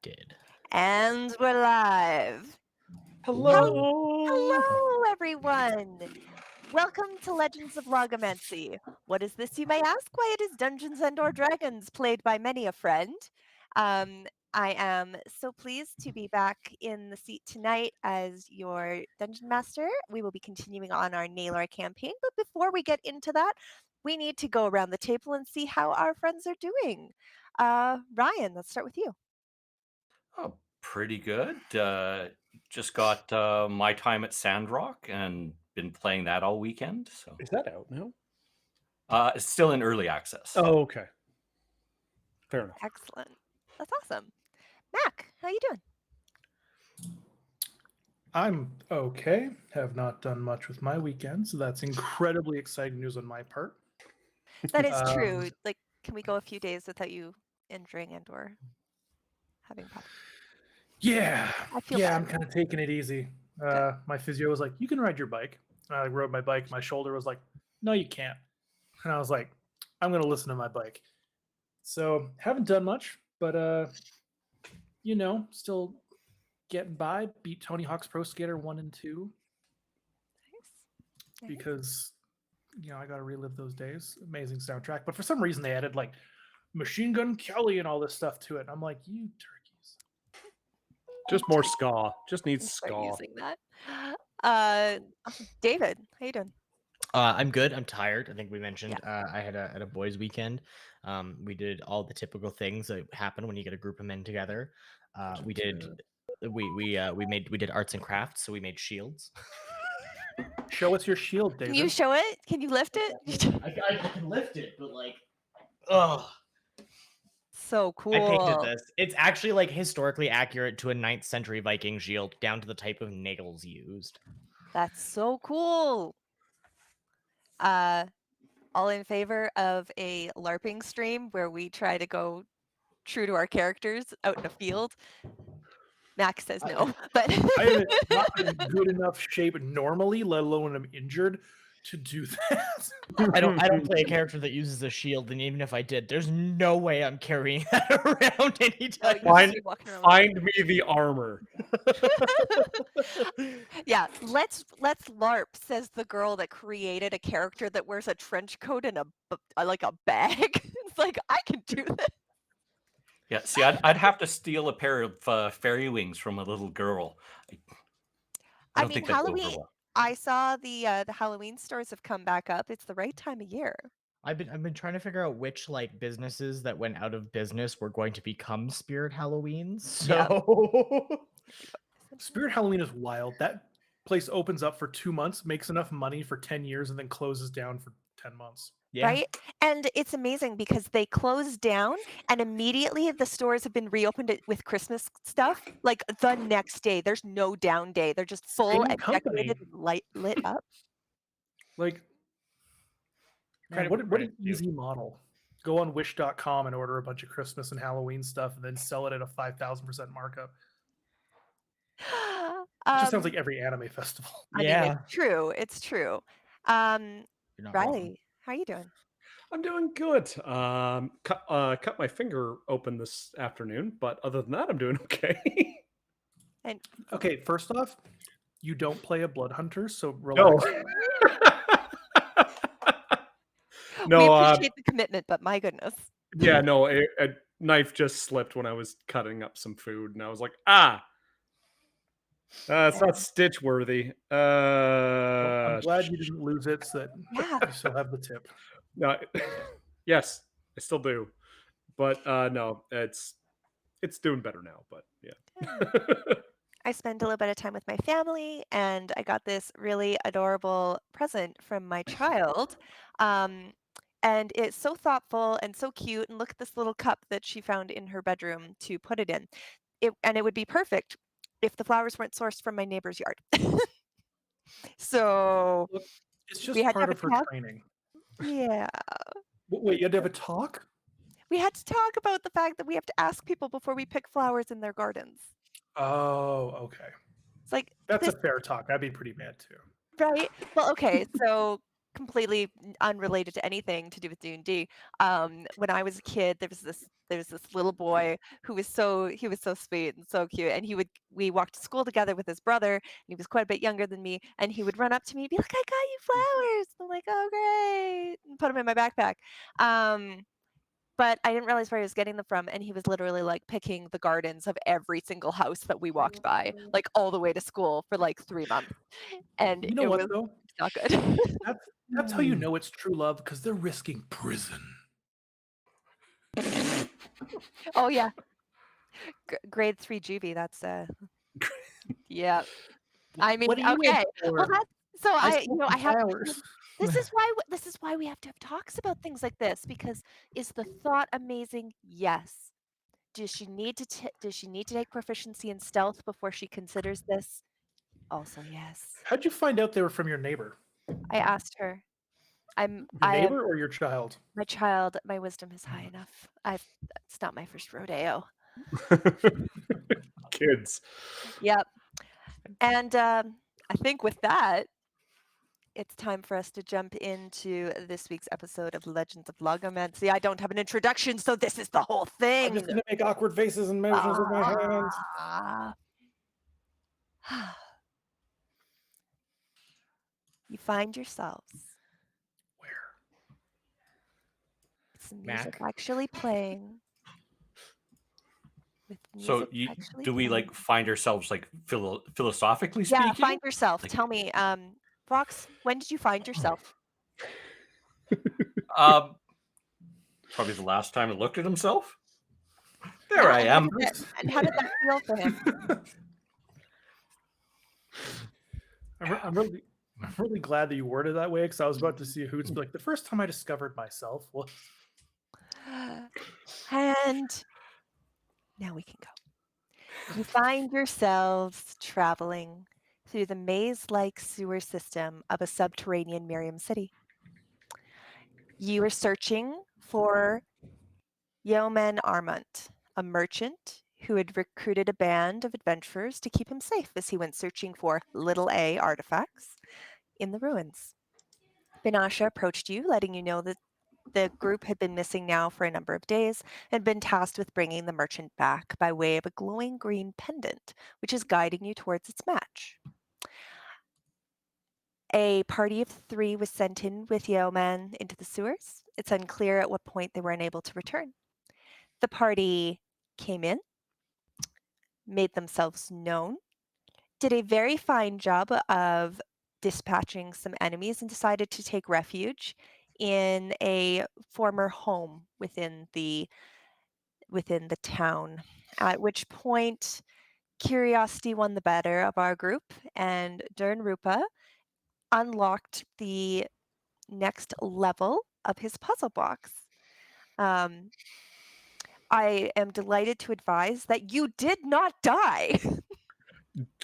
did. And we're live. Hello. Hello, everyone. Welcome to Legends of Logomancy. What is this, you may ask? Why, it is Dungeons and or Dragons, played by many a friend. I am so pleased to be back in the seat tonight as your dungeon master. We will be continuing on our Naylore campaign, but before we get into that, we need to go around the table and see how our friends are doing. Ryan, let's start with you. Oh, pretty good. Just got my time at Sandrock and been playing that all weekend. So Is that out now? it's still in early access. Oh, okay. Fair enough. Excellent. That's awesome. Mac, how you doing? I'm okay. Have not done much with my weekend, so that's incredibly exciting news on my part. That is true. Like, can we go a few days without you injuring and or having problems? Yeah, I feel I'm bad. kind of taking it easy. My physio was like, "You can ride your bike." And I rode my bike. My shoulder was like, "No, you can't." And I was like, "I'm gonna listen to my bike." So haven't done much, but still getting by. Beat Tony Hawk's Pro Skater 1 and 2 Nice. because I got to relive those days. Amazing soundtrack, but for some reason they added like Machine Gun Kelly and all this stuff to it. And I'm like, you turkeys. Just more ska. Just needs Start ska. using that. Awesome. David, how you doing? I'm good. I'm tired. I think we mentioned I had a boys' weekend. We did all the typical things that happen when you get a group of men together. We did arts and crafts, so we made shields. Show us your shield, David. Can you show it? Can you lift it? I can lift it, but oh, So cool. I painted this. It's actually like historically accurate to a 9th century Viking shield, down to the type of nails used. That's so cool. All in favor of a LARPing stream where we try to go true to our characters out in a field? Max says no, but I am not in good enough shape normally, let alone when I'm injured, to do that. I don't play a character that uses a shield, and even if I did, there's no way I'm carrying that around anytime. Find me the armor. Yeah, let's LARP, says the girl that created a character that wears a trench coat and a bag. It's like, I can do this. Yeah, see, I'd have to steal a pair of fairy wings from a little girl. I don't think that's Halloween. over well. I saw the Halloween stores have come back up. It's the right time of year. I've been trying to figure out which businesses that went out of business were going to become Spirit Halloweens. So Spirit Halloween is wild. That place opens up for 2 months, makes enough money for 10 years, and then closes down for 10 months. Yeah. Right? And it's amazing because they closed down and immediately the stores have been reopened with Christmas stuff. Like the next day, there's no down day. They're just full and decorated and lit up. Like, man, what an easy model. Go on wish.com and order a bunch of Christmas and Halloween stuff and then sell it at a 5,000% markup. It just sounds like every anime festival. I mean, it's true. It's true. Riley, wrong. how are you doing? I'm doing good. Cut my finger open this afternoon, but other than that, I'm doing okay. And okay, first off, you don't play a blood hunter, so relax. No, we appreciate the commitment, but my goodness. Yeah, no, a knife just slipped when I was cutting up some food, and I was like, it's not stitch worthy. Well, I'm glad you didn't lose it, so that you still have the tip. No, yes, I still do, but no, it's doing better now. But yeah. I spend a little bit of time with my family, and I got this really adorable present from my child. And it's so thoughtful and so cute. And look at this little cup that she found in her bedroom to put it in. And it would be perfect if the flowers weren't sourced from my neighbor's yard. So look, it's just part of her training. Yeah. Wait, you had to have a talk? We had to talk about the fact that we have to ask people before we pick flowers in their gardens. Oh, okay. It's like that's a fair talk. I'd be pretty mad too. Right? Well, okay, so completely unrelated to anything to do with D&D. When I was a kid, there was this little boy who was so sweet and so cute, and we walked to school together with his brother, and he was quite a bit younger than me, and he would run up to me and be like, "I got you flowers." I'm like, "Oh, great," and put them in my backpack. But I didn't realize where he was getting them from, and he was literally like picking the gardens of every single house that we walked by, like all the way to school for like 3 months, and You know it what was though? not good. That's how you know it's true love, because they're risking prison. Oh yeah, grade 3 juvie. That's yeah. I mean, What are you in okay. Well, for? that's so I I have to. flowers. This is why we have to have talks about things like this, because is the thought amazing? Yes. Does she need to take proficiency in stealth before she considers this? Also, yes. How'd you find out they were from your neighbor? I asked her. Your I am neighbor or your child? my child. My wisdom is high enough. It's not my first rodeo. Kids. Yep. And I think with that, it's time for us to jump into this week's episode of Legends of Logomancy. I don't have an introduction, so this is the whole I'm thing. just gonna make awkward faces and motions with my hands. Ah. You find yourselves. Where? Some music Mac? actually playing. With So music actually do we playing. like find ourselves like philosophically Yeah, speaking? find yourself. Like- Tell me, Vox, when did you find yourself? Um, probably the last time he looked at himself. There Yeah, I and am. how did that feel for him? I'm really glad that you worded it that way, because I was about to see Hoots be like, the first time I discovered myself was. And now we can go. You find yourselves traveling through the maze-like sewer system of a subterranean Myriam City. You are searching for Yeoman Armont, a merchant who had recruited a band of adventurers to keep him safe as he went searching for little A artifacts in the ruins. Benasha approached you, letting you know that the group had been missing now for a number of days and been tasked with bringing the merchant back by way of a glowing green pendant, which is guiding you towards its match. A party of 3 was sent in with Yeoman into the sewers. It's unclear at what point they were unable to return. The party came in, made themselves known, did a very fine job of dispatching some enemies, and decided to take refuge in a former home within the town. At which point, curiosity won the better of our group, and Dern Rupa unlocked the next level of his puzzle box. I am delighted to advise that you did not die.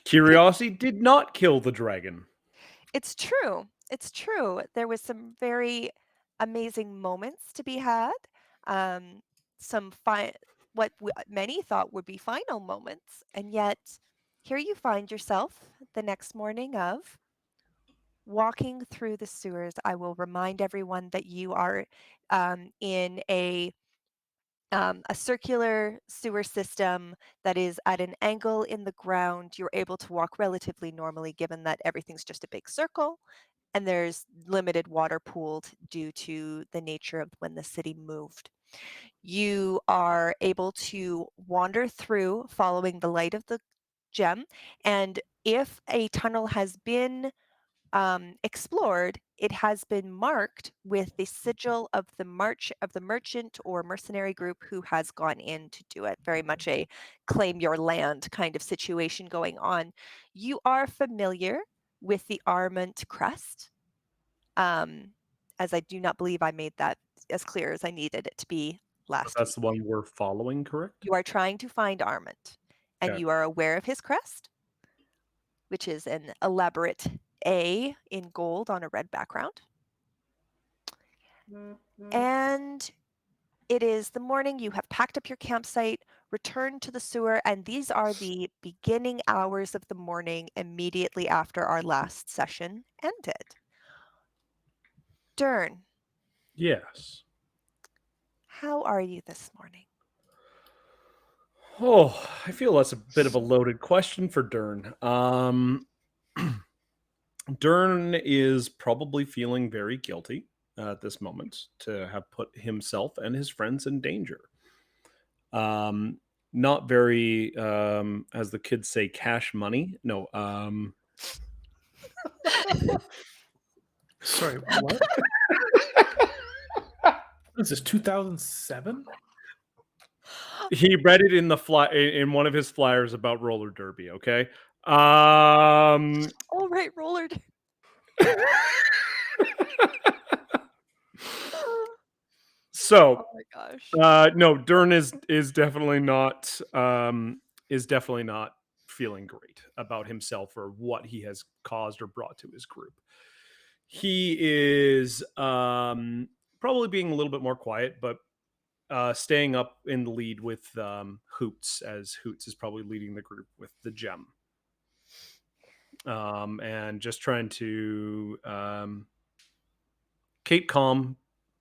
Curiosity did not kill the dragon. It's true. It's true. There was some very amazing moments to be had. Some what many thought would be final moments, and yet here you find yourself the next morning of walking through the sewers. I will remind everyone that you are in a circular sewer system that is at an angle in the ground. You're able to walk relatively normally, given that everything's just a big circle, and there's limited water pooled due to the nature of when the city moved. You are able to wander through following the light of the gem, and if a tunnel has been explored, it has been marked with the sigil of the merchant or mercenary group who has gone in to do it. Very much a claim your land kind of situation going on. You are familiar with the Armont crest, as I do not believe I made that as clear as I needed it to be But last that's week. the one we're following, correct? You are trying to find Armont, and Okay. you are aware of his crest, which is an elaborate A in gold on a red background. And it is the morning. You have packed up your campsite, returned to the sewer, and these are the beginning hours of the morning immediately after our last session ended. Dern, Yes. how are you this morning? Oh, I feel that's a bit of a loaded question for Dern. Dern is probably feeling very guilty at this moment to have put himself and his friends in danger. Not very, as the kids say, cash money. No, Sorry, what? This is 2007. he read it in the in one of his flyers about roller derby. Okay. Oh, right, roller. So, Oh my gosh. no, Dern is definitely not feeling great about himself or what he has caused or brought to his group. He is probably being a little bit more quiet, but staying up in the lead with Hoots, as Hoots is probably leading the group with the gem. And just trying to keep calm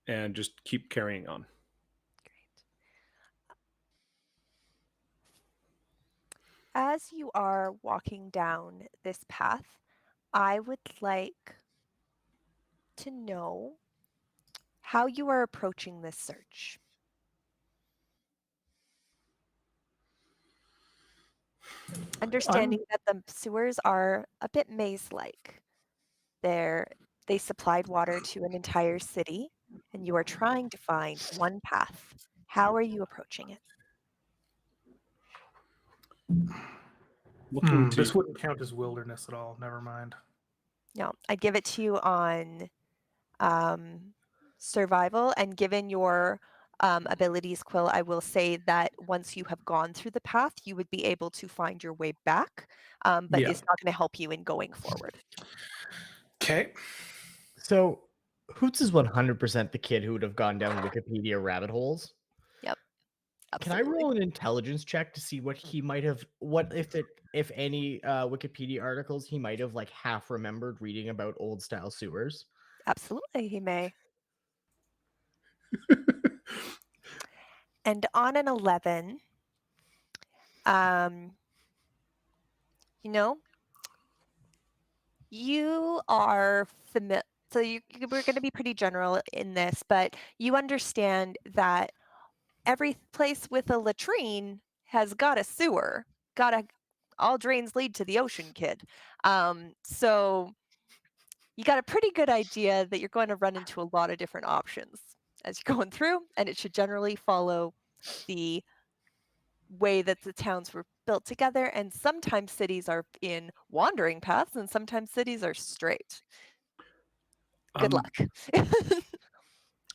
and just keep carrying on. As you are walking down this path, I would like to know how you are approaching this search. Understanding that the sewers are a bit maze-like. They supplied water to an entire city, and you are trying to find one path. How are you approaching it? Looking to This wouldn't count as wilderness at all. Never mind. No, I'd give it to you on survival, and given your abilities, Quill, I will say that once you have gone through the path, you would be able to find your way back, but Yeah. it's not going to help you in going forward. Okay. So Hoots is 100% the kid who would have gone down Wikipedia rabbit holes. Yep. Can I Absolutely. roll an intelligence check to see what he might have, if any Wikipedia articles he might have like half remembered reading about old style sewers? Absolutely, he may. And on an 11, you know, you are familiar. So we're going to be pretty general in this, but you understand that every place with a latrine has got a sewer. All drains lead to the ocean, kid. So you got a pretty good idea that you're going to run into a lot of different options as you're going through, and it should generally follow the way that the towns were built together. And sometimes cities are in wandering paths, and sometimes cities are straight. Good luck.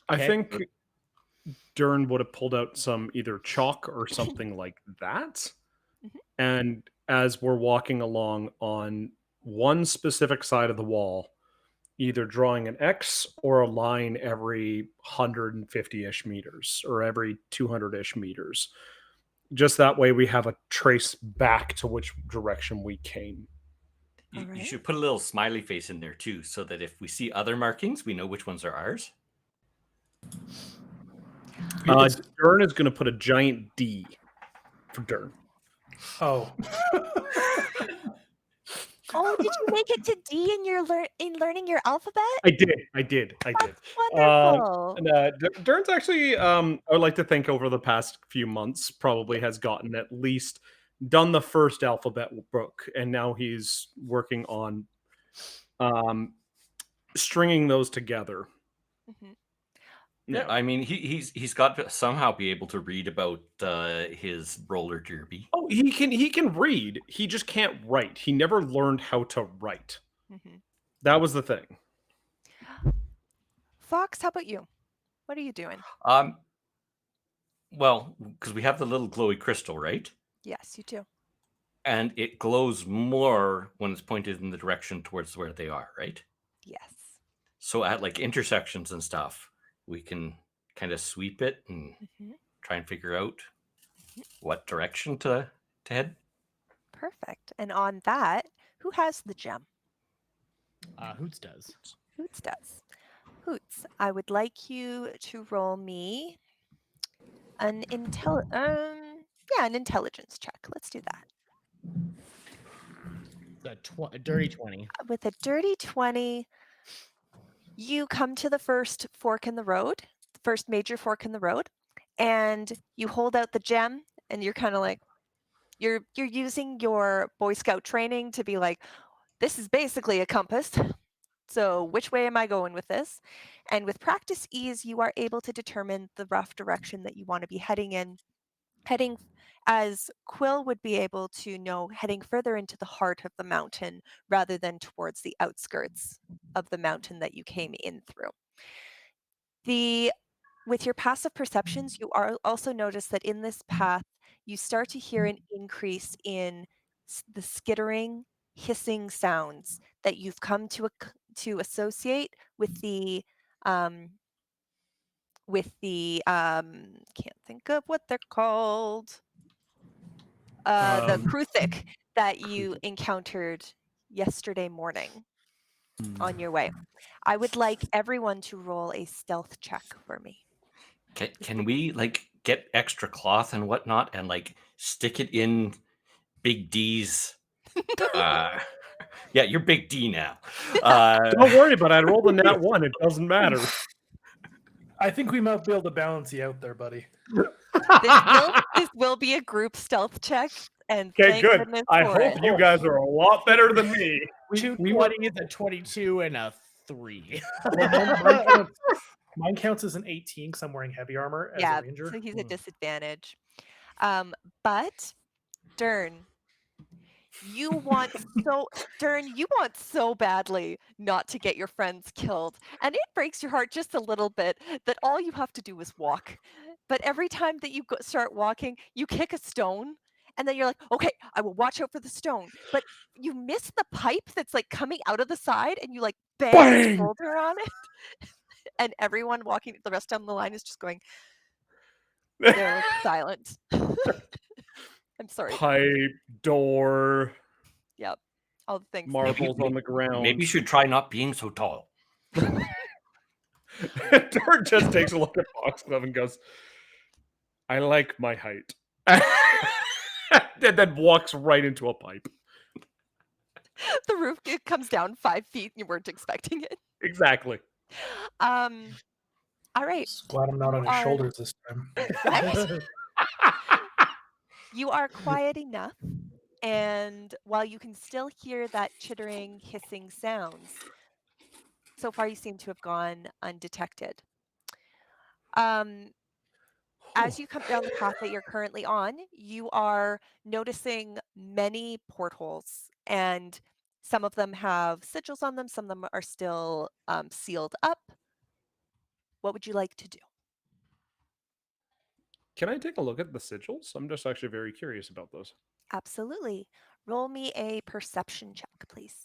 I Okay. think Dern would have pulled out some either chalk or something like that. Mhm. And as we're walking along on one specific side of the wall, either drawing an X or a line every 150-ish meters or every 200-ish meters. Just that way we have a trace back to which direction we came. You Alright. should put a little smiley face in there too, so that if we see other markings, we know which ones are ours. Dern is going to put a giant D for Dern. Oh. Oh, did you make it to D in your learning your alphabet? I did. That's wonderful. Dern's actually, I would like to think over the past few months, probably has gotten at least done the first alphabet book, and now he's working on stringing those together. Mhm. Yeah, I mean, he's got to somehow be able to read about his roller derby. Oh, he can read. He just can't write. He never learned how to write. Mhm. That was the thing. Fox, how about you? What are you doing? Well, because we have the little glowy crystal, right? Yes, you do. And it glows more when it's pointed in the direction towards where they are, right? Yes. So at like intersections and stuff, we can kind of sweep it and Mhm. try and figure out what direction to head. Perfect. And on that, who has the gem? Hoots does. Hoots does. Hoots, I would like you to roll me an an intelligence check. Let's do that. A dirty 20. With a dirty 20, you come to the first fork in the road, the first major fork in the road, and you hold out the gem, and you're kind of like, you're using your Boy Scout training to be like, this is basically a compass. So which way am I going with this? And with practice ease, you are able to determine the rough direction that you want to be heading in. Heading as Quill would be able to know, heading further into the heart of the mountain rather than towards the outskirts of the mountain that you came in through. With your passive perceptions, you also notice that in this path, you start to hear an increase in the skittering, hissing sounds that you've come to associate with the can't think of what they're called. The Kruthic that you encountered yesterday morning on your way. I would like everyone to roll a stealth check for me. Can we like get extra cloth and whatnot and like stick it in Big D's? Yeah, you're Big D now. Don't worry about it. I rolled a nat 1. It doesn't matter. I think we might be able to balance you out there, buddy. This will be a group stealth check, and Okay, thank good. goodness I for hope it. you guys are a lot better than me. Two we were 20s, a 22, and a 3. well, mine counts as an 18 because I'm wearing heavy armor as a ranger. So he's at disadvantage. But Dern, you want so badly not to get your friends killed, and it breaks your heart just a little bit that all you have to do is walk. But every time that you start walking, you kick a stone, and then you're like, okay, I will watch out for the stone. But you miss the pipe that's like coming out of the side, and you like bang your shoulder on it. And everyone walking the rest down the line is just going, they're like silent. I'm sorry. Pipe, door, Yep. All the things. marbles on the ground. Maybe you should try not being so tall. Door just takes a look at Foxglove and goes, I like my height. And then walks right into a pipe. The roof it comes down 5 feet and you weren't expecting it. Exactly. All right. Glad I'm not on his shoulders this time. Right? You are quiet enough, and while you can still hear that chittering, hissing sounds, so far you seem to have gone undetected. As you come down the path that you're currently on, you are noticing many portholes, and some of them have sigils on them, some of them are still sealed up. What would you like to do? Can I take a look at the sigils? I'm just actually very curious about those. Absolutely. Roll me a perception check, please.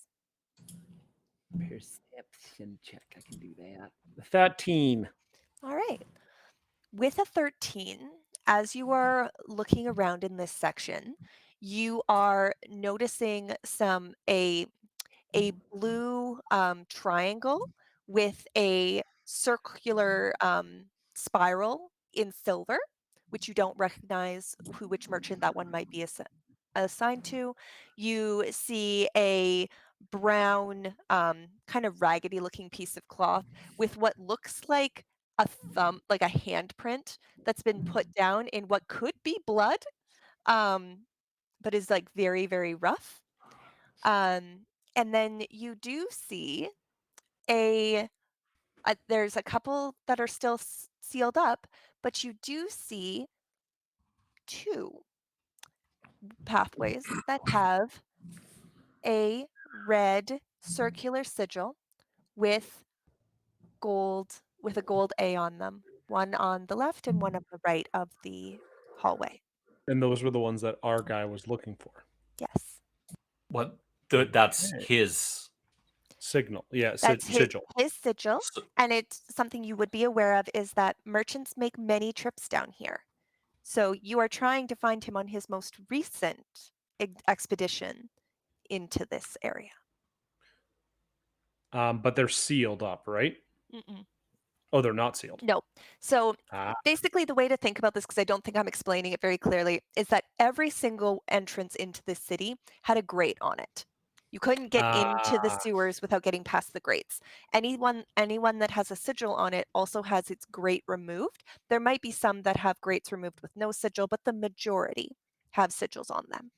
Perception check. I can do that. 13. All right. With a 13, as you are looking around in this section, you are noticing a blue triangle with a circular spiral in silver, which you don't recognize which merchant that one might be assigned to. You see a brown, kind of raggedy looking piece of cloth with what looks like a thumb, like a handprint that's been put down in what could be blood, but is like very, very rough. And then you do see there's a couple that are still sealed up, but you do see 2 pathways that have a red circular sigil with a gold A on them, one on the left and one on the right of the hallway. And those were the ones that our guy was looking for. Yes. What? That's his signal. Yeah, That's sigil. his sigil. And it's something you would be aware of is that merchants make many trips down here. So you are trying to find him on his most recent expedition into this area. But they're sealed up, right? Mm-mm. Oh, they're not sealed. No. So Ah. basically, the way to think about this, because I don't think I'm explaining it very clearly, is that every single entrance into the city had a grate on it. You couldn't get into the sewers without getting past the grates. Anyone that has a sigil on it also has its grate removed. There might be some that have grates removed with no sigil, but the majority have sigils on them.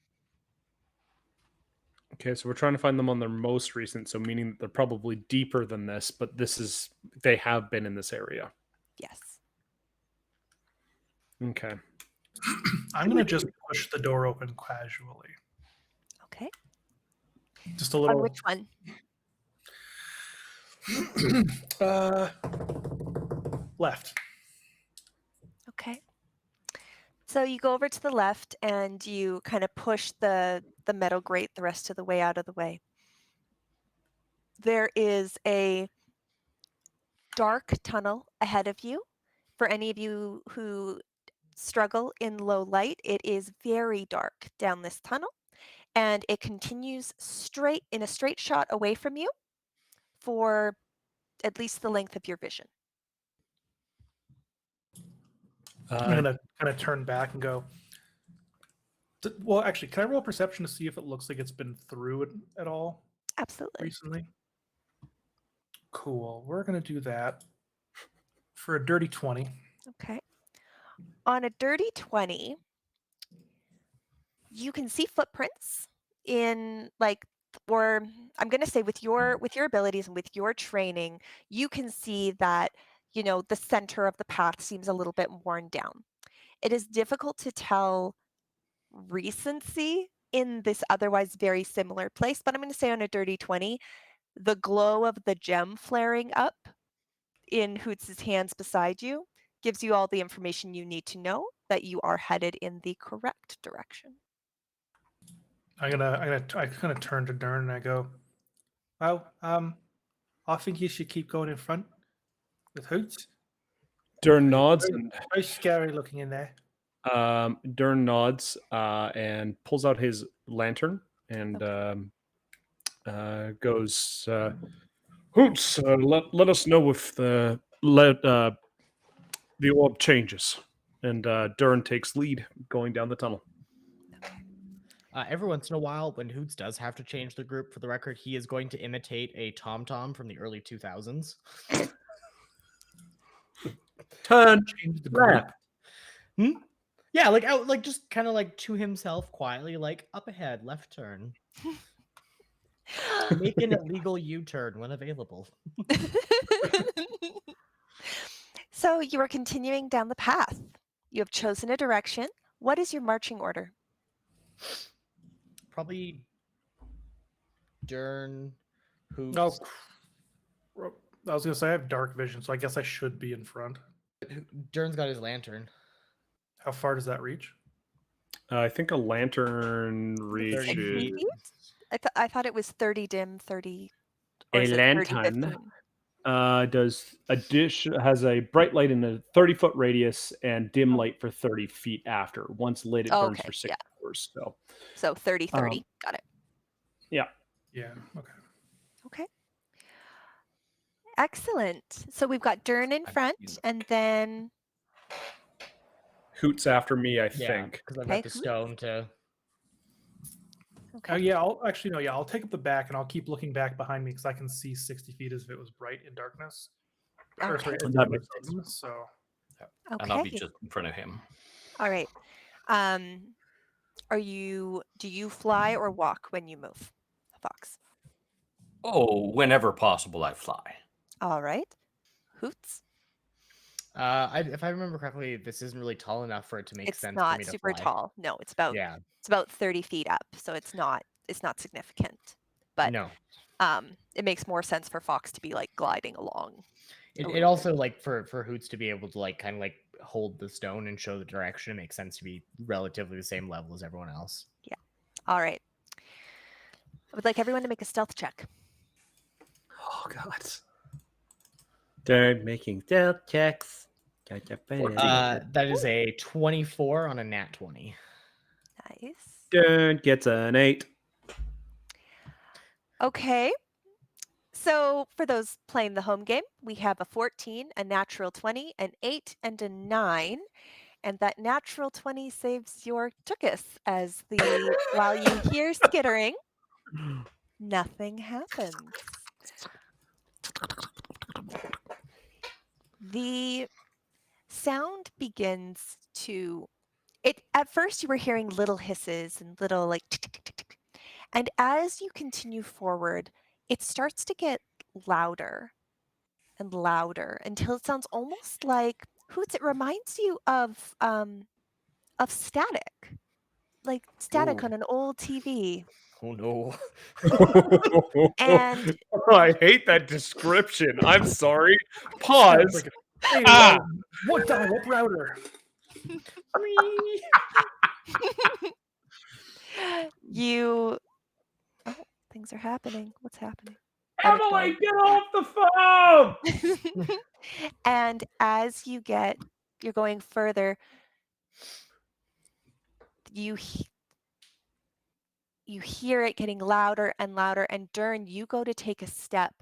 Okay, so we're trying to find them on their most recent, so meaning that they're probably deeper than this, but they have been in this area. Yes. Okay. I'm gonna just push the door open casually. Okay. Just a On little. which one? Left. Okay. So you go over to the left and you kind of push the metal grate the rest of the way out of the way. There is a dark tunnel ahead of you. For any of you who struggle in low light, it is very dark down this tunnel, and it continues straight in a straight shot away from you for at least the length of your vision. I'm gonna kind of turn back and go. Well, actually, can I roll perception to see if it looks like it's been through it at all Absolutely. recently? Cool. We're gonna do that for a dirty 20. Okay. On a dirty 20, you can see footprints in or I'm going to say with your abilities and with your training, you can see that, the center of the path seems a little bit worn down. It is difficult to tell recency in this otherwise very similar place, but I'm going to say on a dirty 20, the glow of the gem flaring up in Hoots' hands beside you gives you all the information you need to know that you are headed in the correct direction. I kind of turn to Dern and I go, well, I think you should keep going in front with Hoots. Dern nods and Very scary looking in there. Dern nods and pulls out his lantern and goes, Hoots, let us know if the orb changes. And Dern takes lead going down the tunnel. Every once in a while, when Hoots does have to change the group, for the record, he is going to imitate a tom-tom from the early 2000s. Turn Change the group. left. Yeah, like out, like just kind of like to himself quietly, like up ahead, left turn. Make an illegal U-turn when available. So you are continuing down the path. You have chosen a direction. What is your marching order? Probably Dern, Hoots. Oh, I was gonna say I have dark vision, so I guess I should be in front. Dern's got his lantern. How far does that reach? I think a lantern 30 reaches. feet. I thought it was 30 dim, 30. Or A is it 30, lantern 15? has a bright light in a 30-foot radius and dim light for 30 feet after. Once lit, it burns for 6 hours. So 30, 30. Got it. Yeah. Yeah. Okay. Okay. Excellent. So we've got Dern in front, and then Hoots after me, I Yeah, think. because I've Okay, got the stone to. okay. Yeah. I'll take up the back and I'll keep looking back behind me because I can see 60 feet as if it was bright in darkness. Or, Okay. sorry, as That it makes was dim, so And I'll be Okay. just in front of him. All right. Do you fly or walk when you move, Fox? Oh, whenever possible, I fly. All right. Hoots? If I remember correctly, this isn't really tall enough for it to make It's sense for not me to super fly. tall. No, it's Yeah, about 30 feet up, so it's not significant. But no. it makes more sense for Fox to be like gliding along. It also like for Hoots to be able to like kind of like hold the stone and show the direction. It makes sense to be relatively the same level as everyone else. Yeah. All right. I would like everyone to make a stealth check. Oh, God. They're making stealth checks. That is a 24 on a nat 20. Nice. Dern gets an 8. Okay. So for those playing the home game, we have a 14, a natural 20, an 8, and a 9. And that natural 20 saves your Tookus as while you hear skittering, nothing happens. The sound begins to at first you were hearing little hisses and little like tick, tick, tick, tick, tick. And as you continue forward, it starts to get louder and louder until it sounds almost like Hoots. It reminds you of static. Like static Ooh. on an old TV. Oh no. And I hate that description. I'm sorry. Pause. Hey, Ah. what dial-up router? you oh, things are happening. What's happening? Emily, get off the phone! And as you're going further, you hear it getting louder and louder, and Dern, you go to take a step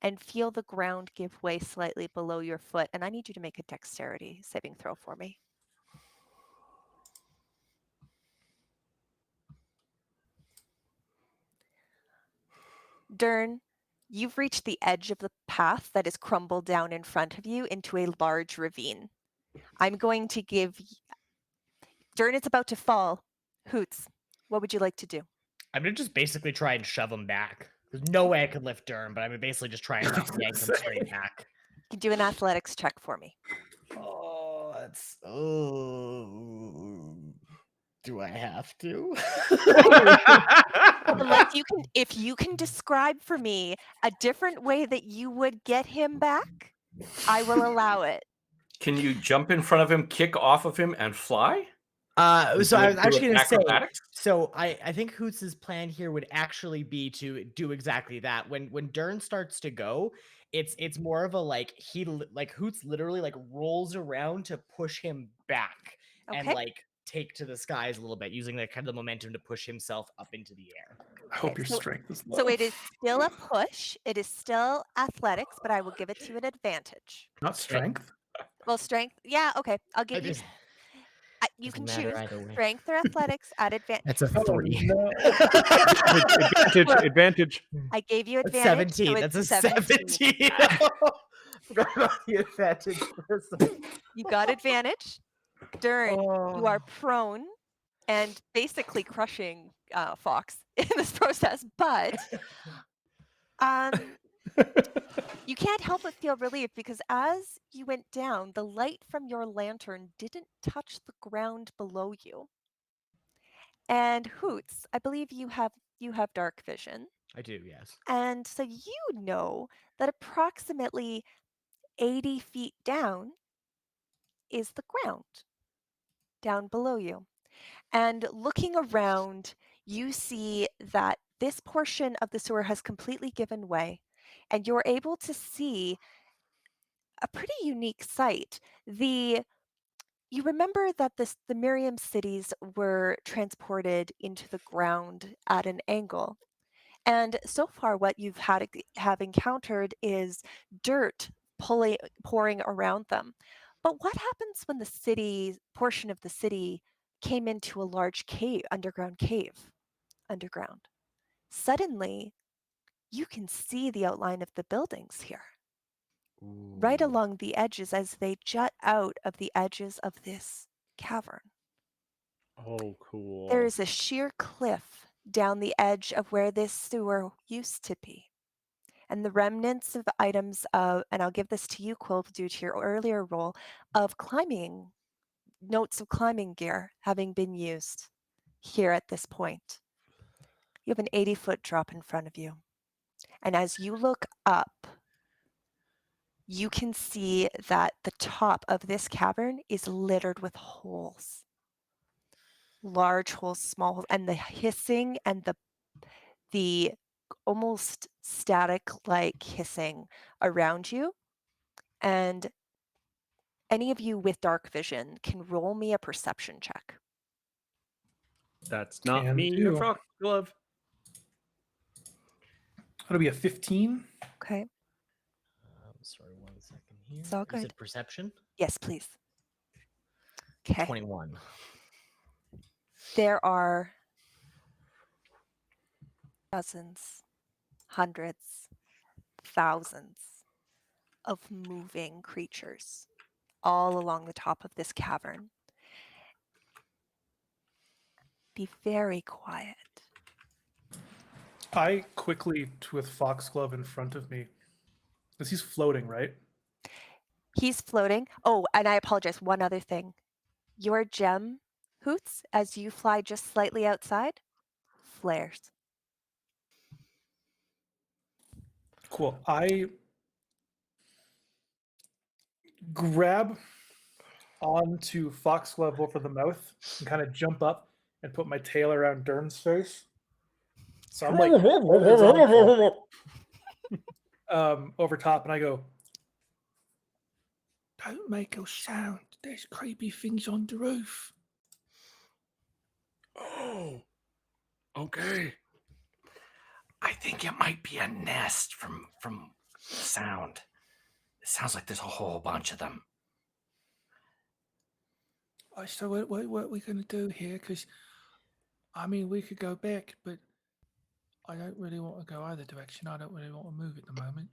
and feel the ground give way slightly below your foot, and I need you to make a dexterity saving throw for me. Dern, you've reached the edge of the path that is crumbled down in front of you into a large ravine. I'm going to give Dern, it's about to fall. Hoots, what would you like to do? I'm gonna just basically try and shove him back. There's no way I could lift Durham, but I'm gonna basically just try and like yank him straight back. You can do an athletics check for me. Oh, that's do I have to? If you can describe for me a different way that you would get him back, I will allow it. Can you jump in front of him, kick off of him, and fly? So I was actually going to say, acrobatics? so I think Hoots' plan here would actually be to do exactly that. When Dern starts to go, it's more of a like Hoots literally like rolls around to push him back and Okay. like take to the skies a little bit, using that kind of the momentum to push himself up into the air. I hope your strength is low. So it is still a push. It is still athletics, but I will give it to you an advantage. Not strength. Well, strength. Yeah, okay. I'll give you. You Doesn't can matter choose either way. strength or athletics at advantage. That's a 3. No. Advantage. I gave you That's advantage. 17. So That's a it's 17. Forgot about the advantage for a second. You got advantage. Dern, you are Oh. prone and basically crushing Fox in this process, but you can't help but feel relieved because as you went down, the light from your lantern didn't touch the ground below you. And Hoots, I believe you have dark vision. I do, yes. And so you know that approximately 80 feet down is the ground down below you. And looking around, you see that this portion of the sewer has completely given way, and you're able to see a pretty unique sight. You remember that the Myriam cities were transported into the ground at an angle. And so far, what you've have encountered is dirt pouring around them. But what happens when the portion of the city came into a large underground cave? Suddenly, you can see the outline of the buildings here, right Ooh. along the edges as they jut out of the edges of this cavern. Oh, cool. There is a sheer cliff down the edge of where this sewer used to be. And the remnants of items and I'll give this to you, Quill, due to your earlier role, of notes of climbing gear having been used here at this point. You have an 80-foot drop in front of you. And as you look up, you can see that the top of this cavern is littered with holes. Large holes, small holes, and the hissing and the almost static-like hissing around you. And any of you with dark vision can roll me a perception check. That's not Can me, do. Foxglove. That'll be a 15. Okay. Sorry, 1 second here. It's all You good. said perception? Yes, please. Okay. 21. There are dozens, hundreds, thousands of moving creatures all along the top of this cavern. Be very quiet. I quickly, with Foxglove in front of me, because he's floating, right? He's floating. Oh, and I apologize. One other thing. Your gem, Hoots, as you fly just slightly outside, flares. Cool. I grab onto Foxglove over the mouth and kind of jump up and put my tail around Dern's face. So I'm like horizontal, over top, and I go, "Don't make a sound. There's creepy things on the roof." Oh, okay. I think it might be a nest from the sound. It sounds like there's a whole bunch of them. So what are we going to do here? Because, I mean, we could go back, but I don't really want to go either direction. I don't really want to move at the moment.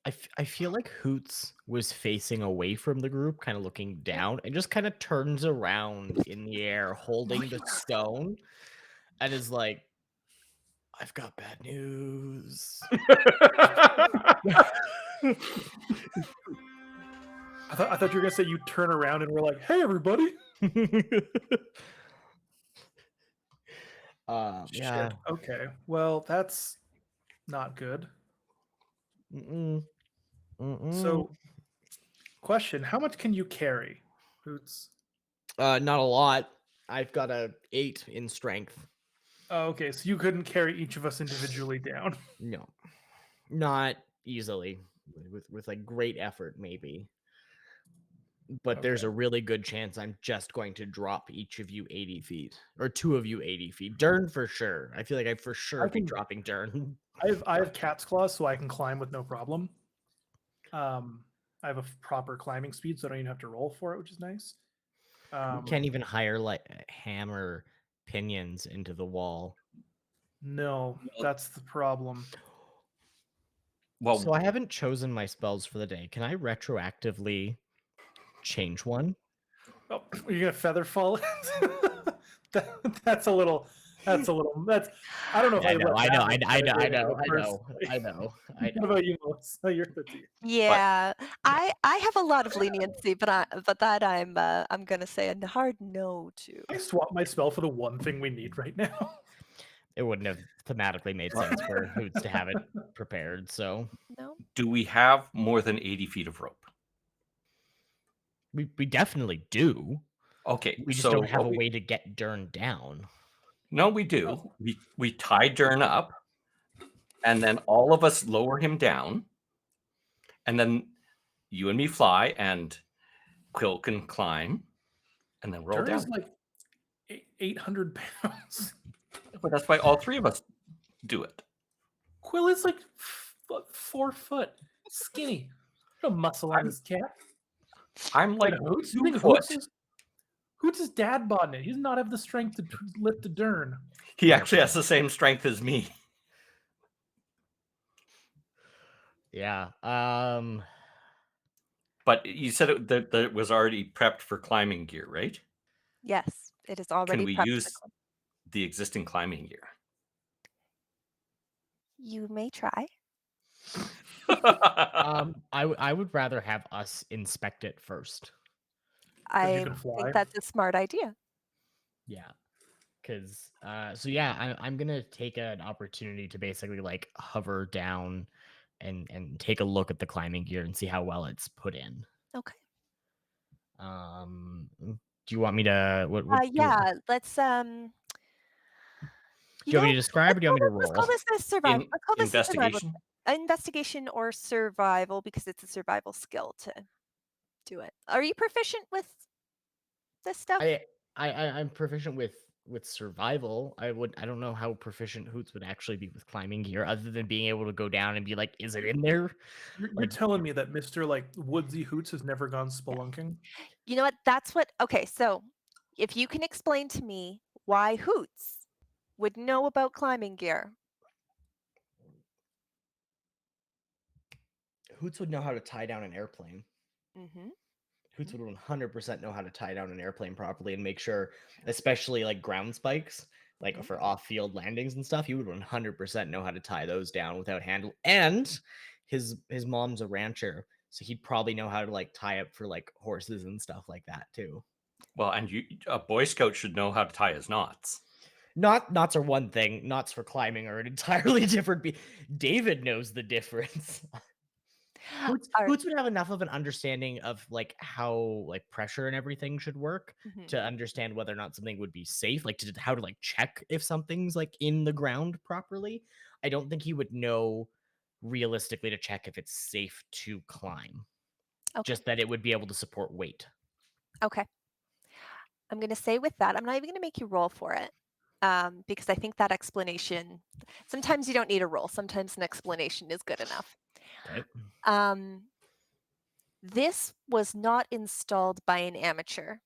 I feel like Hoots was facing away from the group, kind of looking down, and just kind of turns around in the air, holding the stone, and is like, I've got bad news. I thought you were going to say you turn around and we're like, "Hey, everybody." Yeah. Shit. Okay. Well, that's not good. So, question: how much can you carry, Boots? Not a lot. I've got a 8 in strength. Oh, okay, so you couldn't carry each of us individually down. No, not easily. With like great effort, maybe. But there's a really good chance I'm just going to drop each of you 80 feet, or 2 of you 80 feet. Dern for sure. I feel like I for sure be dropping Dern. I have cat's claws, so I can climb with no problem. I have a proper climbing speed, so I don't even have to roll for it, which is nice. You can't even hire like hammer pinions into the wall. No, that's the problem. Well, So I haven't chosen my spells for the day. Can I retroactively change one? Oh, are you gonna feather fall? That's a little. I don't know if I I know. What about you, Melissa? You're the team. Yeah, I have a lot of leniency, but I'm gonna say a hard no to. I swap my spell for the one thing we need right now. It wouldn't have thematically made sense for Hoots to have it prepared. So No. do we have more than 80 feet of rope? we definitely do. Okay, We just so don't have a way to get Dern down. No, we do. We tie Dern up, and then all of us lower him down, and then you and me fly, and Quill can climb, and then roll Dern down. is like 800 pounds. But that's why all 3 of us do it. Quill is like 4 foot, skinny. No muscle on this cat. I'm like Hoots. 2 You think foot. Hoots is dad boding it. He does not have the strength to lift a Dern. He actually has the same strength as me. Yeah. But you said that it was already prepped for climbing gear, right? Yes, it is already. Can we prepped use for the existing climbing gear? You may try. I would rather have us inspect it first. I can fly. think that's a smart idea. Yeah. Cause so yeah, I'm gonna take an opportunity to basically like hover down and take a look at the climbing gear and see how well it's put in. Okay. Do you want me to Yeah, let's do you want me to describe or do you want me to let's call roll? this a survival. Let's call this a survival. Investigation? Investigation or survival, because it's a survival skill to do it. Are you proficient with this stuff? I'm proficient with with survival. I don't know how proficient Hoots would actually be with climbing gear, other than being able to go down and be like, is it in there? You're Like- telling me that Mr. like Woodsy Hoots has never gone spelunking? You know what? That's what. Okay, so if you can explain to me why Hoots would know about climbing gear. Hoots would know how to tie down an airplane. Mm-hmm. Hoots would 100% know how to tie down an airplane properly and make sure, especially like ground spikes, like for off-field landings and stuff, he would 100% know how to tie those down without handle. And his mom's a rancher, so he'd probably know how to like tie up for like horses and stuff like that too. Well, and a Boy Scout should know how to tie his knots. Knots are one thing. Knots for climbing are an entirely different. David knows the difference. Hoots would have enough of an understanding of like how like pressure and everything should work to understand whether or not something would be safe, like how to like check if something's like in the ground properly. I don't think he would know realistically to check if it's safe to climb. Okay. Just that it would be able to support weight. Okay. I'm going to say with that, I'm not even going to make you roll for it. Because I think that explanation, sometimes you don't need a roll. Sometimes an explanation is good enough. Okay. This was not installed by an amateur.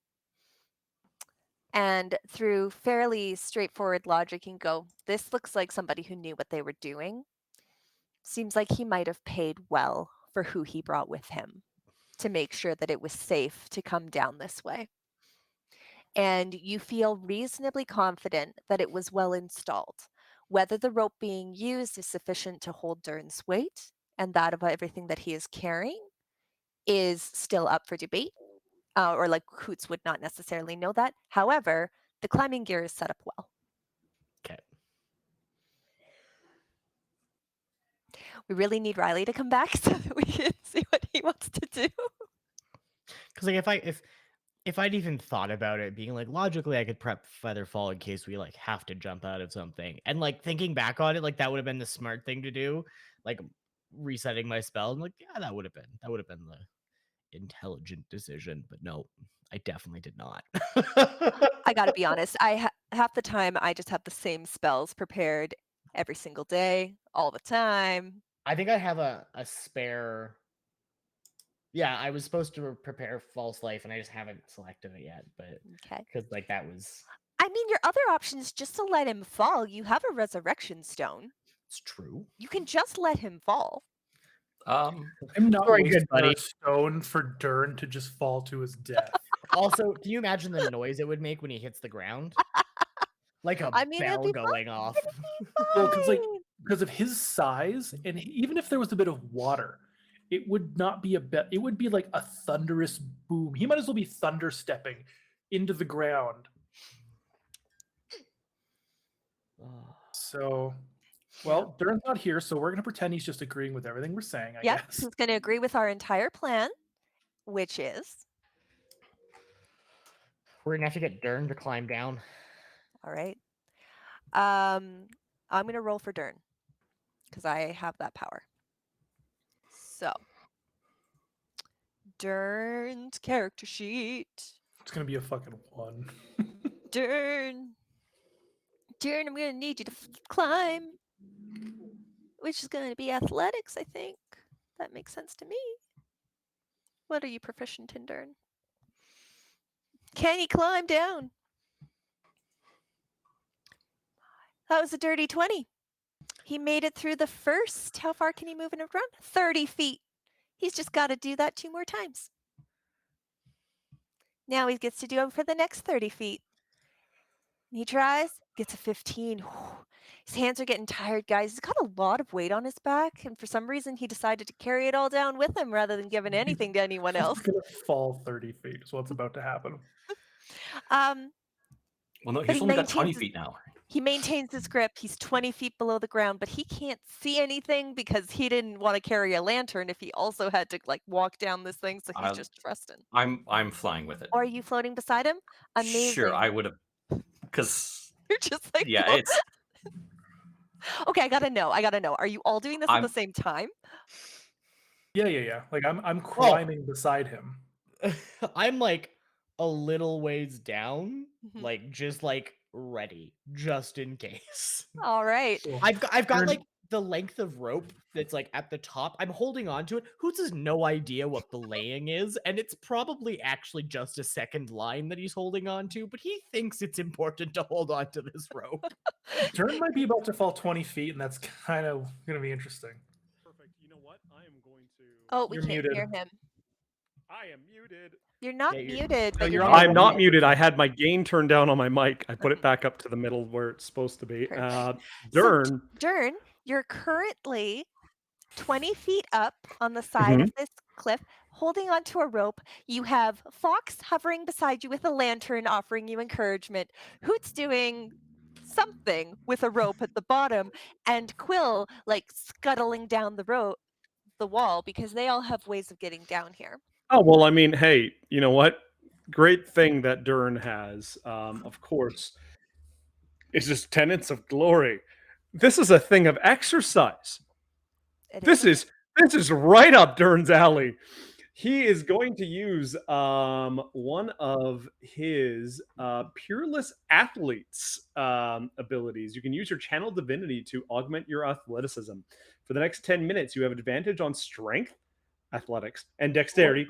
And through fairly straightforward logic, you can go, this looks like somebody who knew what they were doing. Seems like he might have paid well for who he brought with him to make sure that it was safe to come down this way. And you feel reasonably confident that it was well installed. Whether the rope being used is sufficient to hold Dern's weight and that of everything that he is carrying is still up for debate, or like Hoots would not necessarily know that. However, the climbing gear is set up well. Okay. We really need Riley to come back so that we can see what he wants to do. Because like if I'd even thought about it, being like logically I could prep Featherfall in case we like have to jump out of something, and like thinking back on it, like that would have been the smart thing to do, like resetting my spell. And like, yeah, that would have been the intelligent decision. But no, I definitely did not. I gotta be honest, half the time I just have the same spells prepared every single day, all the time. I think I have a spare. Yeah, I was supposed to prepare False Life, and I just haven't selected it yet. But Okay. because like that was. I mean, your other option is just to let him fall. You have a resurrection stone. It's true. You can just let him fall. I'm not Very wasting good, buddy. a stone for Dern to just fall to his death. Also, can you imagine the noise it would make when he hits the ground? Like a It'll bell be going off. Well, because fine. of his size, and even if there was a bit of water, it would not be it would be like a thunderous boom. He might as well be thunder stepping into the ground. So, well, Dern's not here, so we're gonna pretend he's just agreeing with everything we're saying, I Yep, guess. he's going to agree with our entire plan, which is We're gonna have to get Dern to climb down. all right. I'm going to roll for Dern because I have that power. So, Dern's character sheet. It's gonna be a fucking 1. Dern, I'm going to need you to climb, which is going to be athletics, I think. That makes sense to me. What are you proficient in, Dern? Can he climb down? That was a dirty 20. He made it through the first. How far can he move in a run? 30 feet. He's just got to do that 2 more times. Now he gets to do it for the next 30 feet. He tries, gets a 15. His hands are getting tired, guys. He's got a lot of weight on his back, and for some reason he decided to carry it all down with him rather than giving anything to anyone else. He's gonna fall 30 feet. Is what's about to happen. Well, no, But he's he only got 20 maintains feet now. He maintains his grip. He's 20 feet below the ground, but he can't see anything because he didn't want to carry a lantern if he also had to like walk down this thing. So he's just trusting. I'm flying with it. Or are you floating beside him? Amazing. Sure, I would have, because You're just like, yeah, float. it's Okay, I gotta know. Are you all doing this at the same time? Yeah. Like I'm climbing beside him. I'm like a little ways down, like just like ready just in case. All right. So I've got Dern- like the length of rope that's like at the top. I'm holding on to it. Hoots has no idea what the laying is, and it's probably actually just a second line that he's holding on to, but he thinks it's important to hold on to this rope. Dern might be about to fall 20 feet, and that's kind of going to be interesting. Perfect. You know what? I am going to. Oh, we You're can't muted. hear him. I am muted. You're not Yeah, you're- muted, No, but you're you're on I'm not muted. muted. I had my gain turned down on my mic. I put it back up to the middle where it's supposed to be. Perfect. Dern. Dern, you're currently 20 feet up on the side of this cliff, holding onto a rope. You have Fox hovering beside you with a lantern, offering you encouragement. Hoot's doing something with a rope at the bottom, and Quill like scuttling down the wall, because they all have ways of getting down here. Oh, well, I mean, hey, you know what? Great thing that Dern has, of course, is just tenets of glory. This is a thing of exercise. It This is right up Dern's alley. He is going to use one of his Peerless Athletes abilities. You can use your Channel Divinity to augment your athleticism. For the next 10 minutes, you have advantage on strength, athletics, and dexterity.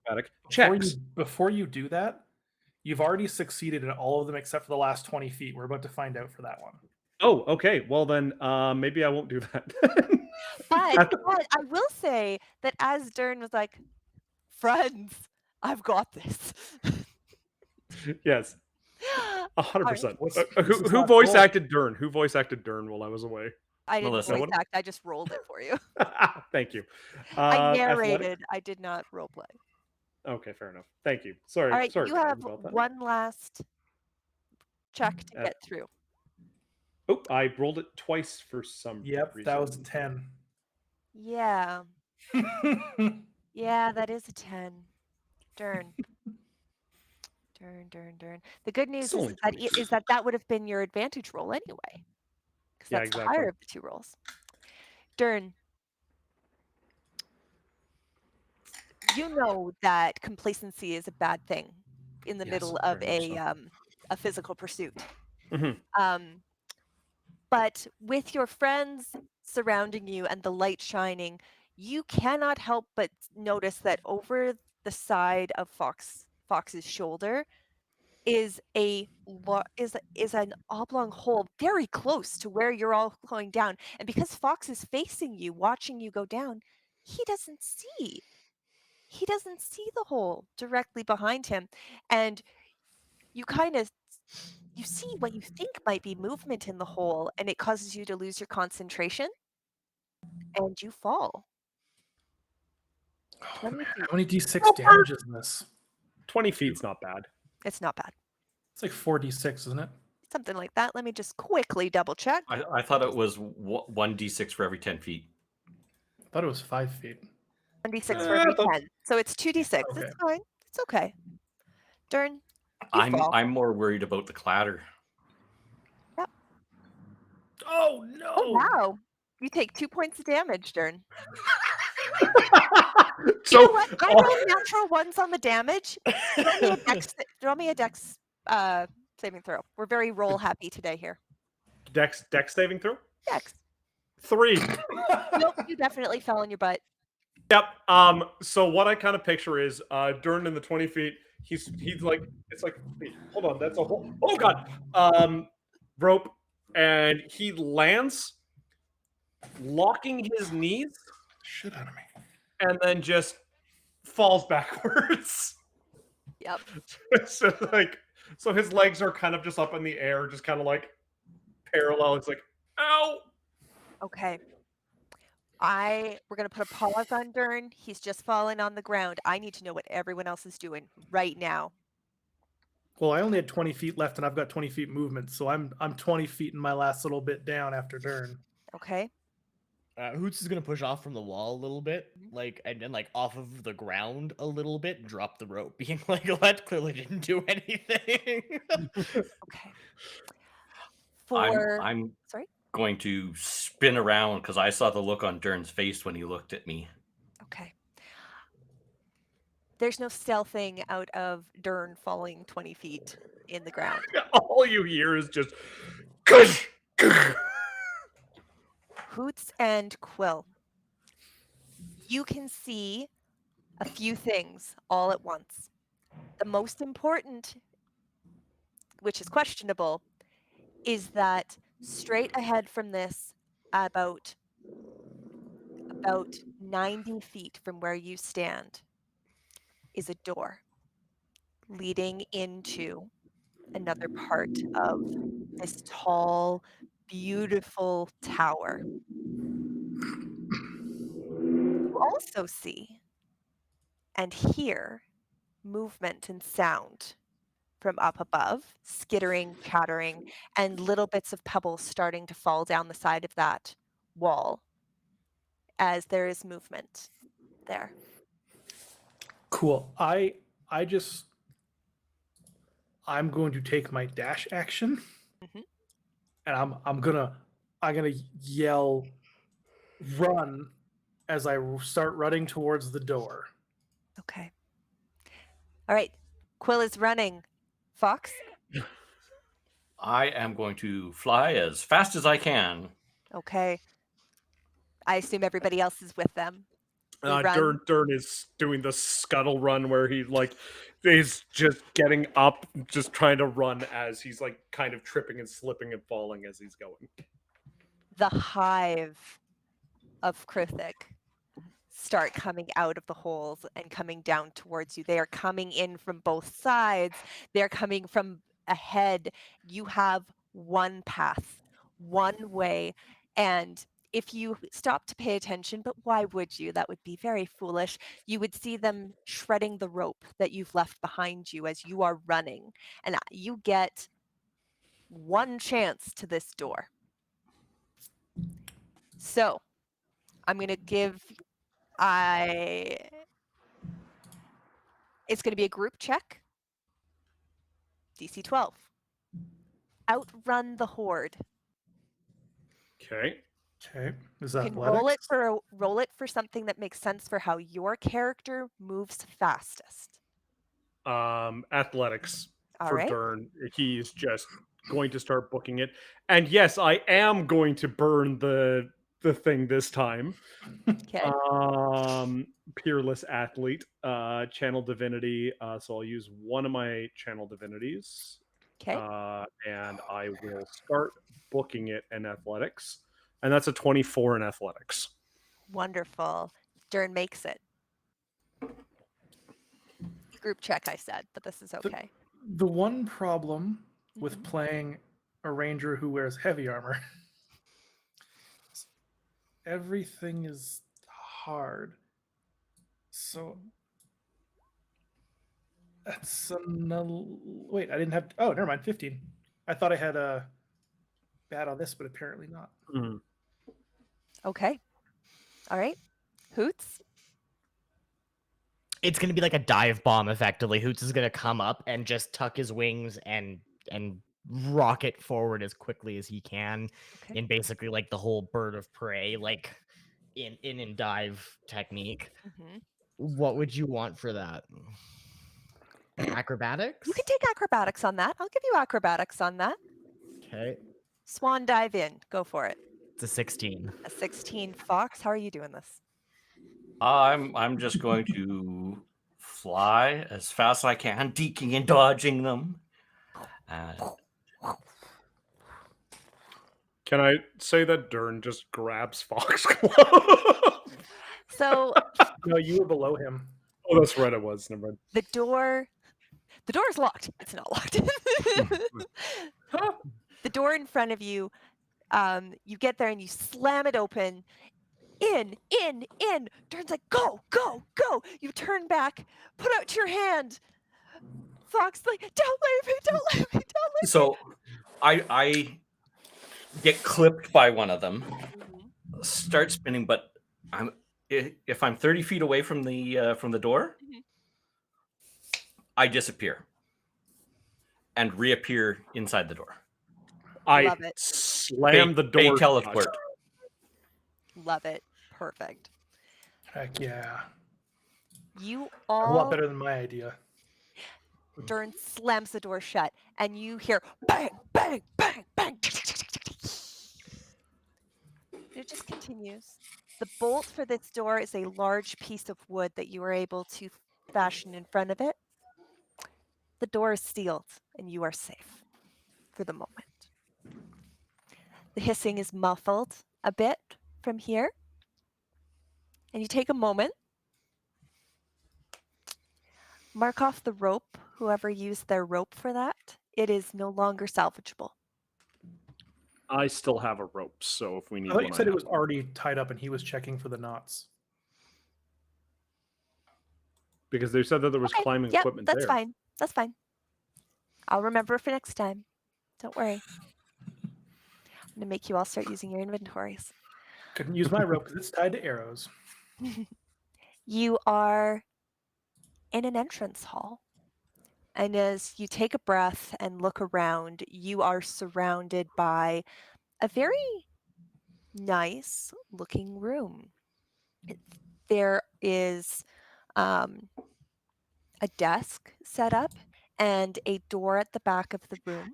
Acrobatic checks. Before you do that, you've already succeeded in all of them except for the last 20 feet. We're about to find out for that one. Oh, okay. Well, then maybe I won't do that. But I will say that as Dern was like, friends, I've got this. Yes, 100%. What's Who his last voice roll? acted Dern? Who voice acted Dern while I was away? I didn't Melissa. voice act, I just rolled it for you. Thank you. I Athletic? narrated, I did not roleplay. Okay, fair enough. Thank you. Sorry. All right, sorry, you guys, have about that. one last check to Uh, get through. Oh, I rolled it twice for some Yep, reason. that was a 10. Yeah, yeah, that is a 10. Dern. Dern. The good news It's only is that 20. that would have been your advantage roll anyway, because Yeah, that's the exactly. higher of the two rolls. Dern, you know that complacency is a bad thing in the Yes, middle of very much a physical pursuit. Mhm. But with your friends surrounding you and the light shining, you cannot help but notice that over the side of Fox's shoulder is is an oblong hole very close to where you're all going down. And because Fox is facing you, watching you go down, he doesn't see. He doesn't see the hole directly behind him. And you you see what you think might be movement in the hole, and it causes you to lose your concentration, and you fall. Oh, 20 man, feet. how many d6 damage is this? 20 feet's not bad. It's not bad. It's like 4d6, isn't it? Something like that. Let me just quickly double check. I thought it was 1d6 for every 10 feet. I thought it was 5 feet. 1d6 for every I thought- 10. So it's 2d6. Okay. It's fine. It's okay. Dern, you fall. I'm more worried about the clatter. Oh, no! Oh, wow. You take 2 points of damage, Dern. So, You know what? I rolled natural ones on the damage. Throw me a dex saving throw. We're very roll happy today here. Dex saving throw? Dex. 3. Nope, you definitely fell on your butt. Yep. So what I kind of picture is Dern in the 20 feet. He's like, it's like, wait, hold on, that's a whole, oh god, rope, and he lands, locking his knees, Shit out of me. and then just falls backwards. Yep. So his legs are kind of just up in the air, just kind of like parallel. It's like, ow. Okay. We're gonna put a pause on Dern. He's just fallen on the ground. I need to know what everyone else is doing right now. Well, I only had 20 feet left, and I've got 20 feet movement, so I'm 20 feet in my last little bit down after Dern. Okay. Hoots is gonna push off from the wall a little bit, and then off of the ground a little bit, and drop the rope, being like, "That clearly didn't do anything." Okay. I'm Sorry? going to spin around because I saw the look on Dern's face when he looked at me. Okay. There's no stealthing out of Dern falling 20 feet in the ground. All you hear is just kush, kush. Hoots and Quill. You can see a few things all at once. The most important, which is questionable, is that straight ahead from this, about 90 feet from where you stand, is a door leading into another part of this tall, beautiful tower. You also see and hear movement and sound from up above, skittering, chattering, and little bits of pebbles starting to fall down the side of that wall as there is movement there. Cool. I'm going to take my dash action, Mhm. and I'm gonna yell, run, as I start running towards the door. Okay. All right. Quill is running. Fox? I am going to fly as fast as I can. Okay. I assume everybody else is with them. We run. Dern is doing the scuttle run where he is just getting up, just trying to run as he's like kind of tripping and slipping and falling as he's going. The hive of Krithik start coming out of the holes and coming down towards you. They are coming in from both sides. They're coming from ahead. You have one path, one way, and if you stop to pay attention, but why would you? That would be very foolish. You would see them shredding the rope that you've left behind you as you are running. And you get one chance to this door. So I'm going to give it's going to be a group check. DC 12. Outrun the horde. Okay. Okay. Is You that can athletics? roll it for something that makes sense for how your character moves fastest. Athletics All for right. Dern. He's just going to start booking it. And yes, I am going to burn the thing this time. Okay. Peerless athlete, channel divinity. So I'll use one of my channel divinities. Okay. And I will start booking it in athletics. And that's a 24 in athletics. Wonderful. Dern makes it. Group check, I said, but this is okay. The one problem with Mhm. playing a ranger who wears heavy armor, everything is hard. So that's wait, I didn't have. Oh, never mind. 15. I thought I had a bad on this, but apparently not. Mm. Okay. All right. Hoots? It's gonna be like a dive bomb effectively. Hoots is gonna come up and just tuck his wings and rocket forward as quickly as he can Okay. in basically like the whole bird of prey, like in dive technique. Mhm. What would you want for that? Acrobatics? You can take acrobatics on that. I'll give you acrobatics on that. Okay. Swan dive in. Go for it. It's a 16. A 16. Fox, how are you doing this? I'm just going to fly as fast as I can, deking and dodging them. Can I say that Dern just grabs Foxglove? So No, you were below him. Oh, that's right. It was. Never mind. the door is locked. It's not locked. The door in front of you, you get there and you slam it open. In. Dern's like, go. You turn back, put out your hand. Fox like, don't leave me. So I get clipped by one of them, start spinning, but if I'm 30 feet away from the door, Mhm. I disappear and reappear inside the door. Love I it. slammed the door. Teleport. Love it. Perfect. Heck yeah. You A lot all better than my idea. Dern slams the door shut, and you hear bang, bang, bang, bang. It just continues. The bolt for this door is a large piece of wood that you are able to fashion in front of it. The door is sealed, and you are safe for the moment. The hissing is muffled a bit from here, and you take a moment. Mark off the rope, whoever used their rope for that. It is no longer salvageable. I still have a rope, so if we need I thought one, you said I it was have one. already tied up and he was checking for the knots. Because they said that there was Okay, climbing yep, equipment that's there. fine. That's fine. I'll remember for next time. Don't worry. I'm going to make you all start using your inventories. Couldn't use my rope because it's tied to arrows. You are in an entrance hall. And as you take a breath and look around, you are surrounded by a very nice looking room. There is a desk set up and a door at the back of the room.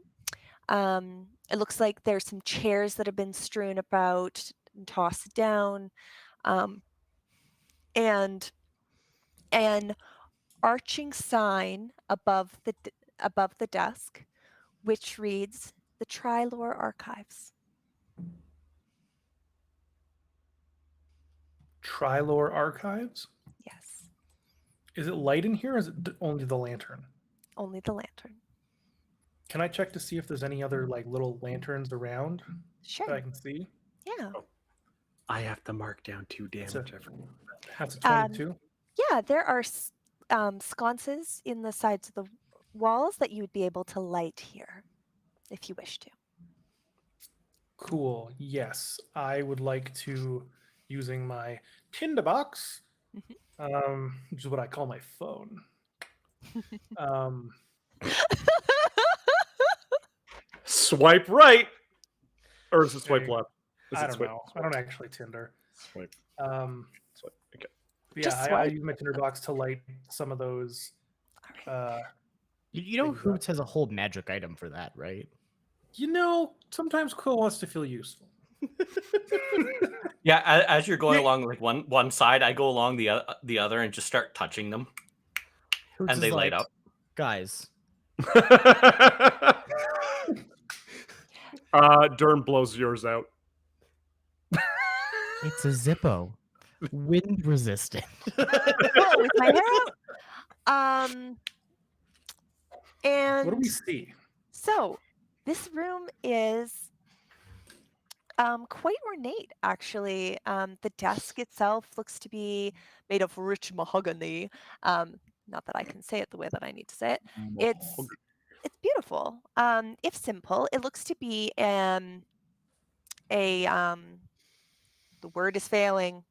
It looks like there's some chairs that have been strewn about and tossed down, and an arching sign above the desk, which reads the Naylore Archives. Naylore Archives? Yes, Is it light in here or is it only the lantern? only the lantern. Can I check to see if there's any other like little lanterns around that I Sure. can see? Yeah. I have to mark down 2 That's a, damage. I forgot. that's a 22. Yeah, there are sconces in the sides of the walls that you would be able to light here if you wish to. Cool. Yes, I would like to, using my tinderbox, which is what I call my phone. Swipe right, or is it swipe Hey, left? Is I it don't swipe, know. I Swipe, don't actually Tinder. swipe, Um, swipe. Okay. yeah, Just I swipe. use my tinderbox to light some of those. All right. You know, Things up. Hoots has a whole magic item for that, right? You know, sometimes Quill wants to feel useful. Yeah, as you're going along like one side, I go along the other and just start touching them, Hoots and is they light like, up. guys, Dern blows yours out. it's a Zippo, wind resistant. What, with my hair out? And What do we see? so this room is quite ornate, actually. The desk itself looks to be made of rich mahogany. Not that I can say it the way that I need to say it. It's beautiful. If simple, it looks to be a the word is failing.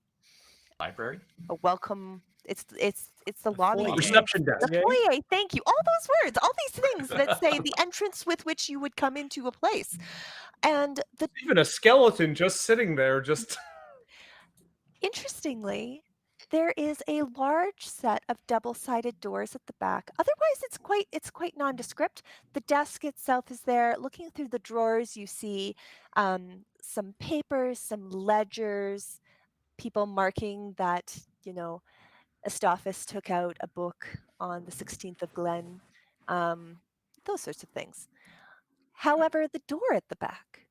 Library. A welcome. It's the lobby. foyer. Reception desk. The foyer, thank you. All those words, all these things that say the entrance with which you would come into a place. And Even a skeleton just sitting there, just interestingly, there is a large set of double-sided doors at the back. Otherwise, it's quite nondescript. The desk itself is there. Looking through the drawers, you see some papers, some ledgers, people marking that, Astophis took out a book on the 16th of Glen, those sorts of things. However, the door at the back,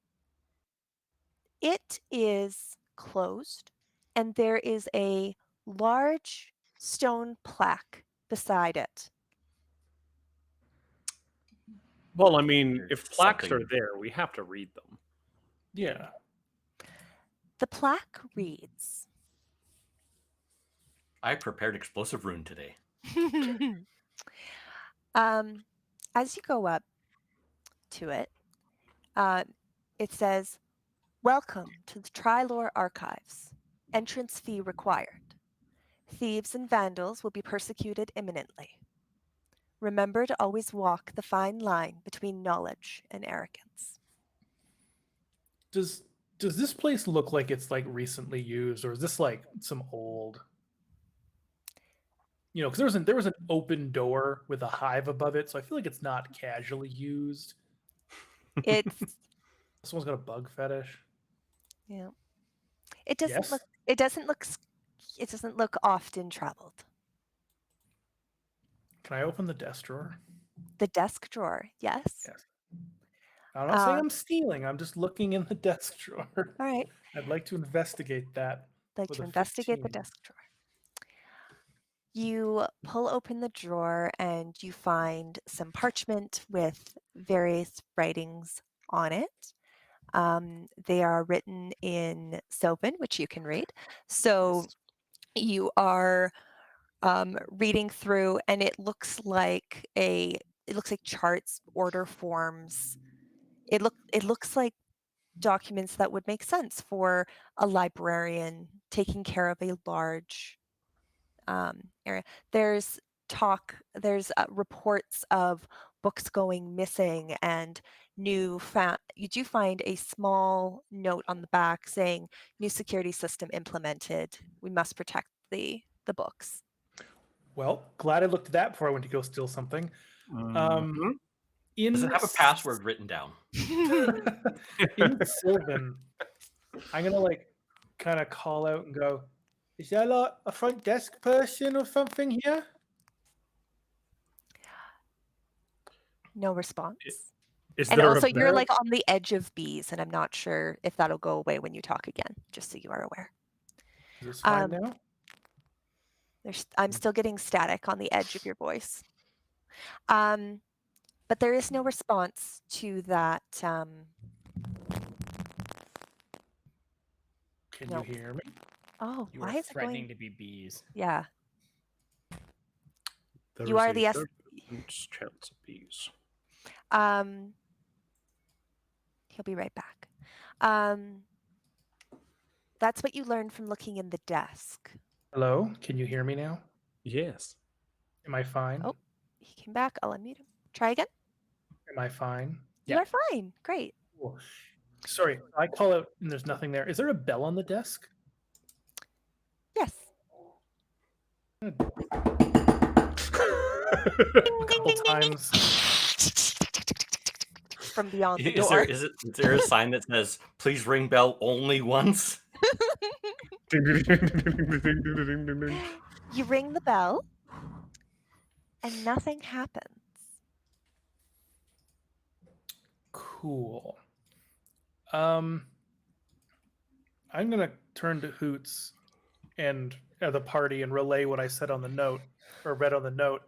it is closed, and there is a large stone plaque beside it. well, I mean, There's if plaques something- are there, we have to read them. Yeah. The plaque reads, I prepared explosive rune today. as you go up to it, it says, "Welcome to the Naylore Archives. Entrance fee required. Thieves and vandals will be persecuted imminently. Remember to always walk the fine line between knowledge and arrogance." Does this place look like it's like recently used, or is this like some old? you know, because there was an open door with a hive above it, so I feel like it's not casually used. It's Someone's got a bug fetish. yeah. It doesn't Yes? look. It doesn't look. It doesn't look often traveled. Can I open the desk drawer? The desk drawer, yes. Yes. I'm not saying I'm stealing. I'm just looking in the desk drawer. All right. I'd like to investigate that. Like with to a investigate the 15. desk drawer. You pull open the drawer and you find some parchment with various writings on it. They are written in Sylvan, which you can read. So you are reading through, and it looks like charts, order forms. It looks like documents that would make sense for a librarian taking care of a large area. There's reports of books going missing, and you do find a small note on the back saying new security system implemented. We must protect the books. Well, glad I looked at that before I went to go steal something. Mhm. Does it have a password written down? In Sylvan, I'm gonna like kind of call out and go, is there like a front desk person or something here? No response. Is And there also, a you're bell? like on the edge of bees, and I'm not sure if that'll go away when you talk again, just so you are aware. Is this fine Um, now? I'm still getting static on the edge of your voice. But there is no response to that. Can no. you hear me? Oh, You why are is it threatening going? to be bees. Yeah. There You is are a the 30% chance of bees. He'll be right back. That's what you learned from looking in the desk. Hello? Can you hear me now? Yes. Am I fine? Oh, he came back. I'll unmute him. Try again. Am I fine? You Yeah. are fine. Great. Cool. Sorry, I call out and there's nothing there. Is there a bell on the desk? Yes. A couple times. From beyond the Is door. there a sign that says "Please ring bell only once"? You ring the bell, and nothing happens. Cool. I'm gonna turn to Hoots and the party and relay what I said on the note or read on the note.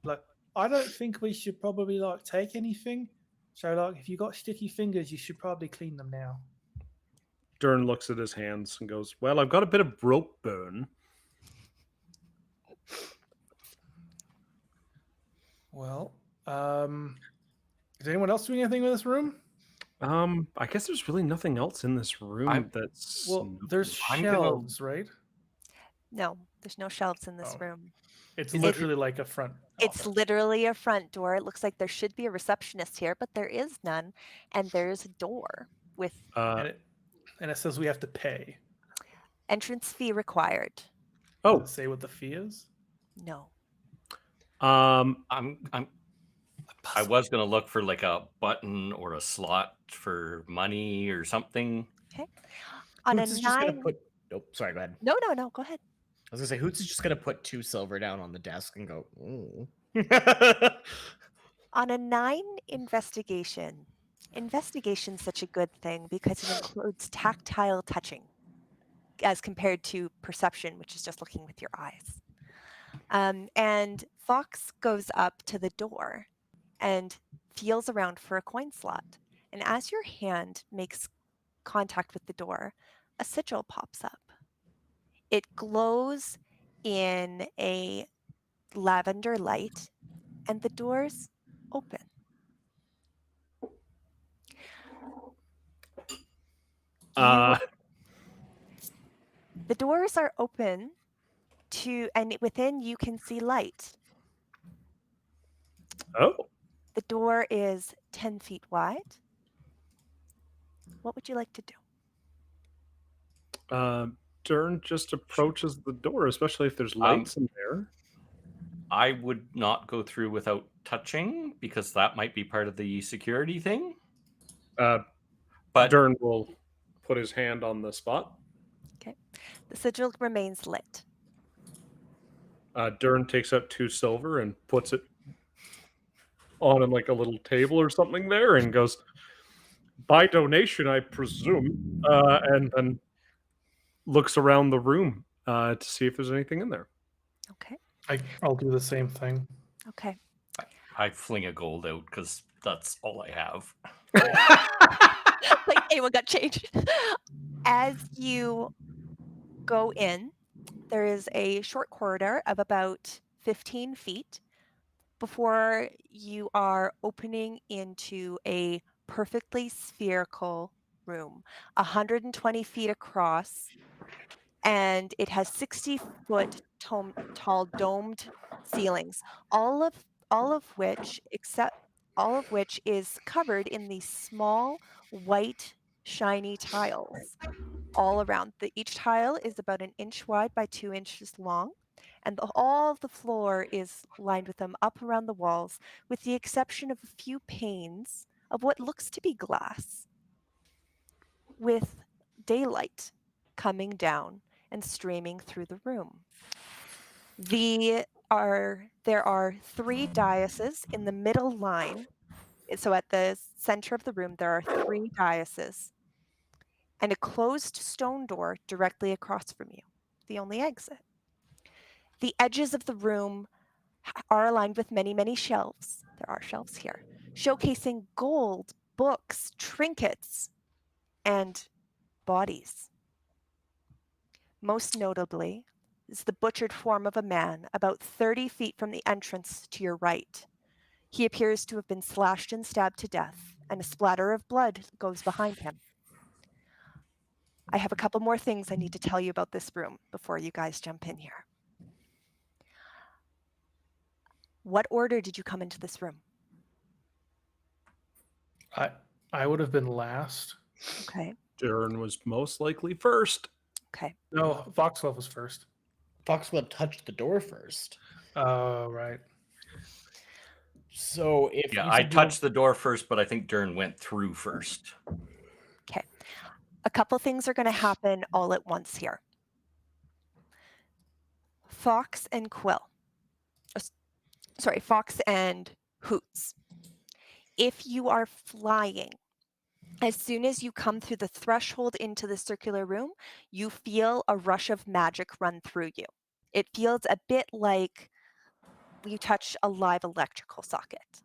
Like, I don't think we should probably like take anything. So like, if you got sticky fingers, you should probably clean them now. Dern looks at his hands and goes, "Well, I've got a bit of rope burn." Well, is anyone else doing anything with this room? I guess there's really nothing else in this room that's Well, there's I'm gonna- shelves, right? No, there's no shelves in this Oh. room. It's Is it- literally like a front. It's office. literally a front door. It looks like there should be a receptionist here, but there is none. And there's a door with and it says we have to pay. entrance fee required. Does it say what the fee is? No. I was gonna look for like a button or a slot for money or something. Okay. On Hoots a is just gonna 9. put. Oh, sorry. Go ahead. No. Go ahead. I was gonna say Hoots is just gonna put 2 silver down on the desk and go. Ooh. On a 9 investigation, investigation's such a good thing because it includes tactile touching as compared to perception, which is just looking with your eyes. And Fox goes up to the door and feels around for a coin slot. And as your hand makes contact with the door, a sigil pops up. It glows in a lavender light, and the doors open. The doors are open and within you can see light. Oh. The door is 10 feet wide. What would you like to do? Dern just approaches the door, especially if there's lights in there. I would not go through without touching because that might be part of the security thing. But Dern will put his hand on the spot. Okay. The sigil remains lit. Dern takes out 2 silver and puts it on like a little table or something there and goes, by donation, I presume, and then looks around the room to see if there's anything in there. Okay. I'll do the same thing. Okay. I fling a gold out because that's all I have. Like anyone got changed. As you go in, there is a short corridor of about 15 feet before you are opening into a perfectly spherical room, 120 feet across, and it has 60-foot tall domed ceilings, all of which is covered in these small white shiny tiles all around. Each tile is about 1 inch wide by 2 inches long, and all of the floor is lined with them up around the walls, with the exception of a few panes of what looks to be glass, with daylight coming down and streaming through the room. There are 3 daises in the middle line. So at the center of the room, there are 3 daises and a closed stone door directly across from you, the only exit. The edges of the room are aligned with many, many shelves. There are shelves here, showcasing gold, books, trinkets, and bodies. Most notably is the butchered form of a man about 30 feet from the entrance to your right. He appears to have been slashed and stabbed to death, and a splatter of blood goes behind him. I have a couple more things I need to tell you about this room before you guys jump in here. What order did you come into this room? I would have been last. Okay. Dern was most likely first. Okay. No, Foxwell was first. Foxwell touched the door first. Oh, right. So if Yeah, you I said you touched the door first, but I think Dern went through first. Okay. A couple things are going to happen all at once here. Fox and Hoots. If you are flying, as soon as you come through the threshold into the circular room, you feel a rush of magic run through you. It feels a bit like you touch a live electrical socket.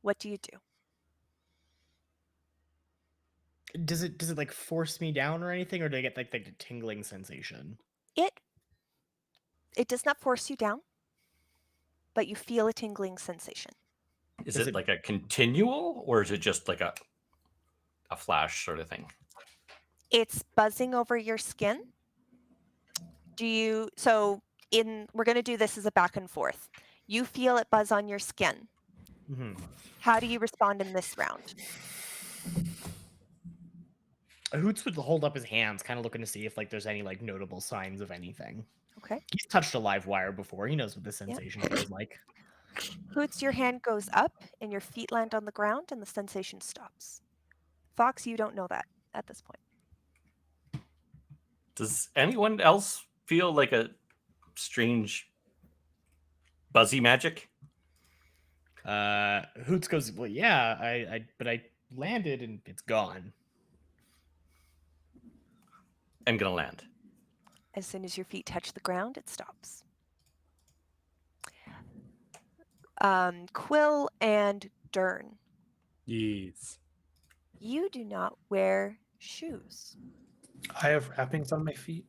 What do you do? does it like force me down or anything, or do I get like the tingling sensation? It does not force you down, but you feel a tingling sensation. Is Does it like a continual, or is it just like a flash sort of thing? It's buzzing over your skin. We're going to do this as a back and forth. You feel it buzz on your skin. Mm-hmm. How do you respond in this round? Hoots would hold up his hands, kind of looking to see if like there's any like notable signs of anything. Okay. He's touched a live wire before. He knows what the sensation feels like. Hoots, your hand goes up and your feet land on the ground and the sensation stops. Fox, you don't know that at this point. Does anyone else feel like a strange buzzy magic? Hoots goes, well, yeah, but I landed and it's gone. I'm gonna land. As soon as your feet touch the ground, it stops. Quill and Dern. Yes. You do not wear shoes. I have wrappings on my feet.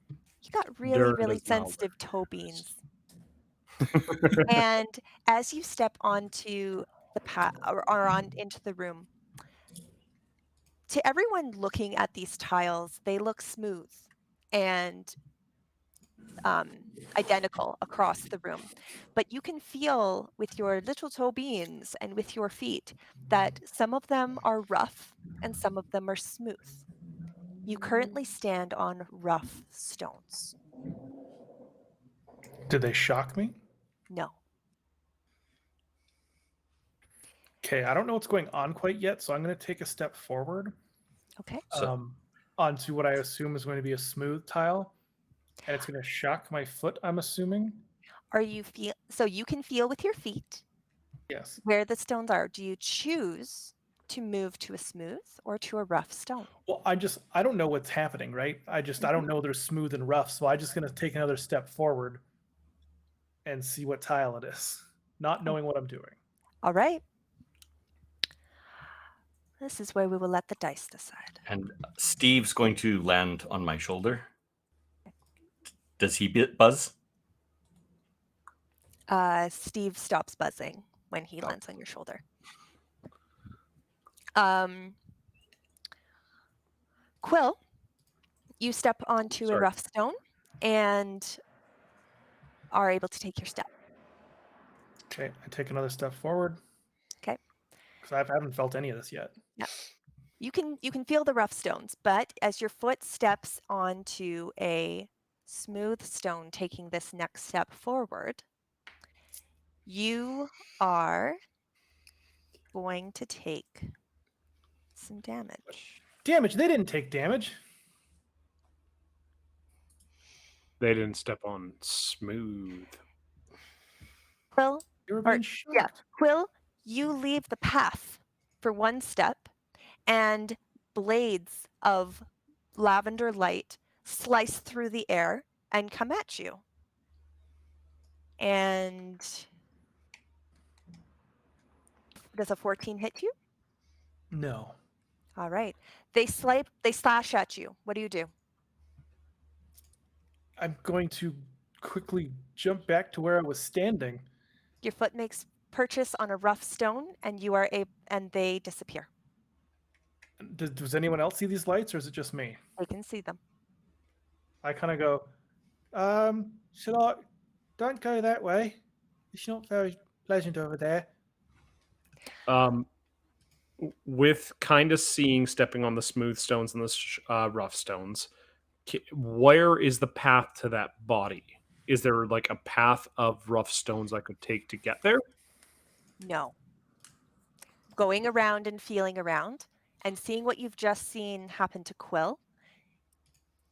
You got really, Dern really does not wear sensitive toe beans. And as you step onto the path or on into the room, to everyone looking at these tiles, they look smooth and identical across the room. But you can feel with your little toe beans and with your feet that some of them are rough and some of them are smooth. You currently stand on rough stones. Did they shock me? No. Okay, I don't know what's going on quite yet, so I'm going to take a step forward Okay. So onto what I assume is going to be a smooth tile, and it's going to shock my foot, I'm assuming. Are you so you can feel with your feet Yes. where the stones are. Do you choose to move to a smooth or to a rough stone? Well, I don't know what's happening, right? I don't know there's smooth and rough, so I'm just going to take another step forward and see what tile it is, not knowing what I'm doing. All right. This is where we will let the dice decide. and Steve's going to land on my shoulder. Does he buzz? Steve stops buzzing when he Oh. lands on your shoulder. Quill, you step onto a Sorry. rough stone and are able to take your step. Okay, I take another step forward. Okay. Because I haven't felt any of this yet. Yeah. You can feel the rough stones, but as your foot steps onto a smooth stone, taking this next step forward, you are going to take some damage. Damage? They didn't take damage. They didn't step on smooth. Quill, They were Or- being shocked. yeah. Quill, you leave the path for one step, and blades of lavender light slice through the air and come at you. And does a 14 hit you? No. All right. They slash at you. What do you do? I'm going to quickly jump back to where I was standing. Your foot makes purchase on a rough stone, and you are and they disappear. Does anyone else see these lights, or is it just me? They can see them. I kind of go, should I? Don't go that way. It's not very pleasant over there. With kind of seeing stepping on the smooth stones and the rough stones, where is the path to that body? Is there like a path of rough stones I could take to get there? No. Going around and feeling around and seeing what you've just seen happen to Quill,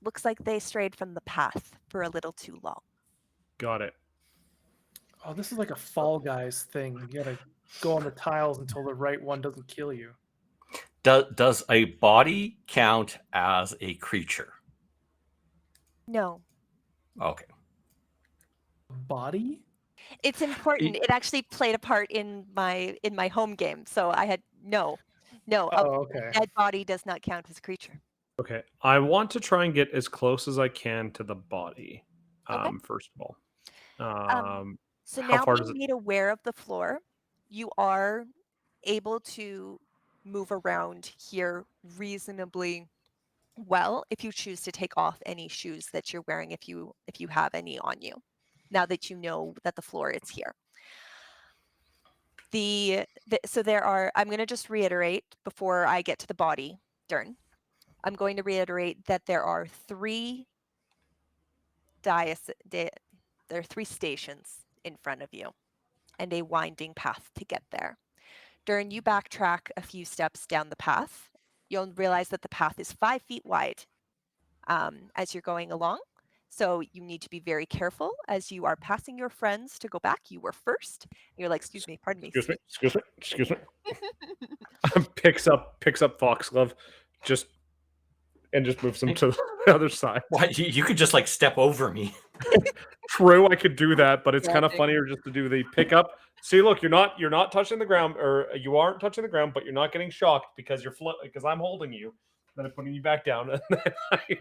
looks like they strayed from the path for a little too long. Got it. Oh, this is like a Fall Guys thing. You gotta go on the tiles until the right one doesn't kill you. Does a body count as a creature? No. Okay. Body? It's important. It actually played a part in my home game. So I had no. Oh, A okay. dead body does not count as a creature. Okay. I want to try and get as close as I can to the body. Okay. First of all. So how now far being does it- made aware of the floor, you are able to move around here reasonably well if you choose to take off any shoes that you're wearing if you have any on you, now that you know that the floor is here. So there are, I'm going to just reiterate before I get to the body, Dern. I'm going to reiterate that there are three stations in front of you and a winding path to get there. Dern, you backtrack a few steps down the path. You'll realize that the path is 5 feet wide as you're going along. So you need to be very careful as you are passing your friends to go back. You were first. You're like, excuse me, pardon me. Excuse me. picks up Foxglove, just moves him to the other side. Why you could just like step over me. True, I could do that, but it's Yeah, kind of funnier just to do the pick up. See, look, you're not touching the ground, or you aren't touching the ground, but you're not getting shocked because because I'm holding you. Then I'm putting you back down, and then I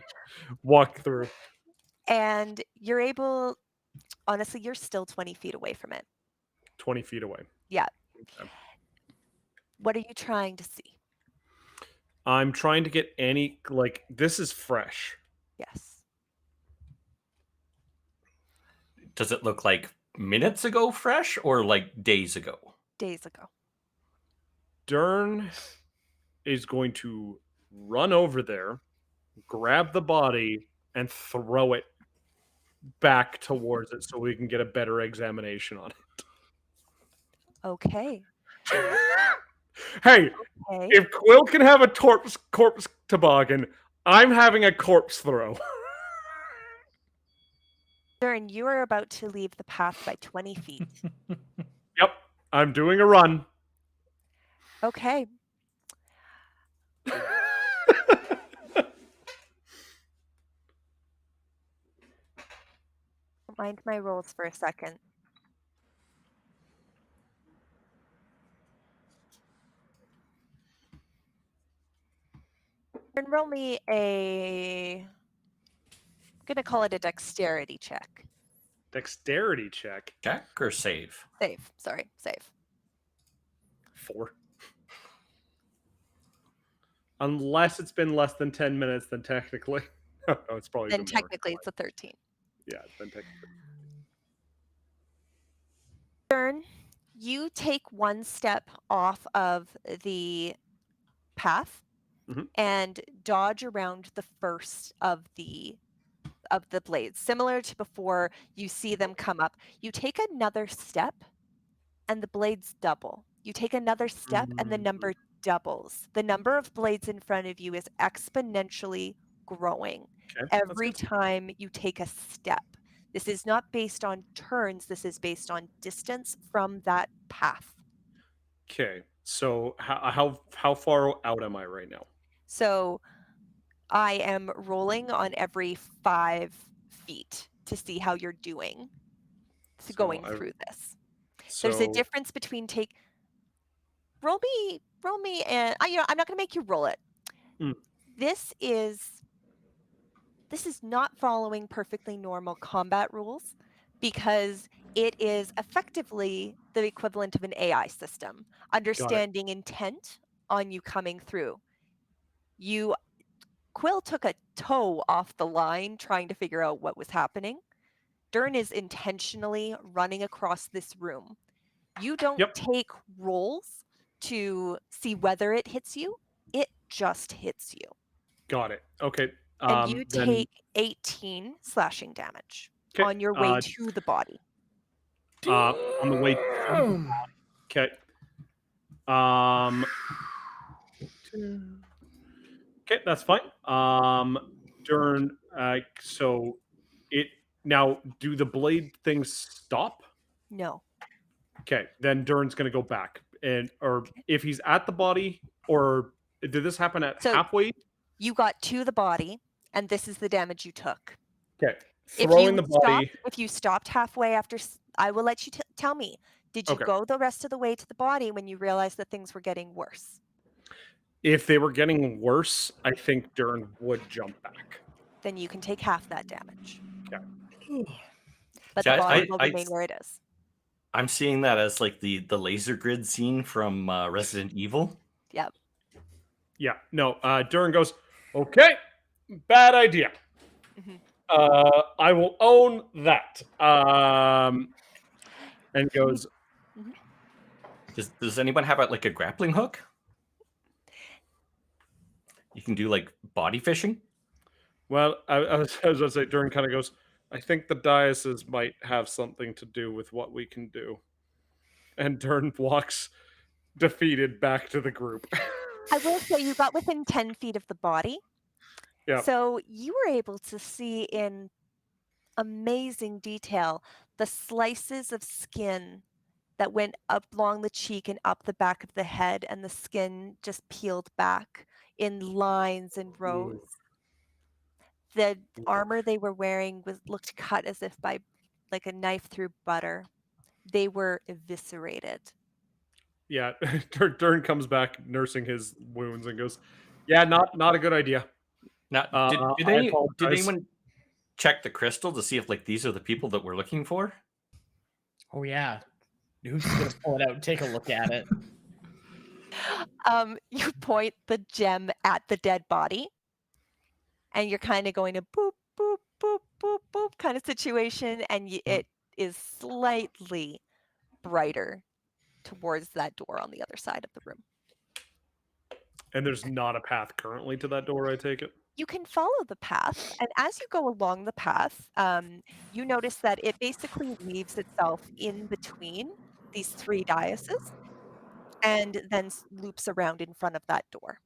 walk through. And you're able, honestly, you're still 20 feet away from it. 20 feet away. Yeah. Okay. What are you trying to see? I'm trying to get any, like, this is fresh. Yes. Does it look like minutes ago fresh or like days ago? Days ago. Dern is going to run over there, grab the body, and throw it back towards it so we can get a better examination on it. Okay. Hey, Okay. if Quill can have a corpse toboggan, I'm having a corpse throw. Dern, you are about to leave the path by 20 feet. Yep, I'm doing a run. Okay. Don't mind my rolls for a second. And roll me I'm gonna call it a dexterity check. Dexterity check. Check or save? Save. Sorry, save. 4. Unless it's been less than 10 minutes, then technically. No, it's probably Then been more. technically it's a 13. Yeah, then technically. Dern, you take one step off of the path Mhm. and dodge around the first of the blades. Similar to before, you see them come up. You take another step and the blades double. You take another step and the number doubles. The number of blades in front of you is exponentially growing Okay, that's every good. time you take a step. This is not based on turns, this is based on distance from that path. Okay, so how far out am I right now? So I am rolling on every 5 feet to see how you're doing So going through this. So There's a difference between roll me, and I'm not going to make you roll it. Mm. This is not following perfectly normal combat rules because it is effectively the equivalent of an AI system, understanding intent on you coming through. Quill took a toe off the line trying to figure out what was happening. Dern is intentionally running across this room. You don't Yep. take rolls to see whether it hits you. It just hits you. Got it. Okay. And you Then, take 18 slashing damage okay, on your way to the body. on the way. Damn. Okay. Okay, that's fine. Dern. So it now. Do the blade things stop? No. Okay, then Dern's gonna go back, or if he's at the body, or did this happen at So- halfway? You got to the body, and this is the damage you took. Okay, throwing the body. If you stopped halfway after, I will let you tell me. Did you Okay. go the rest of the way to the body when you realized that things were getting worse? If they were getting worse, I think Dern would jump back. Then you can take half that damage. Okay. But See, the body I- will I- remain where it is. I'm seeing that as like the laser grid scene from Resident Evil. Yep. Yeah. No. Dern goes. Okay. Bad idea. Mhm. I will own that. And goes. Does anyone have like a grappling hook? You can do like body fishing. Well, I was going to say, Dern kind of goes. I think the diocese might have something to do with what we can do. And Dern walks defeated back to the group. I will say you got within 10 feet of the body. Yeah. So you were able to see in amazing detail the slices of skin that went up along the cheek and up the back of the head, and the skin just peeled back in lines and rows. The armor they were wearing looked cut as if by like a knife through butter. They were eviscerated. Yeah, Dern comes back nursing his wounds and goes, "Yeah, not a good idea." Now, did I apologize. anyone check the crystal to see if like these are the people that we're looking for? Oh yeah. Who's gonna pull it out and take a look at it? You point the gem at the dead body, and you're kind of going to boop, boop, boop, boop, boop kind of situation, and it is slightly brighter towards that door on the other side of the room. And there's not a path currently to that door, I take it? You can follow the path, and as you go along the path, you notice that it basically weaves itself in between these 3 daises and then loops around in front of that door.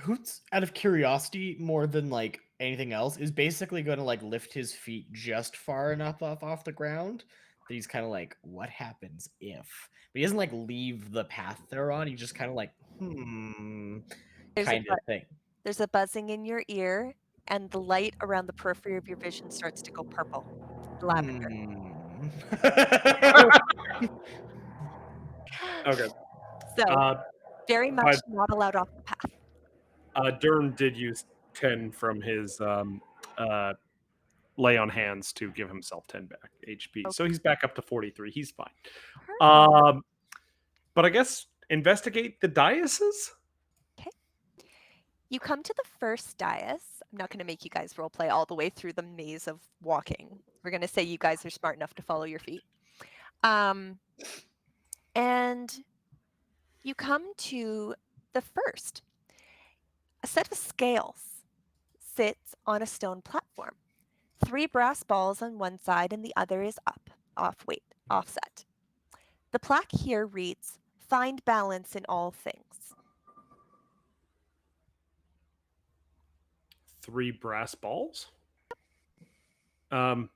Hoots, out of curiosity, more than like anything else, is basically going to like lift his feet just far enough off the ground that he's kind of like, what happens if? But he doesn't like leave the path they're on. He just kind of like, There's a kind of thing. There's a buzzing in your ear, and the light around the periphery of your vision starts to go purple, lavender. Okay. So, very much but- not allowed off the path. Dern did use 10 from his lay on hands to give himself 10 back HP. So he's back up to 43. He's fine. But I guess investigate the daises? Okay. You come to the first dais. I'm not going to make you guys role play all the way through the maze of walking. We're going to say you guys are smart enough to follow your feet. And you come to the first. A set of scales sits on a stone platform. 3 brass balls on one side and the other is offset. The plaque here reads, "Find balance in all things." 3 brass balls? Dern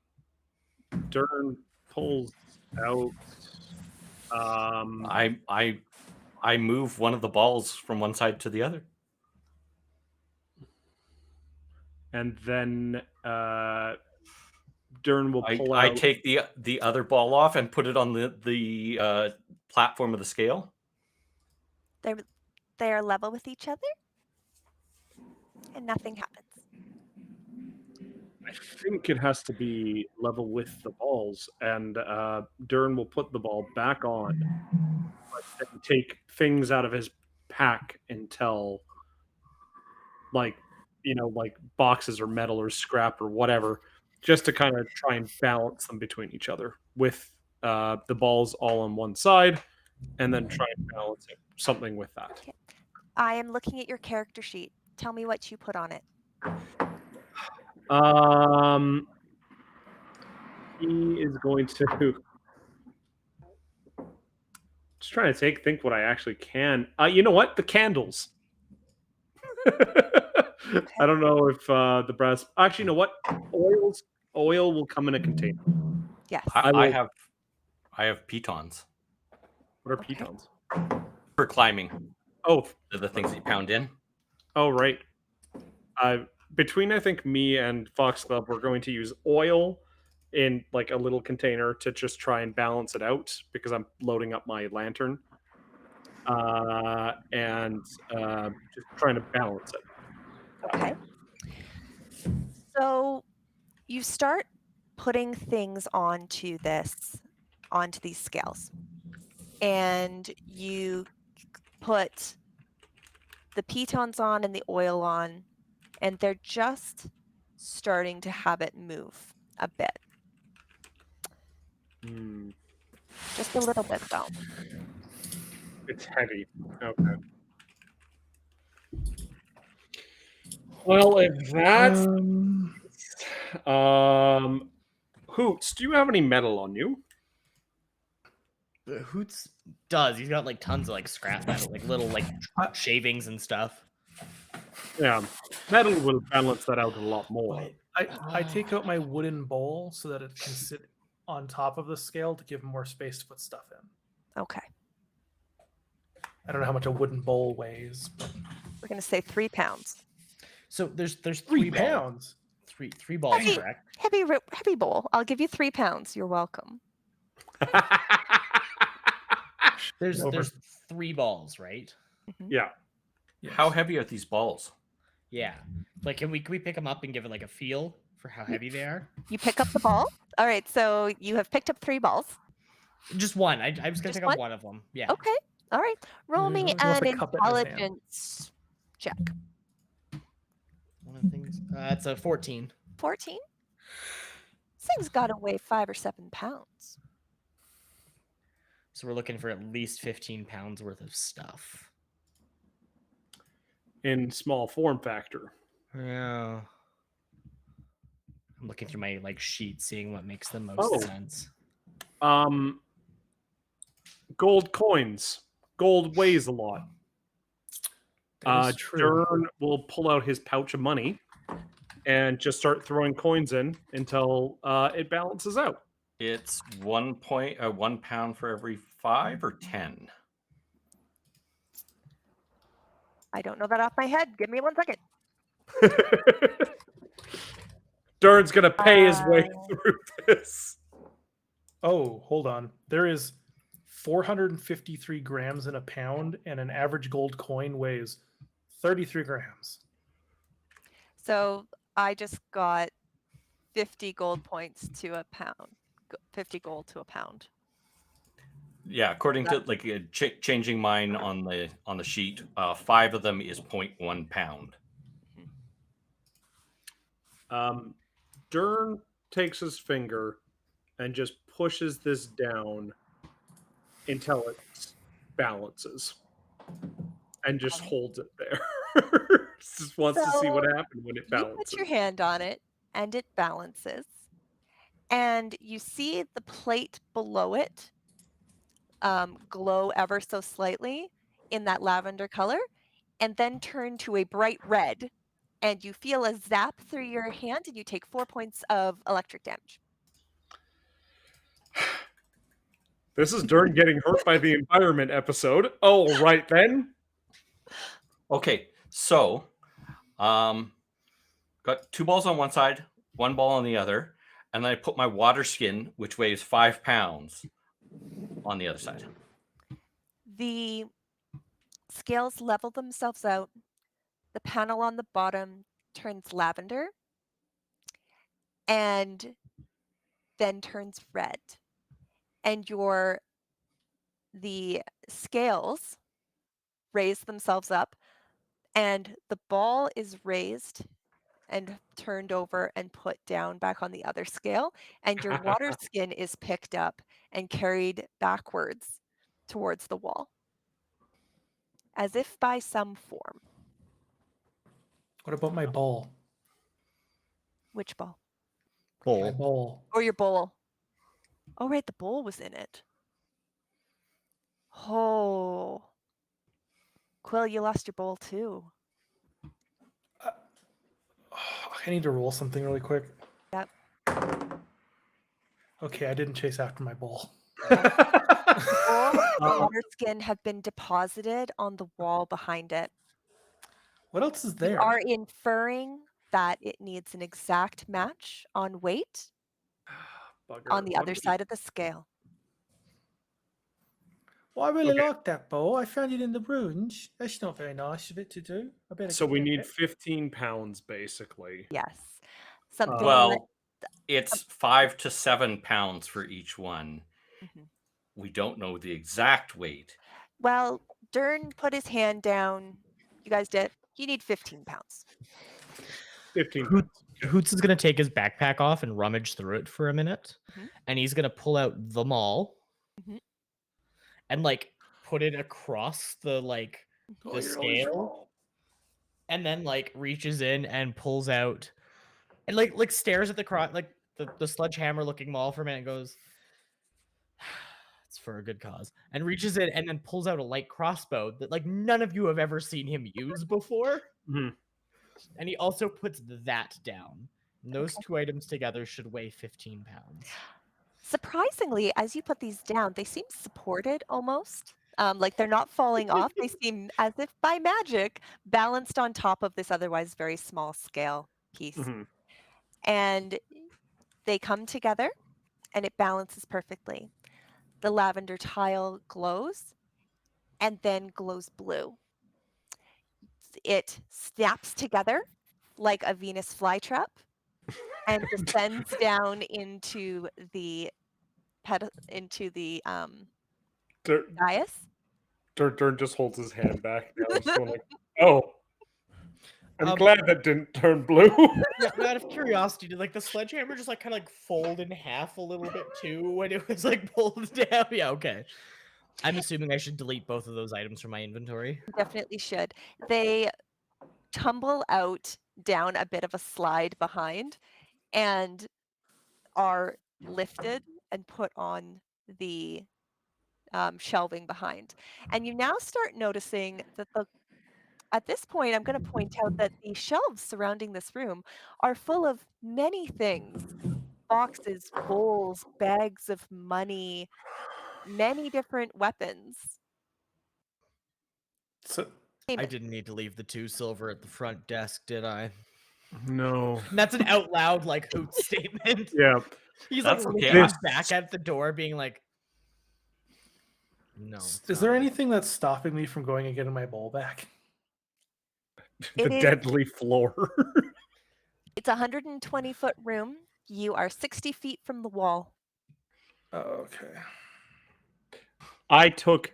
pulls out. I move one of the balls from one side to the other. And then Dern will pull out. I take the other ball off and put it on the platform of the scale. They're level with each other, and nothing happens. I think it has to be level with the balls, and Dern will put the ball back on, but then take things out of his pack until, like boxes or metal or scrap or whatever, just to kind of try and balance them between each other with the balls all on one side, and then try and balance something with that. Okay. I am looking at your character sheet. Tell me what you put on it. He is going to just trying to think what I actually can. You know what? The candles. I don't know if the brass. Actually, you know what? Oil will come in a container. Yes. I have pitons. What are pitons? For climbing. Oh, They're the things that you pound in. Oh, right. Between I think me and Foxglove, we're going to use oil in like a little container to just try and balance it out because I'm loading up my lantern, and just trying to balance it. Okay. So you start putting things onto these scales, and you put the pitons on and the oil on, and they're just starting to have it move a bit. Just a little bit, though. It's heavy. Okay. Well, if that's Hoots, do you have any metal on you? Hoots does. He's got like tons of like scrap metal, like little like shavings and stuff. Yeah, metal will balance that out a lot more. I take out my wooden bowl so that it can sit on top of the scale to give more space to put stuff in. Okay. I don't know how much a wooden bowl weighs. But... We're going to say 3 pounds. So there's 3 pounds. Three balls, Heavy, correct? heavy bowl. I'll give you 3 pounds. You're welcome. There's 3 balls, right? Yeah. Yes. How heavy are these balls? Yeah. Like, can we pick them up and give it like a feel for how heavy they are? You pick up the ball. All right. So you have picked up 3 balls. Just one. I'm just gonna Just pick one? up one of them. Yeah. Okay. All right. Roll me He wants an to cup it in his hand. intelligence check. One of the things. It's a 14. 14. This thing's got to weigh 5 or 7 pounds. So we're looking for at least 15 pounds worth of stuff. in small form factor. Yeah. I'm looking through my sheet, seeing what makes the most sense. Gold coins. Gold weighs a lot. That is true. Dern will pull out his pouch of money and just start throwing coins in until it balances out. It's 1 pound for every 5 or 10. I don't know that off my head. Give me 1 second. Dern's gonna pay his way through this. Oh, hold on. There is 453 grams in a pound, and an average gold coin weighs 33 grams. So I just got 50 gold points to a pound. 50 gold to a pound. Yeah, according to changing mine on the sheet, 5 of them is 0.1 pound. Dern takes his finger and just pushes this down until it balances, and just holds it there. Just wants to see what happened when it balances. You put your hand on it, and it balances. And you see the plate below it glow ever so slightly in that lavender color, and then turn to a bright red. And you feel a zap through your hand, and you take 4 points of electric damage. This is Dern getting hurt by the environment episode. Oh, right then. Okay, so got 2 balls on one side, 1 ball on the other, and then I put my water skin, which weighs 5 pounds, on the other side. The scales level themselves out. The panel on the bottom turns lavender and then turns red. And the scales raise themselves up, and the ball is raised and turned over and put down back on the other scale, and your water skin is picked up and carried backwards towards the wall, as if by some form. What about my ball? Which ball? My bowl. Or your bowl. Oh, right, the bowl was in it. Oh. Quill, you lost your bowl too. I need to roll something really quick. Yep. Okay, I didn't chase after my bowl. All the water skin have been deposited on the wall behind it. What else is You there? are inferring that it needs an exact match on weight on the other side of the scale. Well, I really like that bowl. I found it in the ruins. That's not very nice of it to do. I better So get we that need back. 15 pounds, basically. Yes. Something Well, it's 5 to 7 pounds for each one. Mhm. We don't know the exact weight. Well, Dern put his hand down. You guys did. You need 15 pounds. 15 pounds. Hoots is going to take his backpack off and rummage through it for a minute. Mhm. And he's going to pull out the maul Mhm. and put it across the the scale. And then reaches in and pulls out and stares at the sledgehammer looking maul for a minute and goes, it's for a good cause, and reaches in and then pulls out a light crossbow that none of you have ever seen him use before. Mhm. And he also puts that down. And those two items together should weigh 15 pounds. Surprisingly, as you put these down, they seem supported almost. Like they're not falling off. They seem as if by magic balanced on top of this otherwise very small scale piece. Mhm. And they come together and it balances perfectly. The lavender tile glows and then glows blue. It snaps together like a Venus flytrap and descends down into the dais. Dern just holds his hand back. Now he's going oh. I'm glad that didn't turn blue. Yeah, out of curiosity, did the sledgehammer just kind of fold in half a little bit too when it was pulled down? Yeah, okay. I'm assuming I should delete both of those items from my inventory. Definitely should. They tumble out down a bit of a slide behind and are lifted and put on the shelving behind. And you now start noticing that at this point, I'm going to point out that the shelves surrounding this room are full of many things: boxes, bowls, bags of money, many different weapons. So I didn't need to leave the 2 silver at the front desk, did I? No. And that's an out loud like Hoot statement. Yeah. He's That's like okay. looking back at the door, being like, "No." is there anything that's stopping me from going and getting my bowl back? The deadly floor. It's a 120-foot room. You are 60 feet from the wall. Okay. I took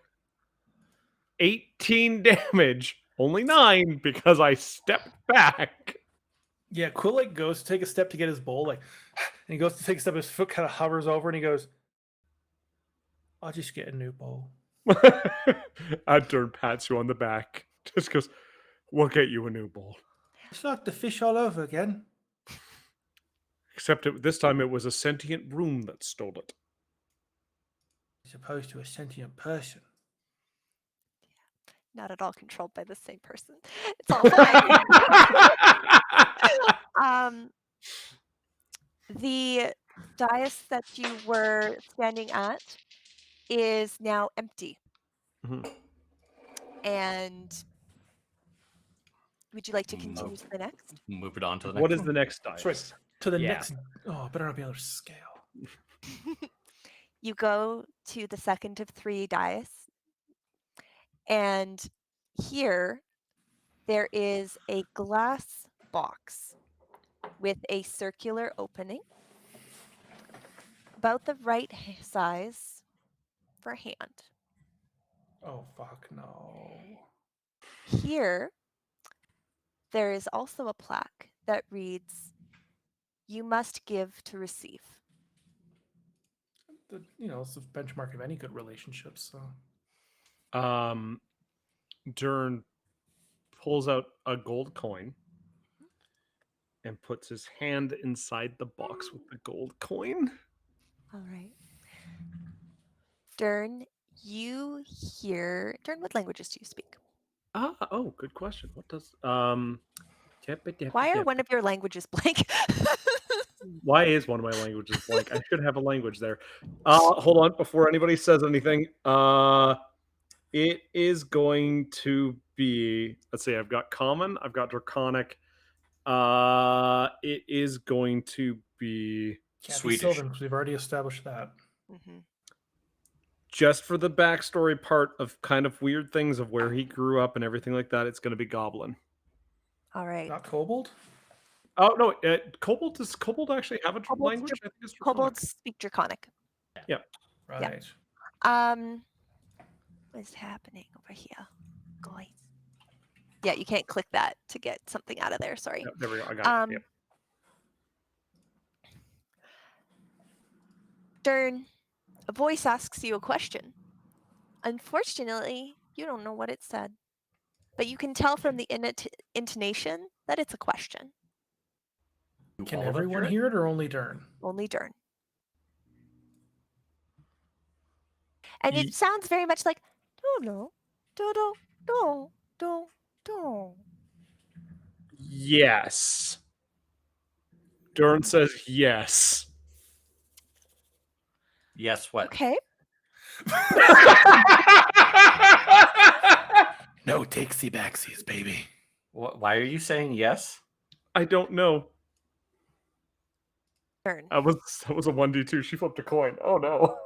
18 damage, only 9 because I stepped back. Yeah, Quill like goes to take a step to get his bowl, like, and he goes to take a step. His foot kind of hovers over, and he goes, "I'll just get a new bowl." Adern pats you on the back. Just goes, we'll get you a new bowl. It's like the fish all over again. Except this time it was a sentient room that stole it. As opposed to a sentient person. Not at all controlled by the same person. It's all fine. The dais that you were standing at is now empty. Mhm. And would you like to continue to the next? Move it on to the next What is one. the next dice? Sorry, to the Yeah. next. Oh, better not be able to scale. You go to the second of 3 dice, and here there is a glass box with a circular opening, about the right size for a hand. Oh, fuck no. Here, there is also a plaque that reads, "You must give to receive." It's the benchmark of any good relationship, so. Dern pulls out a gold coin and puts his hand inside the box with the gold coin. All right. Dern, you hear... Dern, what languages do you speak? Oh, good question. What does Why are one of your languages blank? Why is one of my languages blank? I should have a language there. Hold on, before anybody says anything. It is going to be, let's see, I've got Common, I've got Draconic. It is going to be Can't Swedish. be Sylvan, because we've already established that. Mhm. just for the backstory part of kind of weird things of where he grew up and everything like that. It's going to be Goblin. All right. Not Kobold? Oh no, Kobold, does Kobold actually have a Kobolds language? I think it's Kobolds speak Draconic. Right. What is happening over here, guys? Yeah, you can't click that to get something out of there. Sorry. Yeah, there we go. I got it. Yep. Dern, a voice asks you a question. Unfortunately, you don't know what it said, but you can tell from the intonation that it's a question. Can All of us everyone hear it or only Dern? Only Dern. And it sounds very much like do do do do do do. Yes. Dern says yes. Yes, what? Okay. No takesy backsies, baby. Why are you saying yes? I don't know. Dern. That was a 1d2. She flipped a coin. Oh no.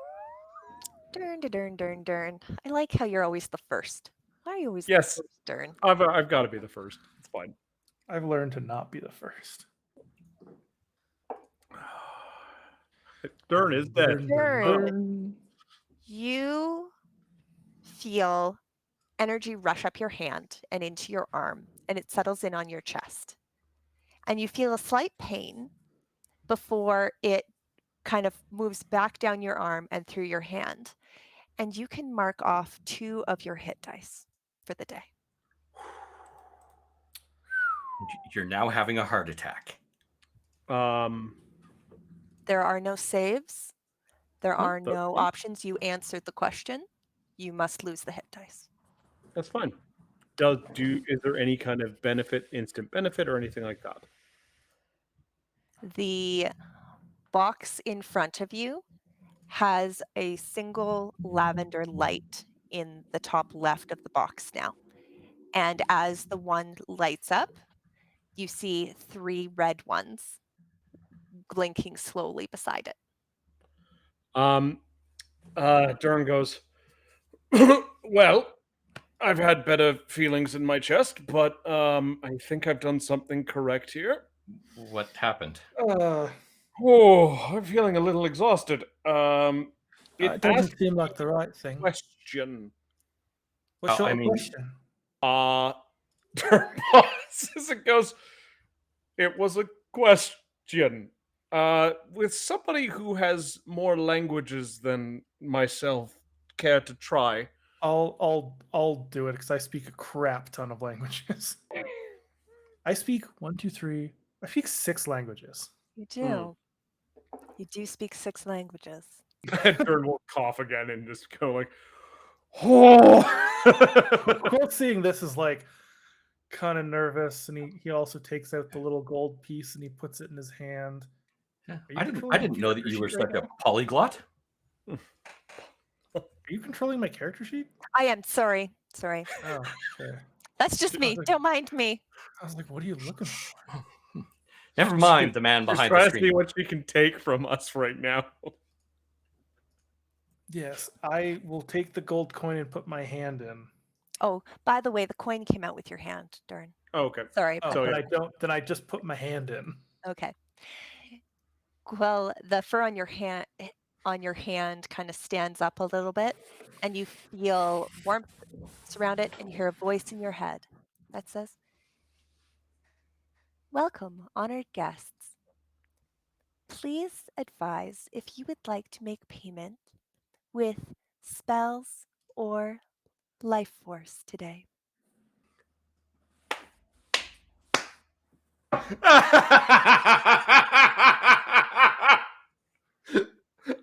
Dern. I like how you're always the first. Why are you always Yes. the first, Dern? I've got to be the first. It's fine. I've learned to not be the first. Dern is dead. Dern. You feel energy rush up your hand and into your arm, and it settles in on your chest. And you feel a slight pain before it kind of moves back down your arm and through your hand. And you can mark off 2 of your hit dice for the day. You're now having a heart attack. There are no saves. There are that's no fine. options. You answered the question. You must lose the hit dice. That's fine. Is there any kind of instant benefit, or anything like that? The box in front of you has a single lavender light in the top left of the box now. And as the one lights up, you see 3 red ones blinking slowly beside it. Dern goes, well, I've had better feelings in my chest, but I think I've done something correct here. What happened? I'm feeling a little exhausted. It doesn't seem like the right thing. Question. What sort of question? Dern pauses and goes, it was a question. With somebody who has more languages than myself, care to try? I'll do it because I speak a crap ton of languages. I speak 1, 2, 3. I speak 6 languages. You do. You do speak 6 languages. Dern will cough again and just go like, oh. Quill seeing this is like kind of nervous, and he also takes out the little gold piece and he puts it in his hand. Yeah. you I didn't controlling know my that you were character sheet such right a polyglot. Are you controlling my character sheet? I am. Sorry. Oh, okay. That's just I me. was like- Don't mind me. I was like, what are you looking for? Never mind the man She's behind trying the to see screen. what she can take from us right now. Yes, I will take the gold coin and put my hand in. Oh, by the way, the coin came out with your hand, Dern. Oh, okay. Sorry. Oh, So, but yeah. I don't. Then I just put my hand in. Okay. Well, the fur on your hand kind of stands up a little bit, and you feel warmth surround it, and you hear a voice in your head that says, "Welcome, honored guests. Please advise if you would like to make payment with spells or life force today."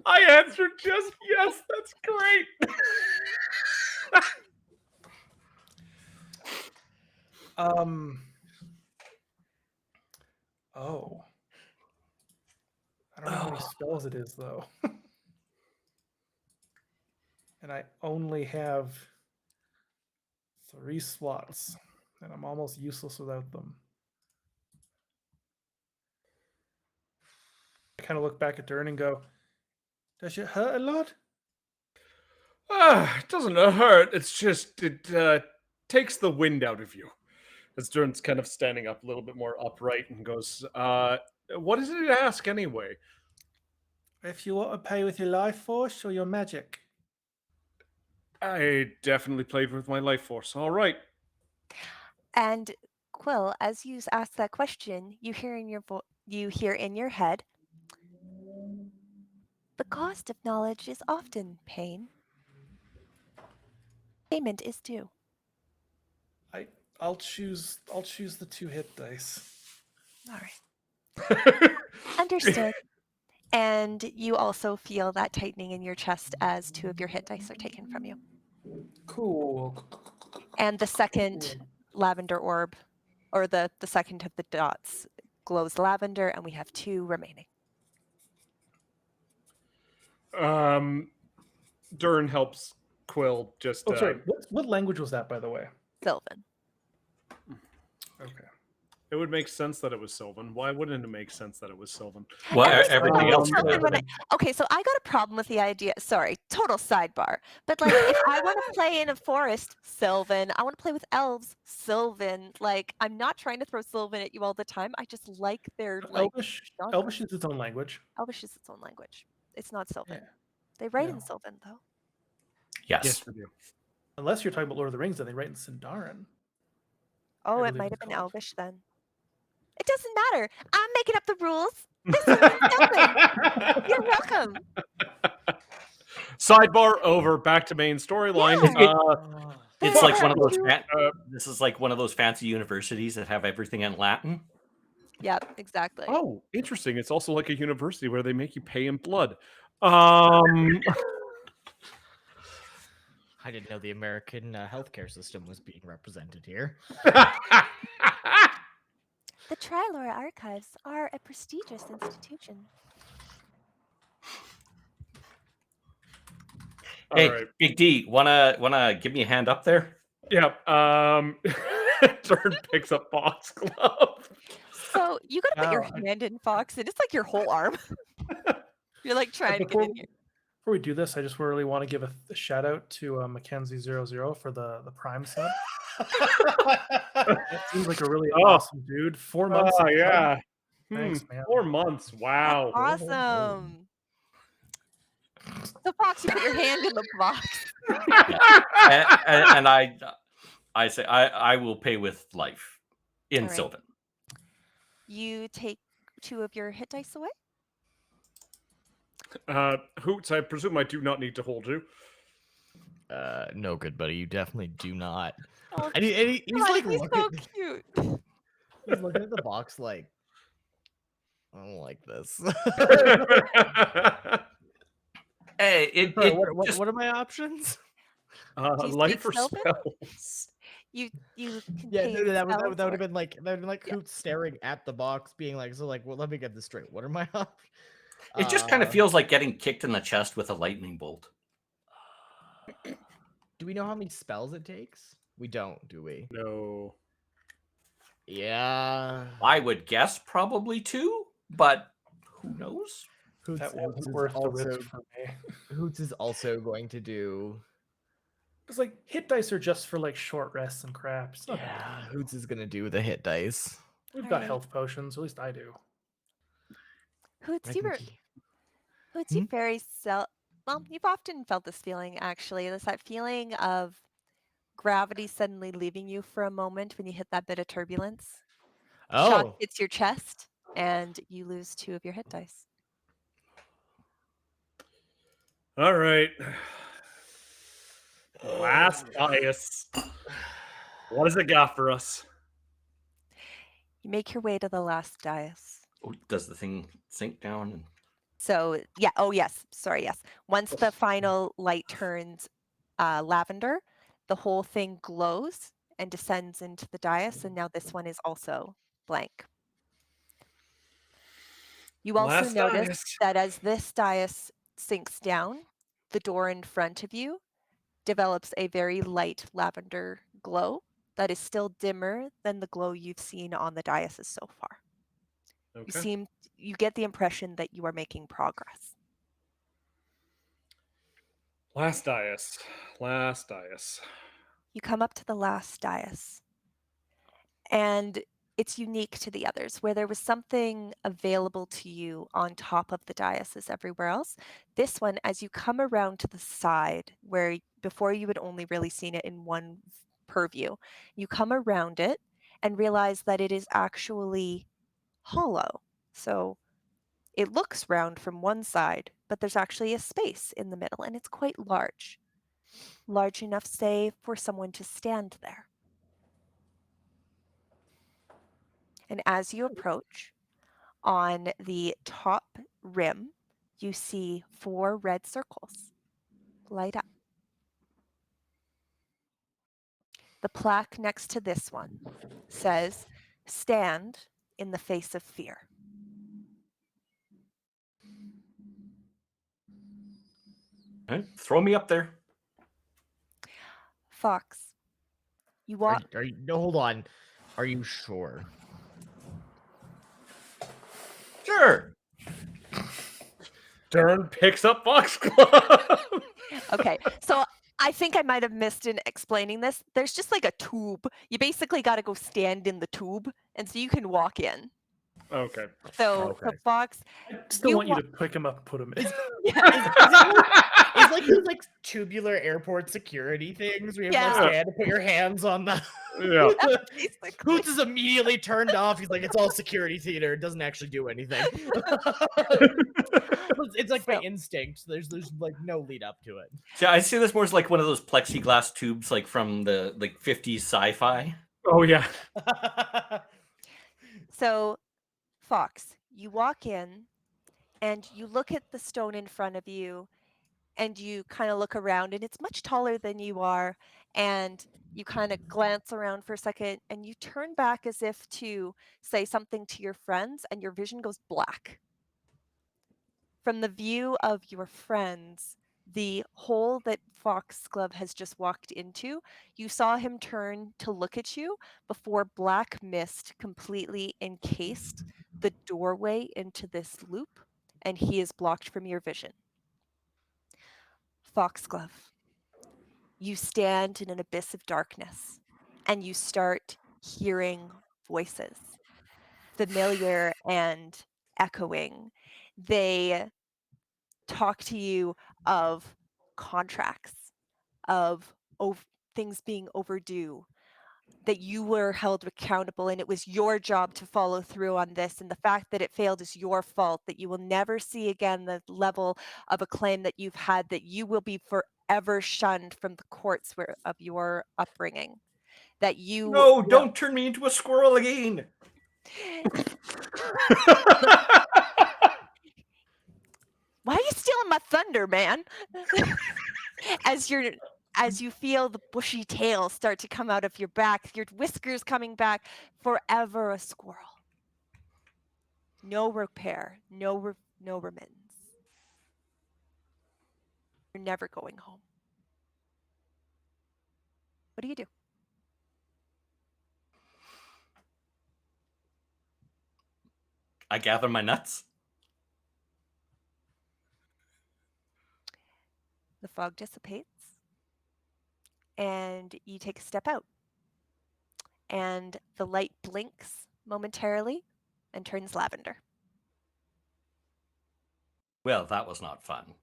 I answered just yes. That's great. Oh. I don't know how many spells it is though. And I only have 3 slots, and I'm almost useless without them. I kind of look back at Dern and go, "Does it hurt a lot?" It doesn't hurt. It's just it takes the wind out of you. As Dern's kind of standing up a little bit more upright and goes, what does it ask anyway? If you want to pay with your life force or your magic. I definitely played with my life force. All right. And Quill, as you ask that question, you hear in your head, "The cost of knowledge is often pain. Payment is due." I'll choose the 2 hit dice. All right. Understood. And you also feel that tightening in your chest as 2 of your hit dice are taken from you. Cool. And the second lavender orb, or the second of the dots, glows lavender, and we have 2 remaining. Dern helps Quill just. Oh, sorry. What language was that, by the way? Sylvan. Okay. It would make sense that it was Sylvan. Why wouldn't it make sense that it was Sylvan? Well, Every everything single else. time when okay, so I got a problem with the idea. Sorry, total sidebar. But like, if I want to play in a forest, Sylvan. I want to play with elves, Sylvan. Like, I'm not trying to throw Sylvan at you all the time. I just like their like. Elvish is its own language. Elvish is its own language. It's not Sylvan. Yeah. They write No. in Sylvan though. Yes. we do. Unless you're talking about Lord of the Rings, then they write in Sindarin. Oh, I it believe might it's have been called. Elvish then. It doesn't matter. I'm making up the rules. This is Sylvan. You're welcome. Sidebar over. Back to main storyline. Yeah. It's like one of those. There are This is like one of those fancy universities that have everything in Latin. Yep, exactly. Oh, interesting. It's also like a university where they make you pay in blood. Um, I didn't know the American healthcare system was being represented here. The Naylore archives are a prestigious institution. all Hey, right. Big D, wanna give me a hand up there? Yeah. Turn picks up foxglove. So you gotta put your Oh, hand in, Fox, and it's like your whole arm. You're like trying to get in here. Before we do this, I just really want to give a shout out to Mackenzie00 for the Prime sub. That seems like a really awesome dude. 4 months. Oh, yeah. Thanks, man. 4 months. Wow. That's awesome. So Fox, you put your hand in the box. and I say I will pay with life in All right. Sylvan. You take 2 of your hit dice away. Hoots, I presume I do not need to hold you. No, good buddy. You definitely do not. Oh, And he's like he's looking, so cute. he's looking at the box like, I don't like this. Hey, Sorry, just- what are my options? Do you Life speak or Sylvan? spells? You can Yeah, pay no, that would spells have or- been like Hoots staring at the box, being like, so like, well, let me get this straight. What are my options? it just kind of feels like getting kicked in the chest with a lightning bolt. Do we know how many spells it takes? We don't, do we? No. Yeah. I would guess probably 2, but who knows? Hoots, That Hoots wasn't is worth the also risk for me. Hoots is also going to do. It's like hit dice are just for like short rests and crap. It's not that Yeah, Hoots is gonna do the hit dice. We've got Alright. health potions. At least I do. Hoots, I you can were keep- Hoots, you very well, you've often felt this feeling actually. There's that feeling of gravity suddenly leaving you for a moment when you hit that bit of turbulence. Shock Oh, hits your chest, and you lose 2 of your hit dice. All right. Last dice. What does it got for us? You make your way to the last dais. Oh, does the thing sink down? And... So yeah, oh yes, sorry, yes. Once the final light turns lavender, the whole thing glows and descends into the dais, and now this one is also blank. You also Last notice dice. that as this dais sinks down, the door in front of you develops a very light lavender glow that is still dimmer than the glow you've seen on the daises so far. Okay. You get the impression that you are making progress. Last dice. Last dice. You come up to the last dais, and it's unique to the others. Where there was something available to you on top of the daises everywhere else, this one, as you come around to the side, where before you had only really seen it in one purview, you come around it and realize that it is actually hollow. So it looks round from one side, but there's actually a space in the middle, and it's quite large. Large enough, say, for someone to stand there. And as you approach, on the top rim, you see 4 red circles light up. The plaque next to this one says, "Stand in the face of fear." All right, throw me up there. Fox, you walk. are you? No, hold on. Are you sure? Sure. Dern picks up foxglove. Okay, so I think I might have missed in explaining this. There's just like a tube. You basically got to go stand in the tube, and so you can walk in. Okay. So Fox, I still you want you to pick him up and put him in. Is it like those like tubular airport security things where you have to Yeah. stand and put your hands on the Yeah. basically. Hoots is immediately turned off. He's like, it's all security theater. It doesn't actually do anything. It's like by So- instinct. There's like no lead up to it. So I see this more as like one of those plexiglass tubes, like from the like 50s sci-fi. Oh yeah. So, Fox, you walk in and you look at the stone in front of you and you kind of look around and it's much taller than you are. And you kind of glance around for a second and you turn back as if to say something to your friends and your vision goes black. From the view of your friends, the hole that Foxglove has just walked into, you saw him turn to look at you before black mist completely encased the doorway into this loop, and he is blocked from your vision. Foxglove, you stand in an abyss of darkness, and you start hearing voices, familiar and echoing. They talk to you of contracts, of things being overdue, that you were held accountable and it was your job to follow through on this. And the fact that it failed is your fault, that you will never see again the level of acclaim that you've had, that you will be forever shunned from the courts of your upbringing. That you No, don't turn me into a squirrel again. Why are you stealing my thunder, man? As you feel the bushy tail start to come out of your back, your whiskers coming back, forever a squirrel. No repair, no remittance. You're never going home. What do you do? I gather my nuts. The fog dissipates, and you take a step out. And the light blinks momentarily and turns lavender. Well, that was not fun.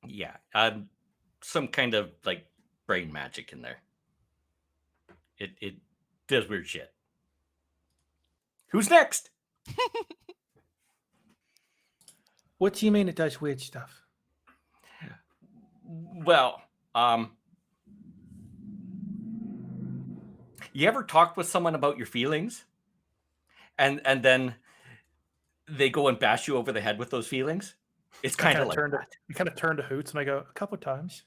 Yeah, some kind of like brain magic in there. It does weird shit. Who's next? What do you mean it does weird stuff? Well, you ever talked with someone about your feelings, and then they go and bash you over the head with those feelings? It's kind of like that. You kind of turn to Hoots and I go, a couple of times.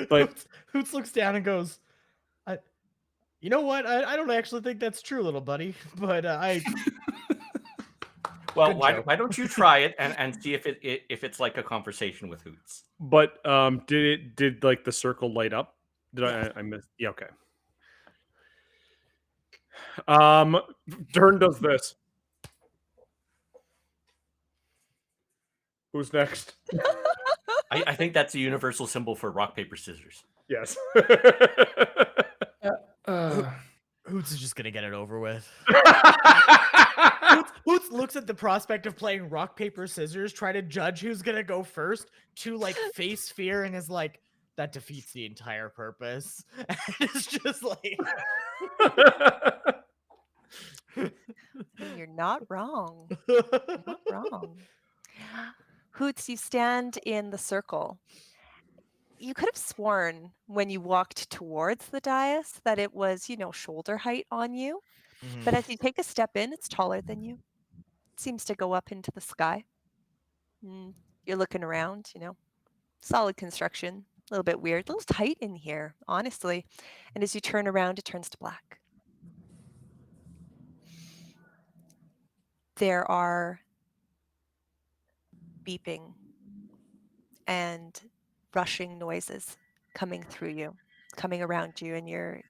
But Hoots looks down and goes, you know what? I don't actually think that's true, little buddy. But Well, Good why joke. don't you try it and see if it's like a conversation with Hoots? but did like the circle light up? Did I missed? Yeah, okay. Dern does this. Who's next? I think that's a universal symbol for rock, paper, scissors. Yes. Hoots is just gonna get it over with. Hoots looks at the prospect of playing rock, paper, scissors, try to judge who's gonna go first, to like face fear, and is like, that defeats the entire purpose. And it's just like And you're not wrong. You're not wrong. Hoots, you stand in the circle. You could have sworn when you walked towards the dais that it was, shoulder height on you. But as you take a step in, it's taller than you. It seems to go up into the sky. You're looking around, solid construction, a little bit weird, a little tight in here, honestly. And as you turn around, it turns to black. There are beeping and rushing noises coming through you, coming around you, and your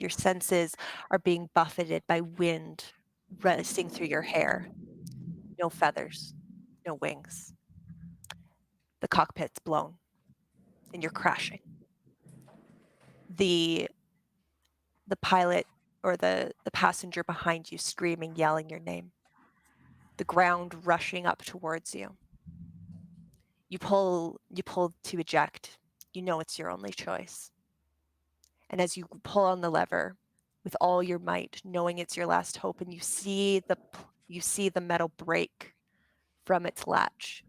senses are being buffeted by wind racing through your hair. No feathers, no wings. The cockpit's blown, and you're crashing. The the pilot or the passenger behind you screaming, yelling your name. The ground rushing up towards you. You pull to eject. You know it's your only choice. And as you pull on the lever with all your might, knowing it's your last hope, and you see the metal break from its latch,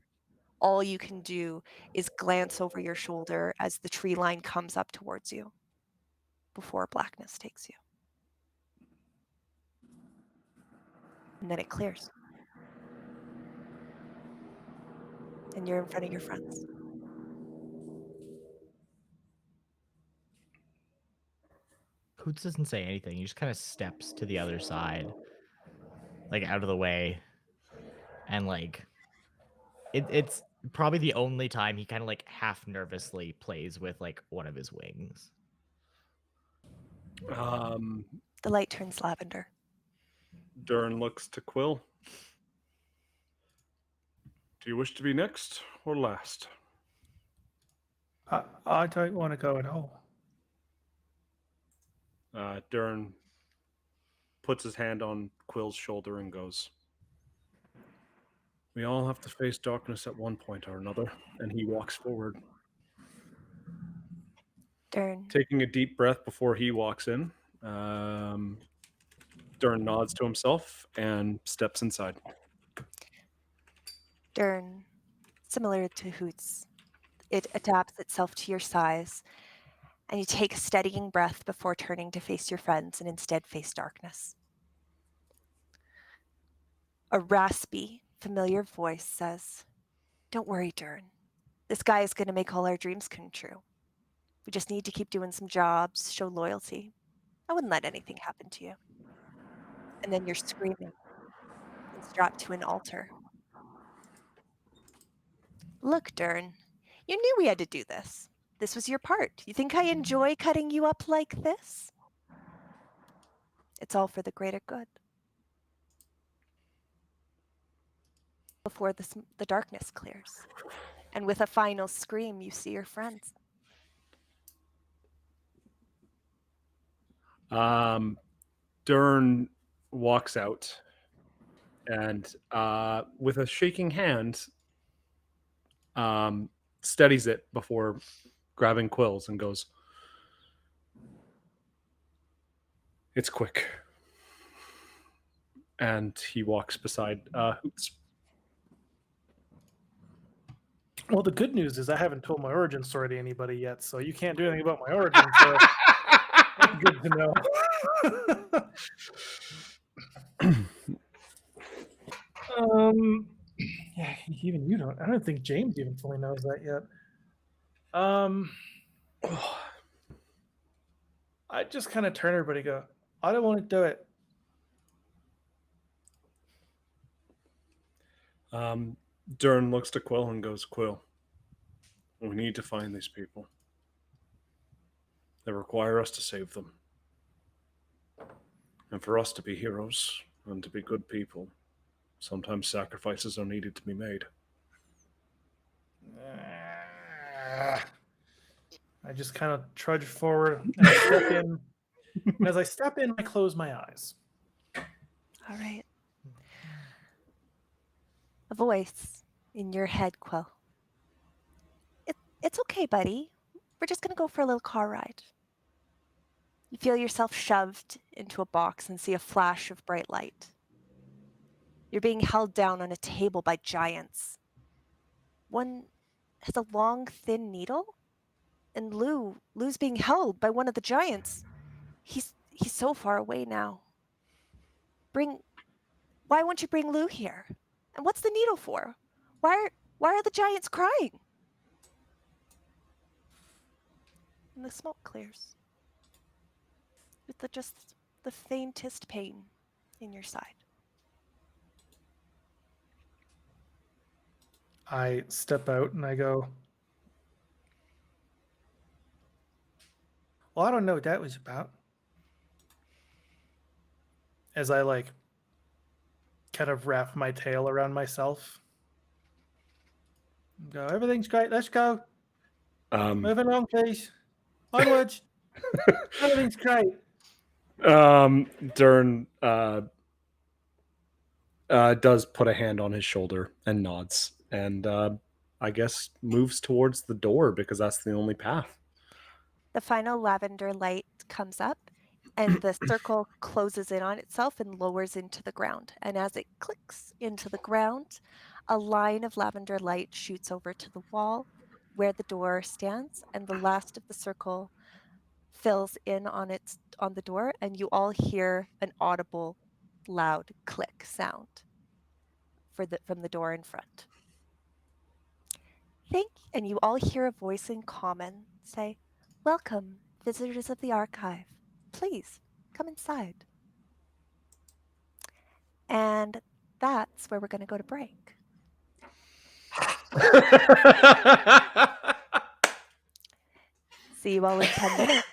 all you can do is glance over your shoulder as the tree line comes up towards you before blackness takes you. And then it clears. And you're in front of your friends. Hoots doesn't say anything. He just kind of steps to the other side, like out of the way. And like it's probably the only time he kind of like half nervously plays with like one of his wings. The light turns lavender. Dern looks to Quill. Do you wish to be next or last? I don't want to go at all. Dern puts his hand on Quill's shoulder and goes, "We all have to face darkness at one point or another," and he walks forward. Dern. Taking a deep breath before he walks in, Dern nods to himself and steps inside. Dern, similar to Hoots, it adapts itself to your size, and you take a steadying breath before turning to face your friends and instead face darkness. A raspy, familiar voice says, "Don't worry, Dern. This guy is going to make all our dreams come true. We just need to keep doing some jobs, show loyalty. I wouldn't let anything happen to you." And then you're screaming and strapped to an altar. "Look, Dern, you knew we had to do this. This was your part. You think I enjoy cutting you up like this? It's all for the greater good." Before the darkness clears, and with a final scream, you see your friends. Dern walks out and with a shaking hand steadies it before grabbing Quill's and goes, "It's quick." And he walks beside Hoots. Well, the good news is I haven't told my origin story to anybody yet, so you can't do anything about my origin. So that's good to know. Yeah, even you don't. I don't think James even fully knows that yet. I just kind of turn everybody and go, "I don't want to do it." Dern looks to Quill and goes, "Quill, we need to find these people. They require us to save them. And for us to be heroes and to be good people, sometimes sacrifices are needed to be made." I just kind of trudge forward and I step in. And as I step in, I close my eyes. All right. A voice in your head, Quill. It's okay, buddy. We're just going to go for a little car ride." You feel yourself shoved into a box and see a flash of bright light. You're being held down on a table by giants. One has a long, thin needle, and Lou's being held by one of the giants. He's so far away now. Why won't you bring Lou here? And what's the needle for? Why are the giants crying? And the smoke clears with just the faintest pain in your side. I step out and I go, "Well, I don't know what that was about." As I kind of wrap my tail around myself. And go, "Everything's great. Let's go. Moving along, please. Onwards. Everything's great." Dern does put a hand on his shoulder and nods, and I guess moves towards the door because that's the only path. The final lavender light comes up, and the circle closes in on itself and lowers into the ground. And as it clicks into the ground, a line of lavender light shoots over to the wall where the door stands, and the last of the circle fills in on the door, and you all hear an audible, loud click sound from the door in front. And you all hear a voice in common say, "Welcome, visitors of the archive. Please come inside." And that's where we're going to go to break. See you all in 10 minutes.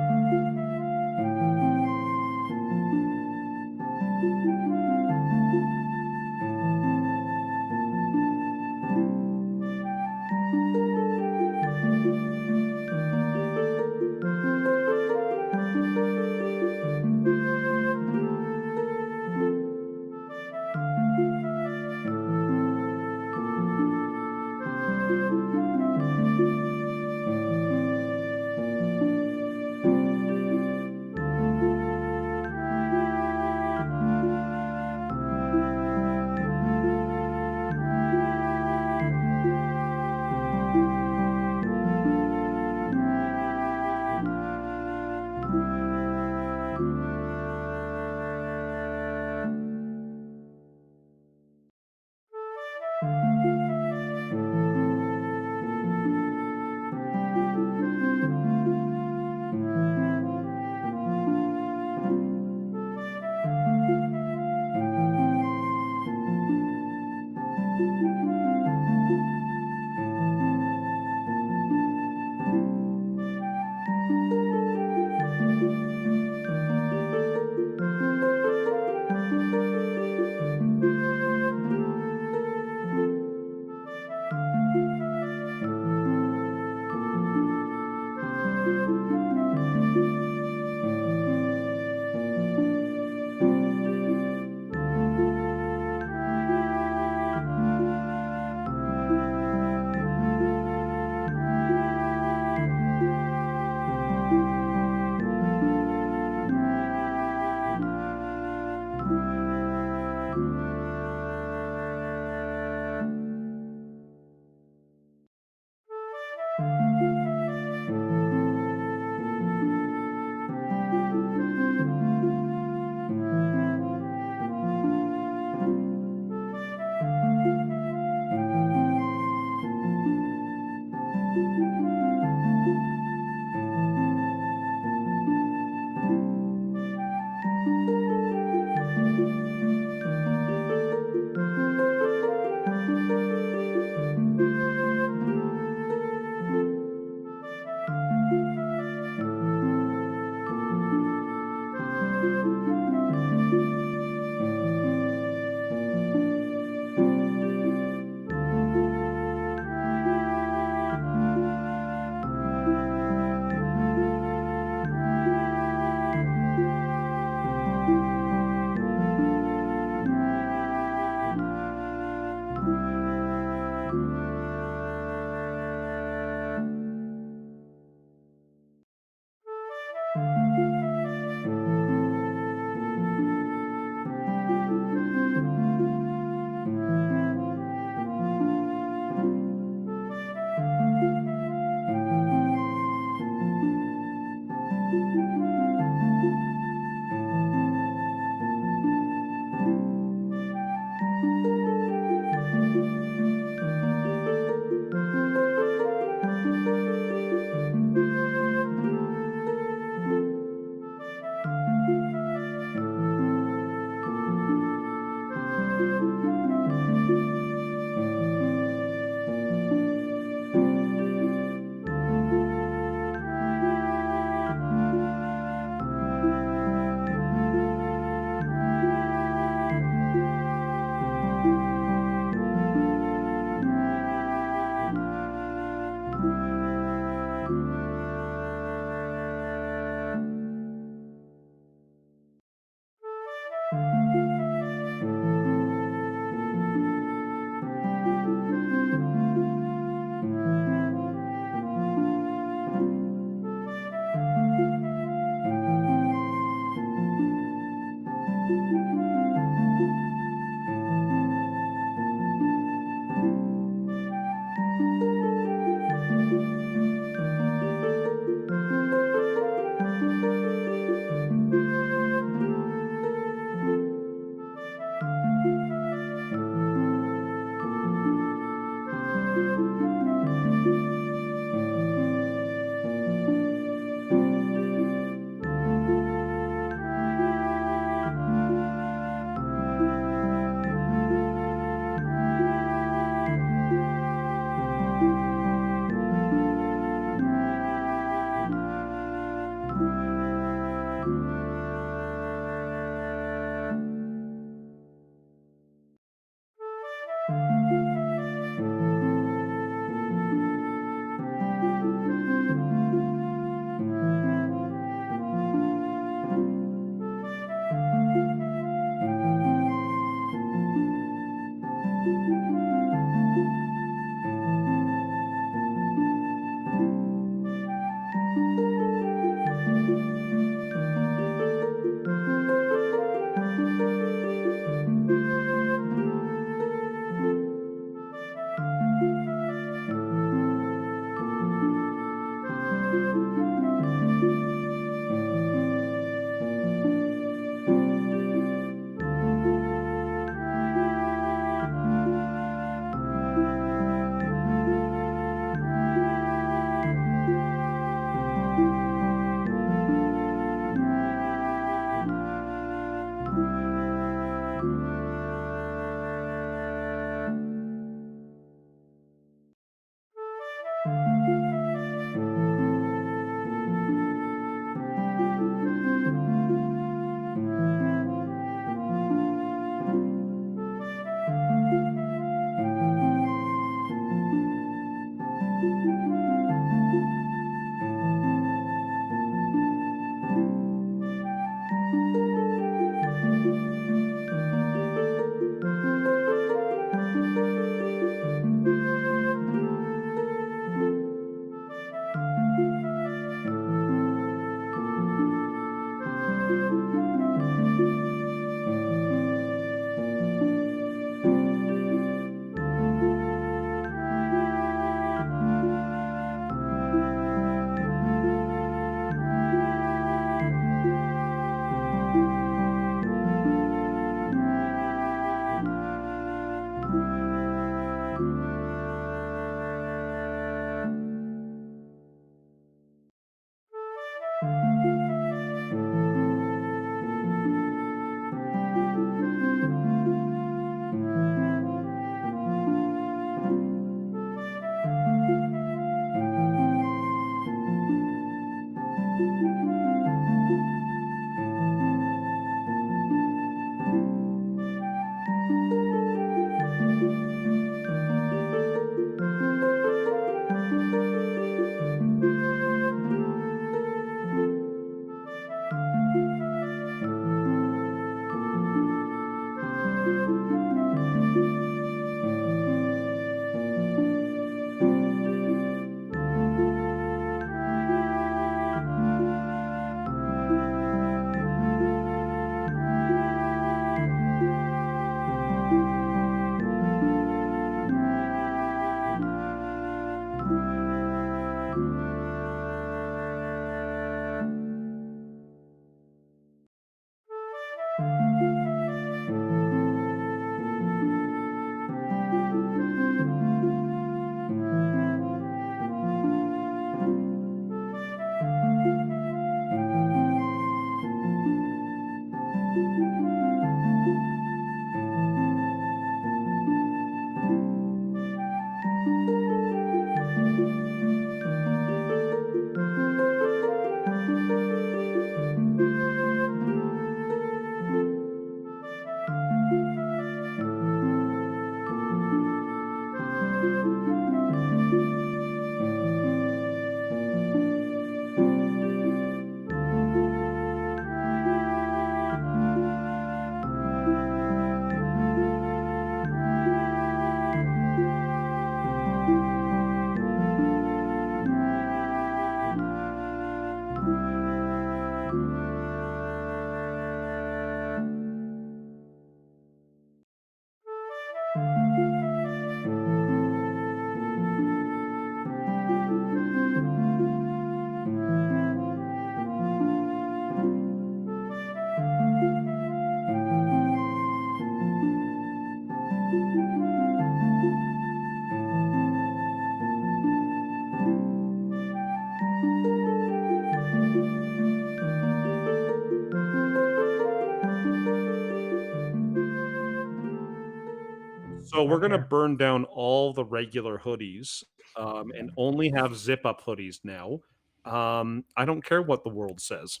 So we're I'm gonna here. burn down all the regular hoodies, and only have zip up hoodies now. I don't care what the world says.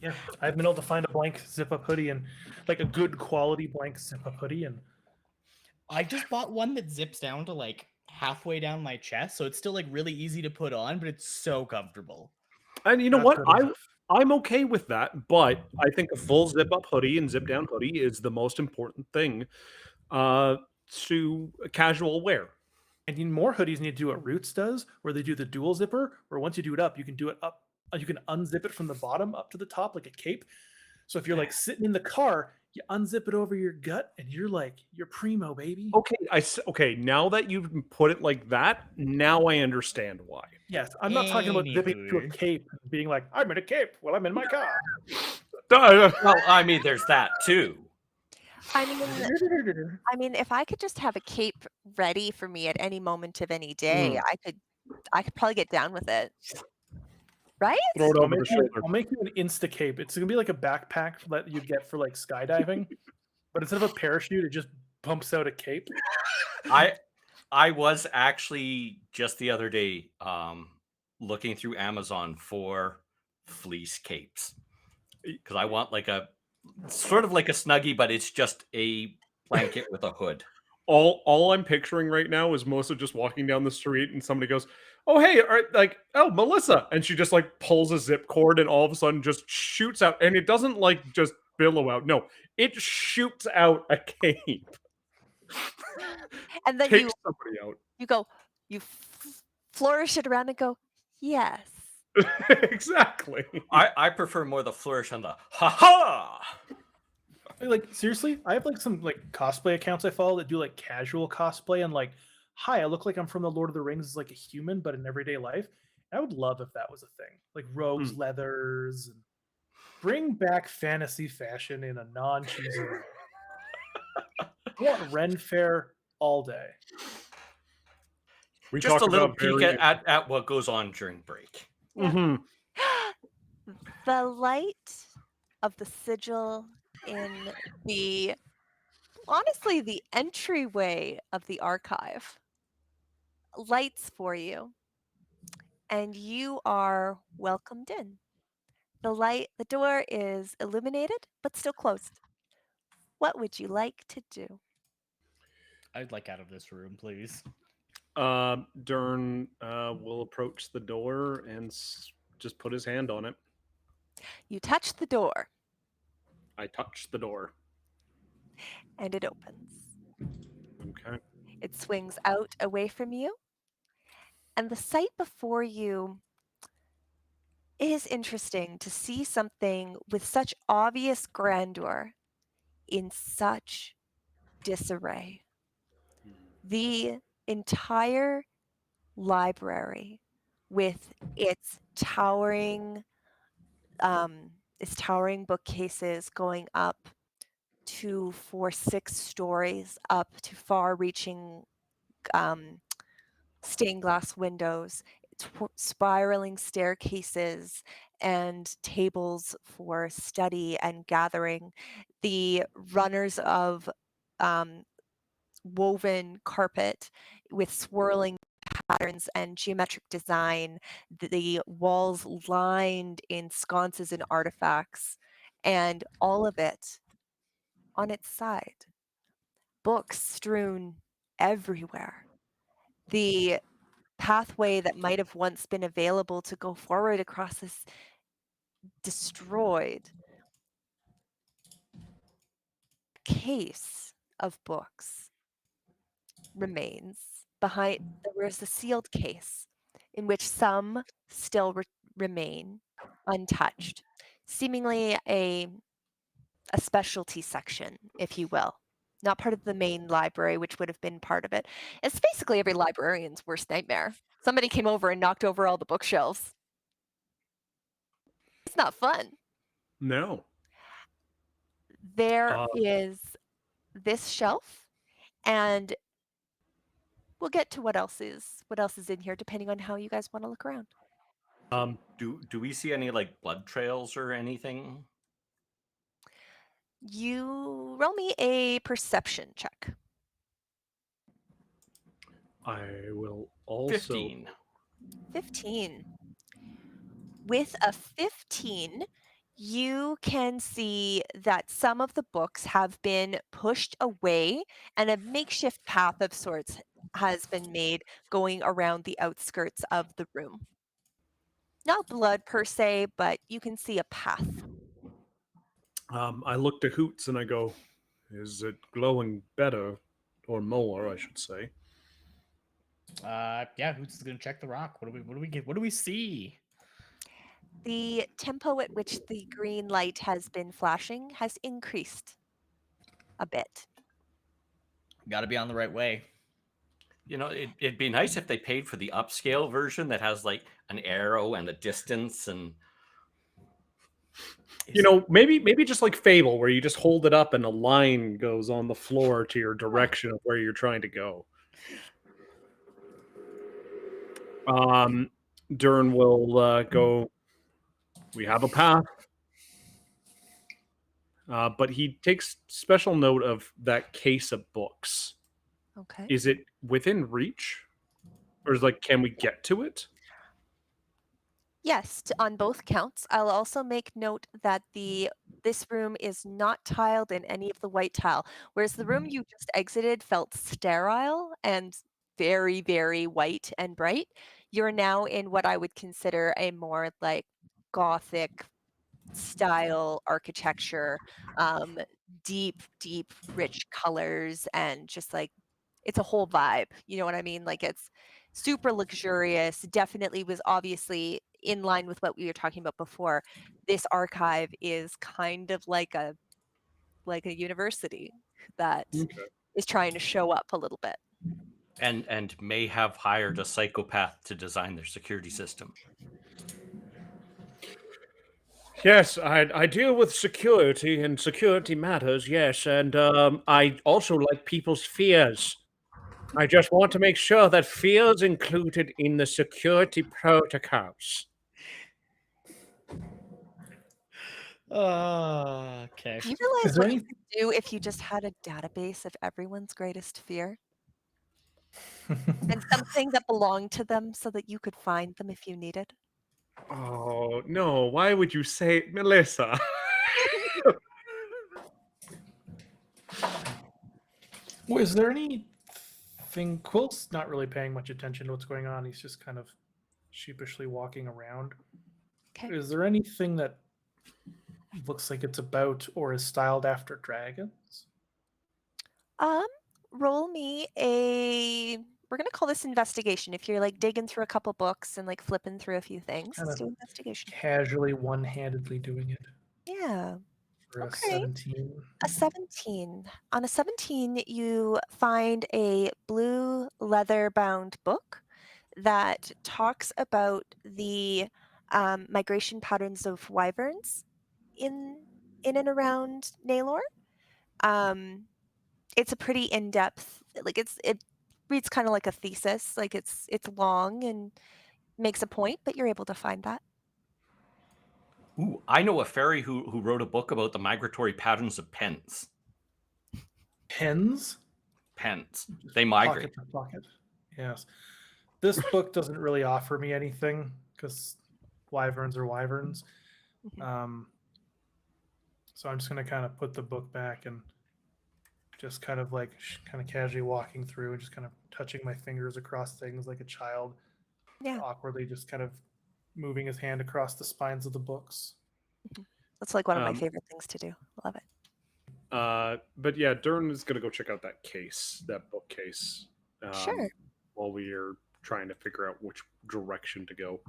Yeah, I've been able to find a blank zip up hoodie and like a good quality blank zip up hoodie, and I just bought one that zips down to like halfway down my chest, so it's still like really easy to put on, but it's so comfortable. And you know not what? good I enough. I'm okay with that, but I think a full zip up hoodie and zip down hoodie is the most important thing uh, to casual wear. And more hoodies need to do what Roots does, where they do the dual zipper, where once you do it up, you can do it up, you can unzip it from the bottom up to the top like a cape. So if you're like sitting in the car, you unzip it over your gut, and you're primo, baby. Okay, okay. Now that you've put it like that, now I understand why. Yes, I'm not talking about zipping to a Anywho. cape and being like, I'm in a cape. Well, I'm in my car. Well, I mean, there's that too. I mean, if I could just have a cape ready for me at any moment of any day, I could probably get down with it. Right? Throw it I'll over the make, you, shoulder. I'll make you an Insta cape. It's gonna be like a backpack that you'd get for like skydiving, but instead of a parachute, it just pumps out a cape. I was actually just the other day looking through Amazon for fleece capes because I want like a sort of like a Snuggie, but it's just a blanket with a hood. All I'm picturing right now is Melissa just walking down the street and somebody goes, "Oh hey, oh Melissa," and she just like pulls a zip cord and all of a sudden just shoots out, and it doesn't like just billow out. No, it shoots out a cape, And then takes somebody out. you go, you flourish it around and go, yes. Exactly. I prefer more the flourish on the ha ha. Like seriously, I have like some like cosplay accounts I follow that do like casual cosplay and like, hi, I look like I'm from the Lord of the Rings as like a human, but in everyday life. I would love if that was a thing, like robes, leathers, and bring back fantasy fashion in a non-cheesy way. I want Ren Fair all day. We Just talk a little about peek very at what goes on during break. Mhm. The light of the sigil in the honestly the entryway of the archive lights for you, and you are welcomed in. The door is illuminated but still closed. What would you like to do? I'd like out of this room, please. Dern will approach the door and just put his hand on it. You touch the door I touch the door. and it opens. Okay. It swings out away from you, and the sight before you is interesting to see something with such obvious grandeur in such disarray. The entire library with its towering bookcases going up 2, 4, 6 stories up to far-reaching stained glass windows, spiraling staircases, and tables for study and gathering. The runners of woven carpet with swirling patterns and geometric design, the walls lined in sconces and artifacts, and all of it on its side. Books strewn everywhere. The pathway that might have once been available to go forward across this destroyed case of books remains. Behind there was a sealed case in which some still remain untouched, seemingly a specialty section, if you will. Not part of the main library, which would have been part of it. It's basically every librarian's worst nightmare. Somebody came over and knocked over all the bookshelves. It's not fun. No. There Uh, is this shelf, and we'll get to what else is in here depending on how you guys want to look around. Do we see any like blood trails or anything? You roll me a perception check. I will also 15. 15. With a 15, you can see that some of the books have been pushed away and a makeshift path of sorts has been made going around the outskirts of the room. Not blood per se, but you can see a path. I look to Hoots and I go, "Is it glowing better or more, I should say?" Yeah, who's just gonna check the rock? What do we get? What do we see? The tempo at which the green light has been flashing has increased a bit. Gotta be on the right way. You know, it'd be nice if they paid for the upscale version that has like an arrow and a distance and Maybe just like Fable, where you just hold it up and a line goes on the floor to your direction of where you're trying to go. Dern will go, "We have a path." But he takes special note of that case of books. Okay. Is it within reach? Or is like, can we get to it? Yes, on both counts. I'll also make note that this room is not tiled in any of the white tile, whereas the room you just exited felt sterile and very, very white and bright. You're now in what I would consider a more like Gothic style architecture, deep, deep, rich colors, and just like it's a whole vibe. You know what I mean? Like it's super luxurious. Definitely was obviously in line with what we were talking about before. This archive is kind of like a university that is trying to show up a little bit. And may have hired a psychopath to design their security system. Yes, I deal with security, and security matters, yes. And I also like people's fears. I just want to make sure that fear is included in the security protocols. Okay. Do you realize Is there what you any? could do if you just had a database of everyone's greatest fear and something that belonged to them so that you could find them if you needed? Oh, no, why would you say, Melissa? Well, is there anything? Quill's not really paying much attention to what's going on. He's just kind of sheepishly walking around. Okay. Is there anything that looks like it's about or is styled after dragons? Roll me a. We're gonna call this investigation. If you're like digging through a couple books and like flipping through a few things, Kind let's of do investigation. casually, one-handedly doing it Yeah. for a Okay. 17. A 17. On a 17, you find a blue leather-bound book that talks about the migration patterns of wyverns in and around Naylore. It's a pretty in-depth, like it reads kind of like a thesis, like it's long and makes a point, but you're able to find that. Ooh, I know a fairy who wrote a book about the migratory patterns of pens. Pens? Pens. They migrate. Pocket to pocket. Yes. This book doesn't really offer me anything because wyverns are wyverns. So I'm just going to kind of put the book back and just kind of like kind of casually walking through and just kind of touching my fingers across things like a child. Yeah. Awkwardly just kind of moving his hand across the spines of the books. That's like one of my favorite things to do. Love it. But yeah, Dern is going to go check out that case, that bookcase, Sure. while we are trying to figure out which direction to go.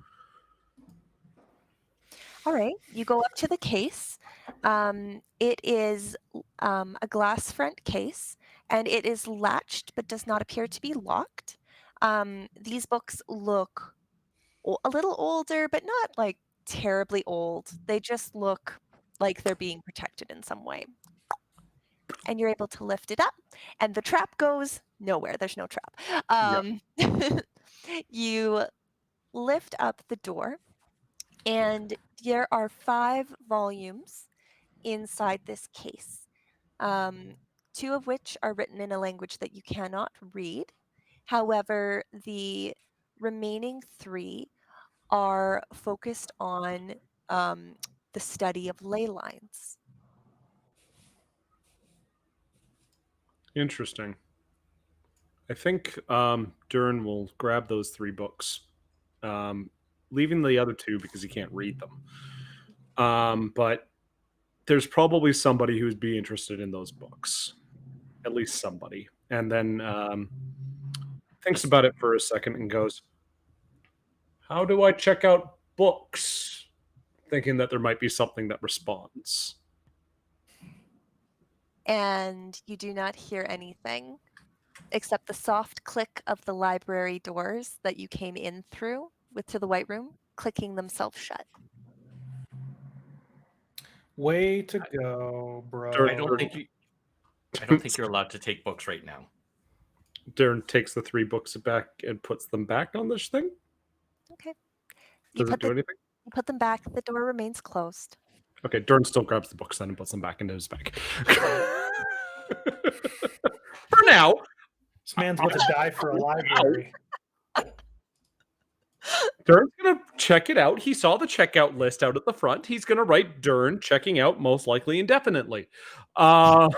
All right, you go up to the case. It is a glass front case, and it is latched but does not appear to be locked. These books look a little older, but not like terribly old. They just look like they're being protected in some way. And you're able to lift it up, and the trap goes nowhere. There's no trap. You lift up the door, and there are 5 volumes inside this case, 2 of which are written in a language that you cannot read. However, the remaining 3 are focused on the study of ley lines. Interesting. I think Dern will grab those 3 books, leaving the other 2 because he can't read them. But there's probably somebody who'd be interested in those books. At least somebody. And then thinks about it for a second and goes, how do I check out books? Thinking that there might be something that responds. And you do not hear anything except the soft click of the library doors that you came in through to the White Room, clicking themselves shut. Way to go, bro. Dern, I don't think you're allowed to take books right now. Dern takes the 3 books back and puts them back on this thing. Okay. Does it do anything? You put them back. The door remains closed. Okay, Dern still grabs the books then and puts them back into his bag. For now. This man's about to die for a library. Dern's gonna check it out. He saw the checkout list out at the front. He's gonna write Dern checking out, most likely indefinitely. The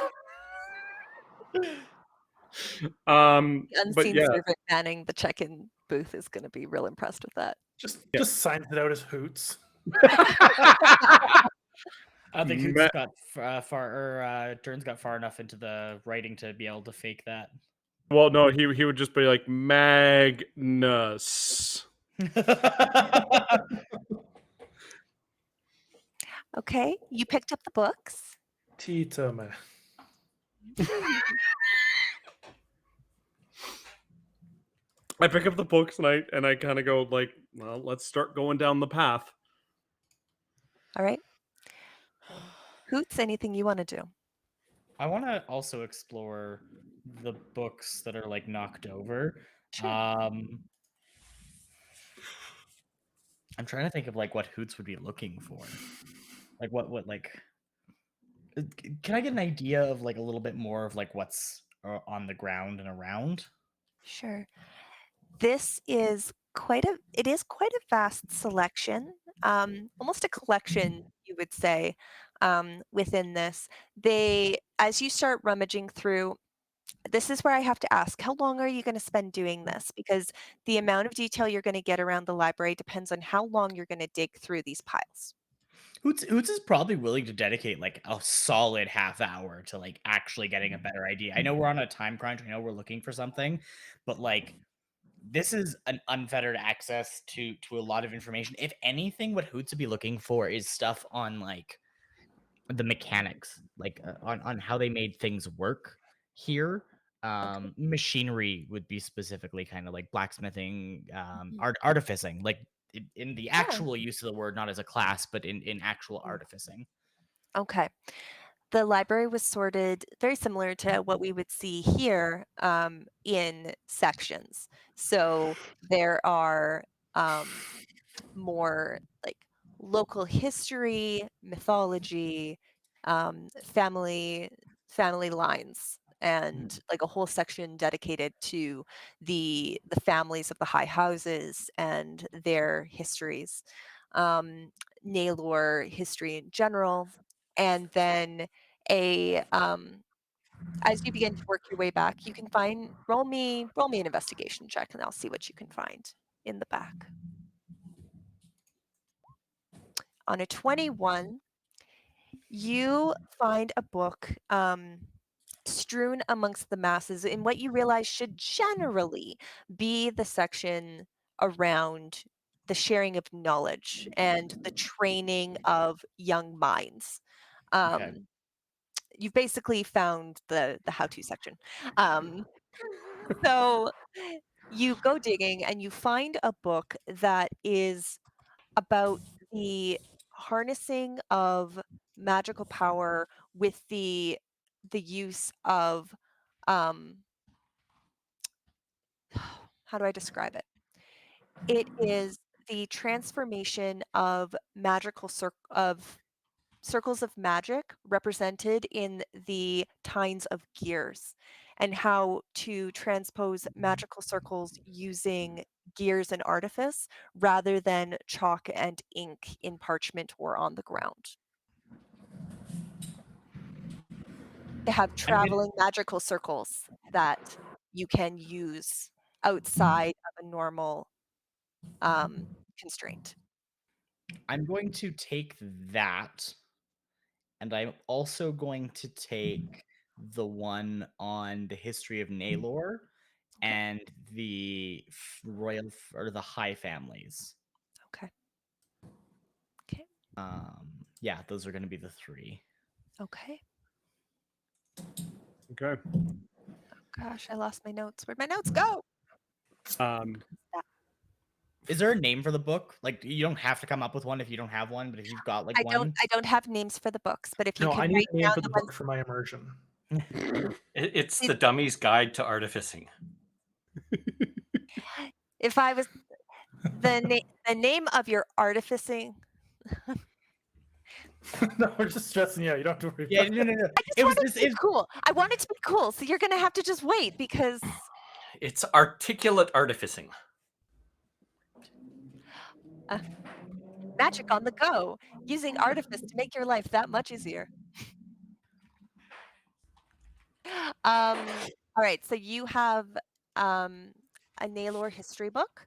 But unseen yeah, servant manning the check-in booth is going to be real impressed with that. Just signs it out as Hoots. I think Hoots got Dern's got far enough into the writing to be able to fake that. well, no, he would just be like Magnus. Okay, you picked up the books. Titama. I pick up the books and I kind of go like, well, let's start going down the path. All right. Hoots, anything you want to do? I want to also explore the books that are like knocked over. Sure. I'm trying to think of like what Hoots would be looking for. Like what like can I get an idea of like a little bit more of like what's on the ground and around? Sure. This is quite a vast selection, almost a collection, you would say, within this. As you start rummaging through, this is where I have to ask, how long are you going to spend doing this? Because the amount of detail you're going to get around the library depends on how long you're going to dig through these piles. Hoots is probably willing to dedicate like a solid half hour to like actually getting a better idea. I know we're on a time crunch. I know we're looking for something, but like this is an unfettered access to a lot of information. If anything, what Hoots would be looking for is stuff on like the mechanics, like on how they made things work here. Machinery would be specifically kind of like blacksmithing, artificing, like in the actual use of the word, not as a class, but in actual artificing. Okay. The library was sorted very similar to what we would see here in sections. So there are more like local history, mythology, family lines, and like a whole section dedicated to the families of the high houses and their histories, Naylore history in general, and then a as you begin to work your way back, you can find roll me an investigation check, and I'll see what you can find in the back. On a 21, you find a book strewn amongst the masses in what you realize should generally be the section around the sharing of knowledge and the training of young minds. Okay. You've basically found the how-to section. So you go digging and you find a book that is about the harnessing of magical power with the use of how do I describe it? It is the transformation of circles of magic represented in the tines of gears, and how to transpose magical circles using gears and artifice rather than chalk and ink in parchment or on the ground. To have traveling magical circles that you can use outside of a normal constraint. I'm going to take that, and I'm also going to take the one on the history of Naylore and the royal or the high families. Okay. Okay. Yeah, those are going to be the three. Okay. Okay. Oh gosh, I lost my notes. Where'd my notes go? Is there a name for the book? Like, you don't have to come up with one if you don't have one, but if you've got like one. I don't have names for the books, but if you No, can I need write a name down for the the book ones. for my immersion. It's the Dummy's Guide to Artificing. If I was the name of your artificing. No, we're just stressing you out. You don't have to worry Yeah, about no. I just wanted to be cool. I want it to be cool, so you're gonna have to just wait because It's articulate artificing. Magic on the go, using artifice to make your life that much easier. All right, so you have a Naylore history book,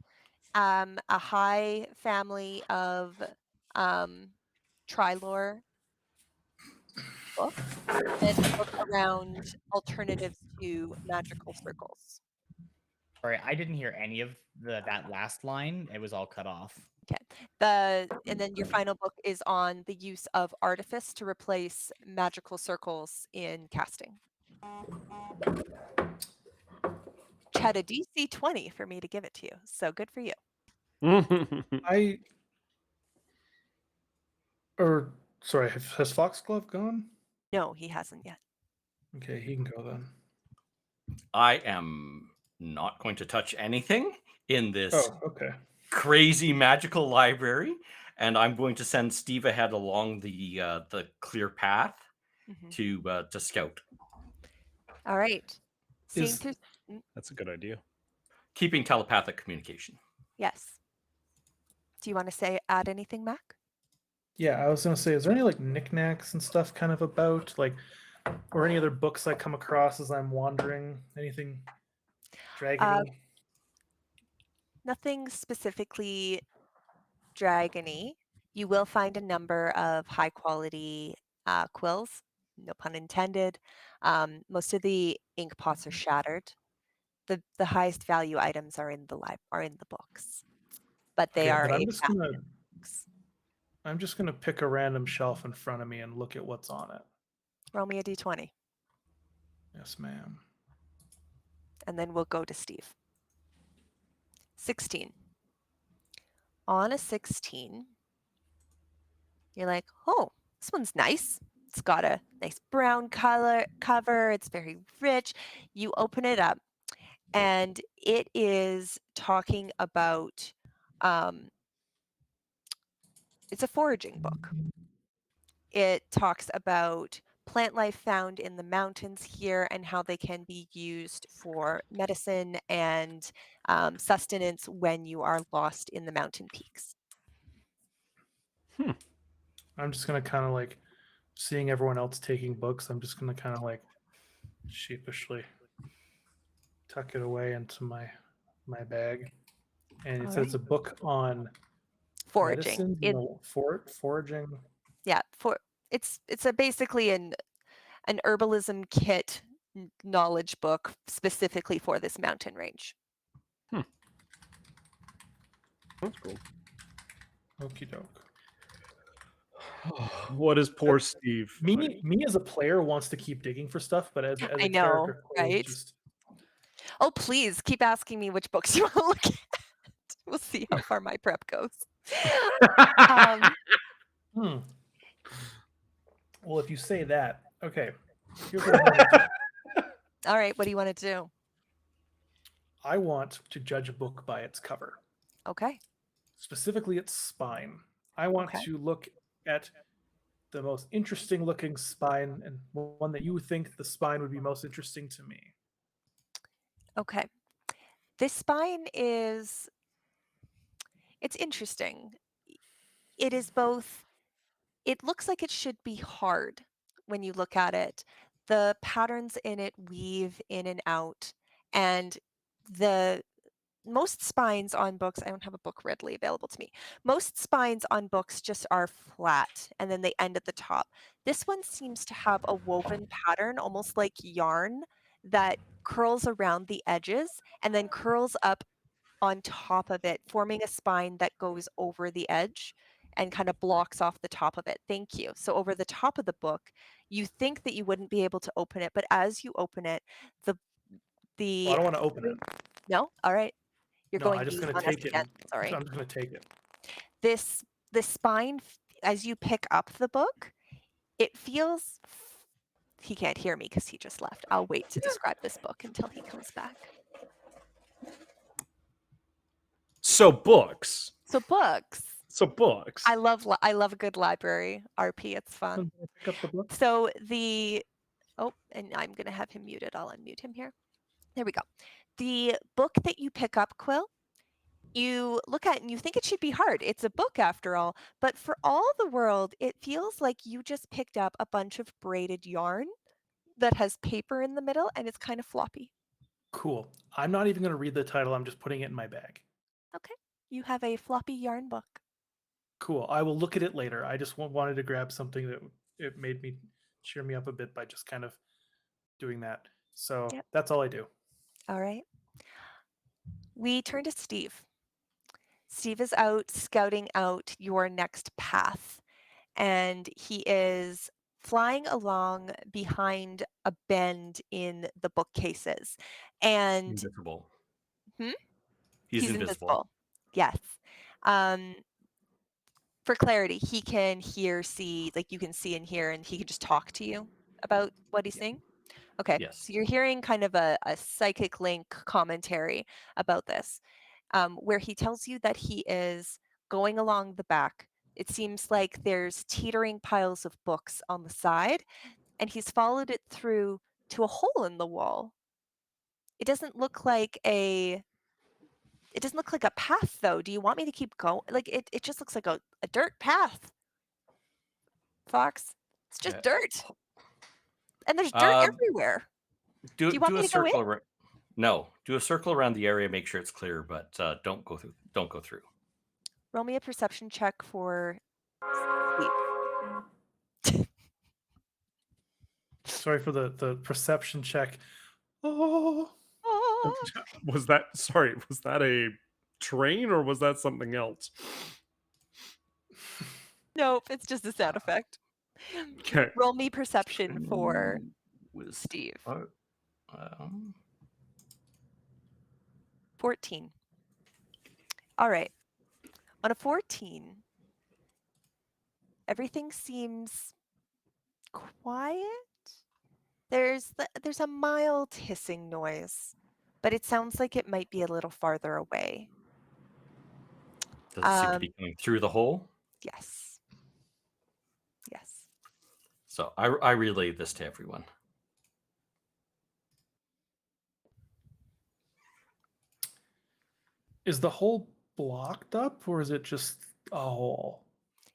a high family of Trilore books, and a book around alternatives to magical circles. Sorry, I didn't hear any of that last line. It was all cut off. Okay. And then your final book is on the use of artifice to replace magical circles in casting. Which had a DC 20 for me to give it to you. So good for you. Sorry, has Foxglove gone? No, he hasn't yet. Okay, he can go then. I am not going to touch anything in this Oh, okay. crazy magical library, and I'm going to send Steve ahead along the clear path to scout. All right. Seeing Is- through. That's a good idea. Keeping telepathic communication. Yes. Do you want to add anything, Mac? Yeah, I was gonna say, is there any like knickknacks and stuff kind of about or any other books I come across as I'm wandering? Anything dragony? Nothing specifically dragony. You will find a number of high quality quills, no pun intended. Most of the ink pots are shattered. The highest value items are in the books, but they Okay, are but books. I'm just gonna pick a random shelf in front of me and look at what's on it. Roll me a d20, Yes, ma'am. and then we'll go to Steve. 16. On a 16, you're like, oh, this one's nice. It's got a nice brown cover. It's very rich. You open it up, and it is talking about. It's a foraging book. It talks about plant life found in the mountains here and how they can be used for medicine and sustenance when you are lost in the mountain peaks. I'm just gonna kind of seeing everyone else taking books. I'm just gonna kind of sheepishly tuck it away into my bag. And it says it's a book on Foraging. medicine, foraging. Yeah, it's basically an herbalism kit knowledge book specifically for this mountain range. That's cool. Okie doke. What is poor Steve? Me as a player wants to keep digging for stuff, but as I a know, character, right? just Oh, please keep asking me which books you want to look at. We'll see how far my prep goes. Well, if you say that, okay. Here's what I want to do. All right, what do you want to do? I want to judge a book by its cover. Okay. Specifically its spine. I want to look at the most interesting looking spine and one that you would think the spine would be most interesting to me. Okay. This spine it's interesting. It is both, it looks like it should be hard when you look at it. The patterns in it weave in and out, and most spines on books, I don't have a book readily available to me. Most spines on books just are flat and then they end at the top. This one seems to have a woven pattern, almost like yarn, that curls around the edges and then curls up on top of it, forming a spine that goes over the edge and kind of blocks off the top of it. Thank you. So over the top of the book, you think that you wouldn't be able to open it, but as you open it, I don't want to open it. No? All right. You're No, going I'm just to going to take it. Sorry. I'm just going to take it. The spine, as you pick up the book, it feels. He can't hear me because he just left. I'll wait to describe this book until he comes back. So books. I love a good library. RP, it's fun. Pick up the book. So and I'm gonna have him muted. I'll unmute him here. There we go. The book that you pick up, Quill, you look at it and you think it should be hard. It's a book after all, but for all the world, it feels like you just picked up a bunch of braided yarn that has paper in the middle and it's kind of floppy. Cool. I'm not even going to read the title. I'm just putting it in my bag. Okay. You have a floppy yarn book. Cool. I will look at it later. I just wanted to grab something that it made me cheer me up a bit by just kind of doing that. So Yep. that's all I do. All right. We turn to Steve. Steve is out scouting out your next path, and he is flying along behind a bend in the bookcases. And Invisible. Hmm? He's invisible. Yes. For clarity, he can see, like you can see and hear, and he can just talk to you about what he's saying. Okay. Yes. So you're hearing kind of a psychic link commentary about this, where he tells you that he is going along the back. It seems like there's teetering piles of books on the side, and he's followed it through to a hole in the wall. It doesn't look like a path, though. Do you want me to keep going? Like it just looks like a dirt path. Fox, it's just dirt, and there's dirt everywhere. Do you want a me to go in? circle around. No, do a circle around the area. Make sure it's clear, but don't go through. Don't go through. Roll me a perception check for Steve. Sorry for the perception check. Oh. Was that a train or was that something else? Nope, it's just a sound effect. Okay. Roll me perception for Steve. 14. All right. On a 14, everything seems quiet. There's a mild hissing noise, but it sounds like it might be a little farther away. Does it seem to be coming through the hole? Yes. Yes. So I relay this to everyone. Is the hole blocked up or is it just a hole?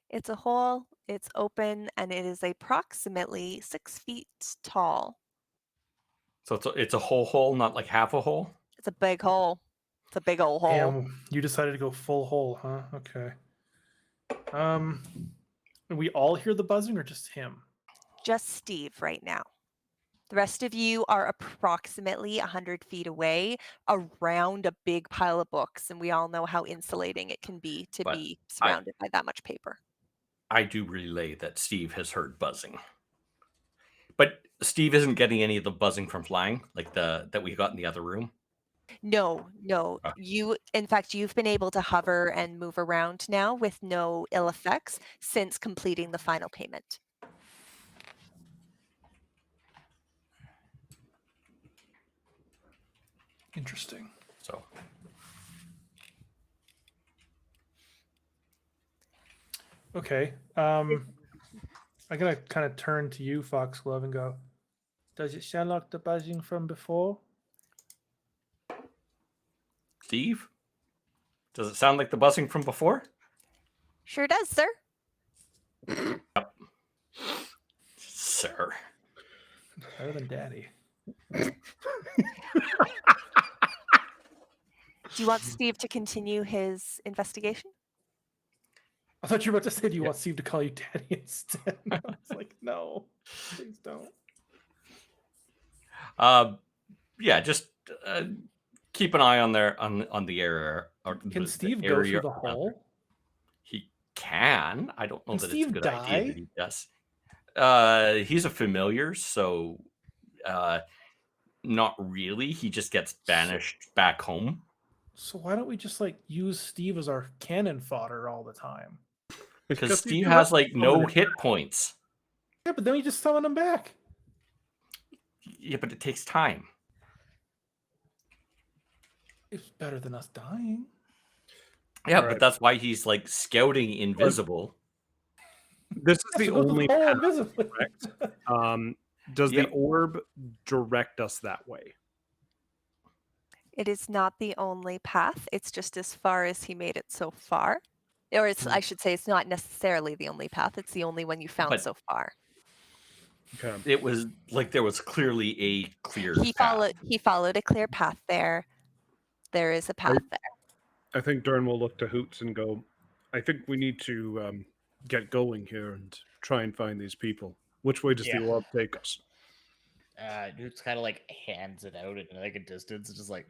It's a hole, it's open, and it is approximately 6 feet tall. So it's a whole hole, not like half a hole? It's a big hole. It's a big old hole. And you decided to go full hole, huh? Okay. We all hear the buzzing or just him? Just Steve right now. The rest of you are approximately 100 feet away around a big pile of books, and we all know how insulating it can be to be surrounded by that much paper. I do relay that Steve has heard buzzing. But Steve isn't getting any of the buzzing from flying, like that we got in the other room? No. In fact, you've been able to hover and move around now with no ill effects since completing the final payment. Interesting. So. Okay. I'm gonna kind of turn to you, Foxglove, and go, does it sound like the buzzing from before? Steve? Does it sound like the buzzing from before? Sure does, sir. Yep. Sir. Better than Daddy. Do you want Steve to continue his investigation? I thought you were about to say, do you want Steve to call you Daddy instead? I was like, no, please don't. Yeah, just keep an eye on the area. Can Steve go through the hole? He can. I don't know that Steve it's a good idea that he does. He's a familiar, so not really. He just gets banished back home. So why don't we just use Steve as our cannon fodder all the time? Because Steve has no hit points. Yeah, but then we just summon him back. Yeah, but it takes time. It's better than us dying. Yeah, but that's why he's scouting invisible. This is the only path, invisibly. Correct? Does the orb direct us that way? It is not the only path. It's just as far as he made it so far. Or I should say it's not necessarily the only path. It's the only one you found But- so far. Okay. It was like there was clearly a clear He path. followed a clear path there. There is a path there. I think Dern will look to Hoots and go, I think we need to get going here and try and find these people. Which way does Yeah. the orb take us? It's kind of like hands it out at like a distance, just like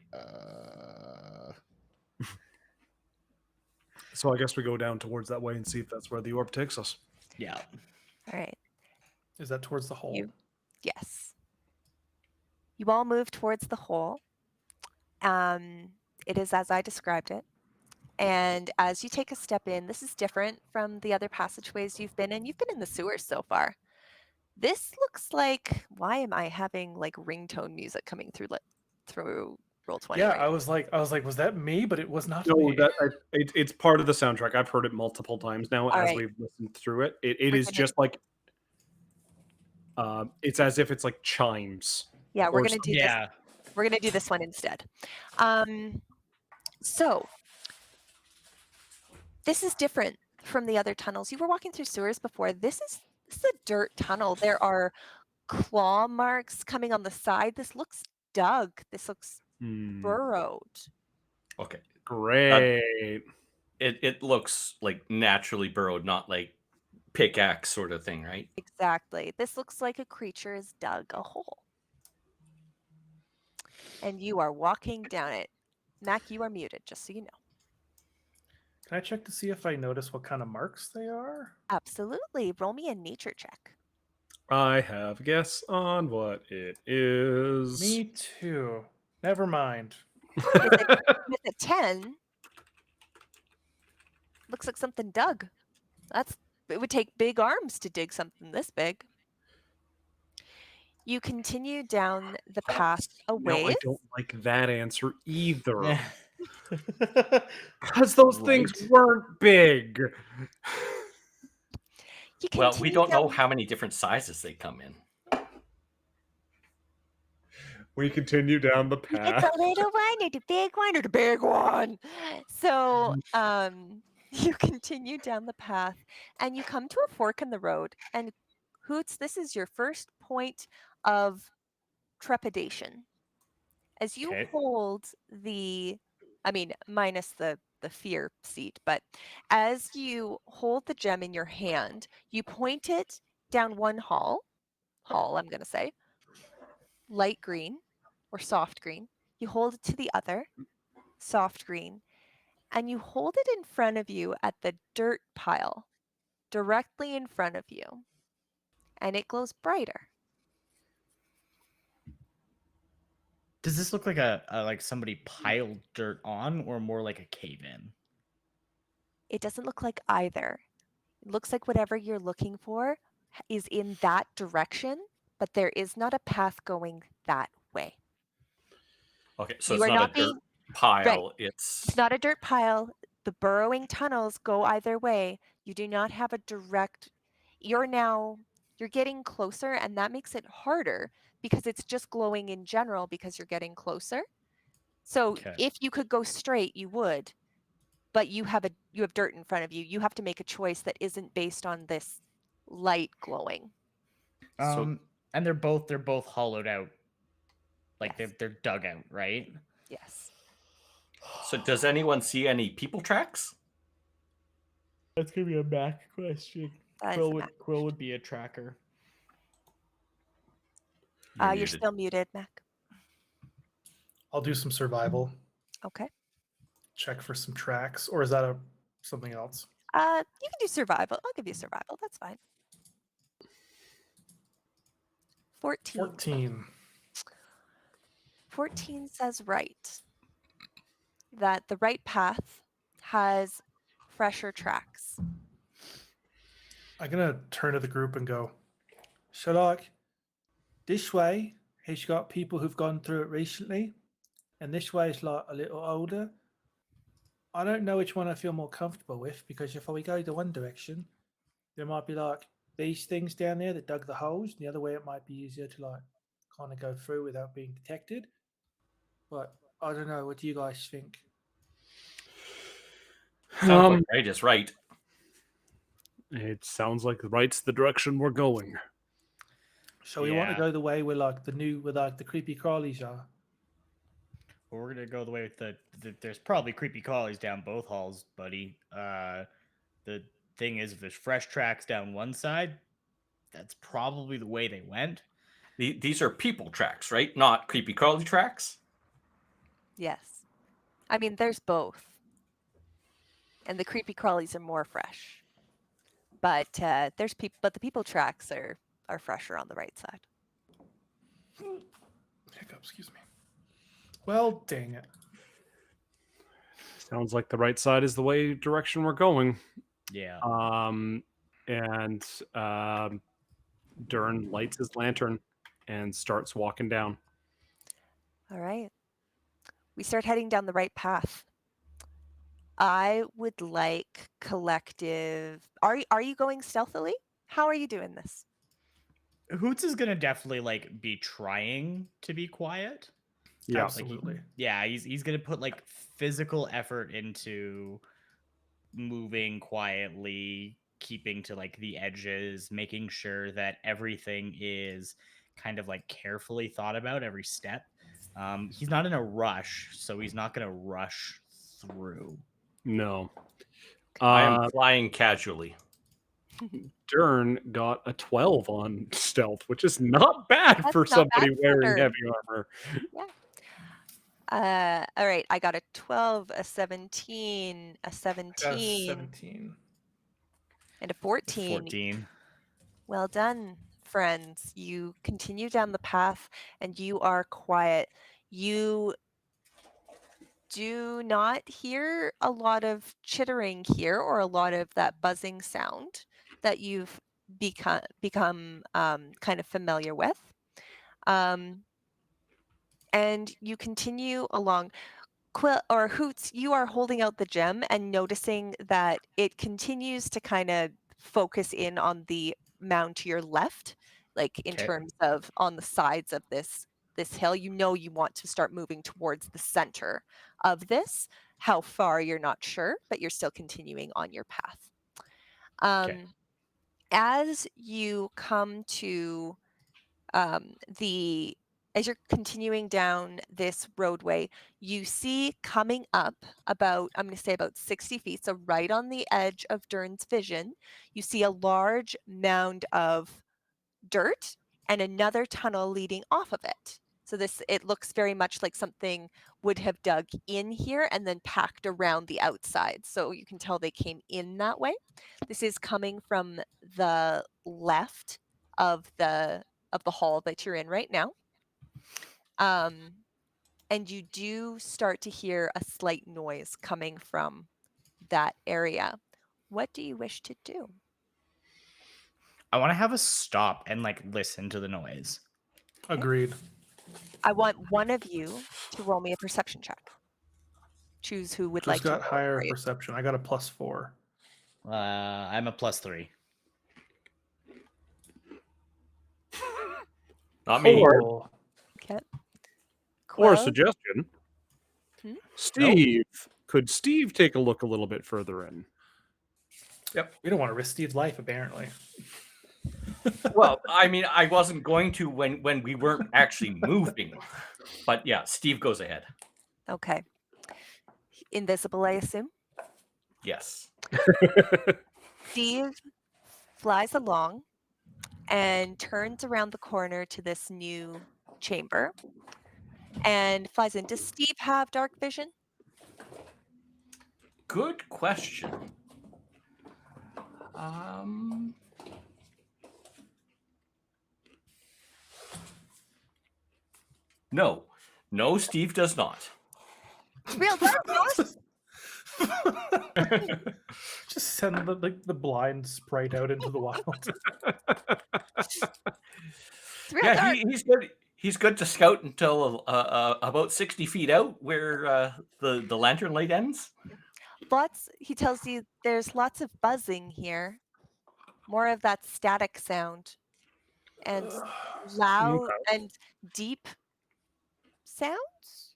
So I guess we go down towards that way and see if that's where the orb takes us. yeah. All right. Is that towards the hole? Yes. You all move towards the hole. It is as I described it. And as you take a step in, this is different from the other passageways you've been in. You've been in the sewers so far. This looks like, why am I having like ringtone music coming through Roll20? Yeah, right I was like, was that me? But it was not No, me. it's part of the soundtrack. I've heard it multiple times now All as right. we've listened through it. It We're is gonna- just like it's as if it's like chimes. Yeah, we're or gonna do this. Yeah. We're gonna do this one instead. So this is different from the other tunnels. You were walking through sewers before. This is a dirt tunnel. There are claw marks coming on the side. This looks dug. This looks burrowed. Okay. Great. It looks like naturally burrowed, not like pickaxe sort of thing, right? Exactly. This looks like a creature has dug a hole. And you are walking down it. Mac, you are muted, just so you know. Can I check to see if I notice what kind of marks they are? Absolutely. Roll me a nature check. I have a guess on what it is. Me too. Never mind. With a 10, looks like something dug. It would take big arms to dig something this big. You continue down the path a No, I ways. don't like that answer either. Yeah. Because those things Right. weren't big. You Well, we continue don't know down- how many different sizes they come in. We continue down the It's path. a little one or the big one or the big one. So you continue down the path and you come to a fork in the road. And Hoots, this is your first point of trepidation. As you Okay. hold minus the fear seat, but as you hold the gem in your hand, you point it down one hall, I'm going to say, light green or soft green. You hold it to the other, soft green, and you hold it in front of you at the dirt pile, directly in front of you, and it glows brighter. Does this look like a like somebody piled dirt on, or more like a cave in? It doesn't look like either. It looks like whatever you're looking for is in that direction, but there is not a path going that way. Okay, so You it's are not not a dirt being- pile. It's not a dirt pile. The burrowing tunnels go either way. You do not have a direct. You're getting closer, and that makes it harder because it's just glowing in general because you're getting closer. So Okay. if you could go straight, you would, but you have dirt in front of you. You have to make a choice that isn't based on this light glowing. So- And they're both hollowed out. Like Yes. they're dug out, right? Yes. So does anyone see any people tracks? That's gonna be a Mac question. That is a Mac Quill would be a tracker. You're muted. still muted, Mac. I'll do some survival. Okay. Check for some tracks, or is that something else? You can do survival. I'll give you survival. That's fine. 14. 14. 14 says right. That the right path has fresher tracks. I'm gonna turn to the group and go, so like this way has got people who've gone through it recently, and this way is like a little older. I don't know which one I feel more comfortable with, because if we go the one direction, there might be like these things down there that dug the holes, and the other way it might be easier to like kind of go through without being detected. But I don't know. What do you guys think? Sounds like right is right. It sounds like right's the direction we're going. So we want to Yeah. go the way where like the creepy crawlies are. Well, we're gonna go the way with there's probably creepy crawlies down both halls, buddy. The thing is, if there's fresh tracks down one side, that's probably the way they went. These are people tracks, right? Not creepy crawly tracks. Yes. I mean, there's both. And the creepy crawlies are more fresh. But but the people tracks are fresher on the right side. Hiccup, excuse me. Well, dang it. Sounds like the right side is the way direction we're going. Yeah. And Dern lights his lantern and starts walking down. All right. We start heading down the right path. I would like collective. Are you going stealthily? How are you doing this? Hoots is gonna definitely like be trying to be quiet. Yeah. Absolutely. Yeah, he's gonna put like physical effort into moving quietly, keeping to like the edges, making sure that everything is kind of like carefully thought about every step. He's not in a rush, so he's not gonna rush through. No. I am flying casually. Dern got a 12 on stealth, which is not bad That's for not somebody bad for wearing Dern. heavy armor. All right, I got a 12, a 17, a 17, 17. and a 14. 14. Well done, friends. You continue down the path and you are quiet. You do not hear a lot of chittering here or a lot of that buzzing sound that you've become kind of familiar with. And you continue along. Quill or Hoots, you are holding out the gem and noticing that it continues to kind of focus in on the mound to your left, like in Okay. terms of on the sides of this hill. You know you want to start moving towards the center of this. How far you're not sure, but you're still continuing on your path. As you come to as you're continuing down this roadway, you see coming up about, I'm going to say about 60 feet, so right on the edge of Dern's vision, you see a large mound of dirt and another tunnel leading off of it. So it looks very much like something would have dug in here and then packed around the outside. So you can tell they came in that way. This is coming from the left of the hall that you're in right now. And you do start to hear a slight noise coming from that area. What do you wish to do? I want to have a stop and like listen to the noise. Agreed. I want one of you to roll me a perception check. Choose who would Who's like to got roll higher for you. perception? I got a +4. I'm a +3. Not me. Cool. Okay. Or a Quill? suggestion. Steve, could Steve take a look a little bit further in? Yep. We don't want to risk Steve's life, apparently. Well, I mean, I wasn't going to when we weren't actually moving. But yeah, Steve goes ahead. Okay. Invisible, I assume? Yes. Steve flies along and turns around the corner to this new chamber and flies in. Does Steve have dark vision? Good question. No, Steve does not. It's real dark, boss. Just send the blind sprite out into the wild. It's real Yeah, dark. he's good. He's good to scout until about 60 feet out, where the lantern light ends. He tells you there's lots of buzzing here, more of that static sound, and loud and deep sounds.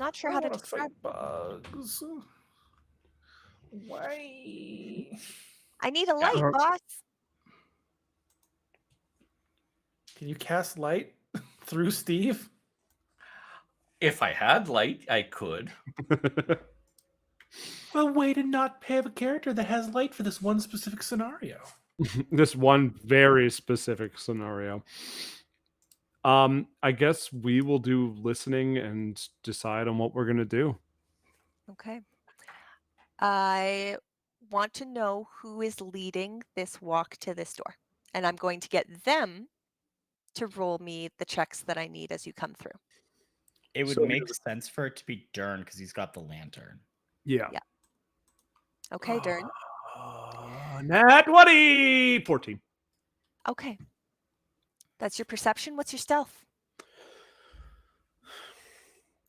Not sure I how to want to describe. fight bugs. Why? I need a Yeah. light, boss. Can you cast light through Steve? If I had light, I could. Well, way to not have a character that has light for this one specific scenario. This one very specific scenario. I guess we will do listening and decide on what we're gonna do. Okay. I want to know who is leading this walk to this door. And I'm going to get them to roll me the checks that I need as you come through. It would So make sense for it to be Dern because he's got the lantern. Yeah. Yeah. Okay, Dern. Nat 20! 14. Okay. That's your perception. What's your stealth?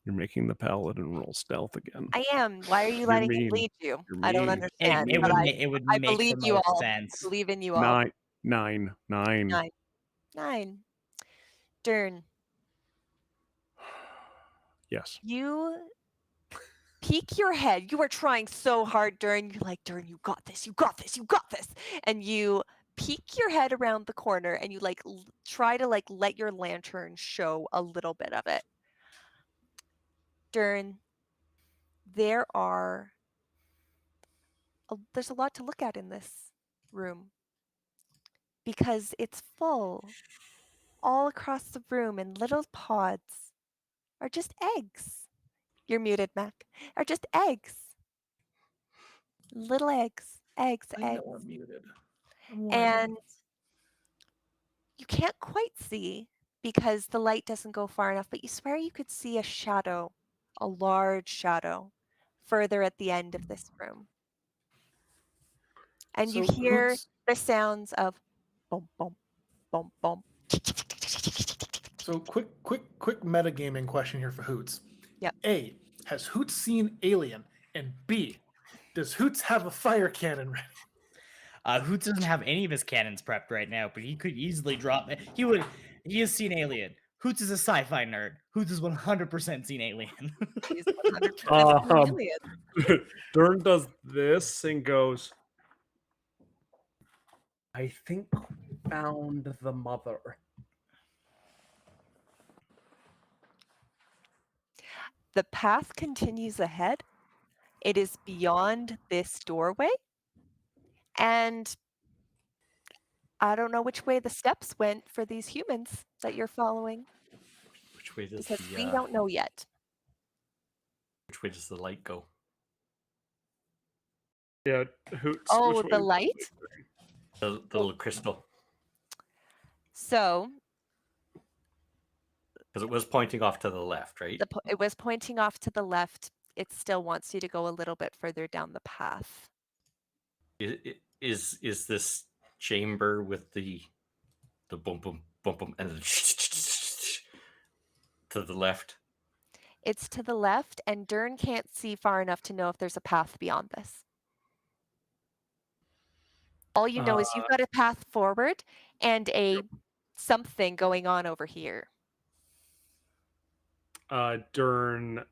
You're making the paladin roll stealth again. I am. Why are you You're letting mean. him lead you? You're I don't mean. understand. It but would I make believe the you most all. sense. I believe in you all. Nine. 9. Dern, Yes. you peek your head. You are trying so hard, Dern. You're like, Dern, you got this. You got this. You got this. And you peek your head around the corner and you try to let your lantern show a little bit of it. Dern, there's a lot to look at in this room because it's full all across the room, and little pods are just eggs. You're muted, Mac. Are just eggs. Little eggs. Eggs. I know I'm muted. I'm And whining. you can't quite see because the light doesn't go far enough, but you swear you could see a shadow, a large shadow, further at the end of this room. And you So hear Hoots- the sounds of bump, bump, bump, bump. So quick metagaming question here for Hoots. Yep. A, has Hoots seen Alien? And B, does Hoots have a fire cannon ready? Hoots doesn't have any of his cannons prepped right now, but he could easily drop it. He has seen Alien. Hoots is a sci-fi nerd. Hoots has 100% seen Alien. He's 100% alien. Dern does this and goes, I think we found the mother. The path continues ahead. It is beyond this doorway. And I don't know which way the steps went for these humans that you're following Which way does because we the don't know yet. which way does the light go? Yeah, Hoots. Oh, which the way- light? The little crystal, So because it was pointing off to the left, right? it was pointing off to the left. It still wants you to go a little bit further down the path. Is this chamber with the boom boom boom boom and the to the left? It's to the left, and Dern can't see far enough to know if there's a path beyond this. All you know is you've got a path forward and a something going on over here. Dern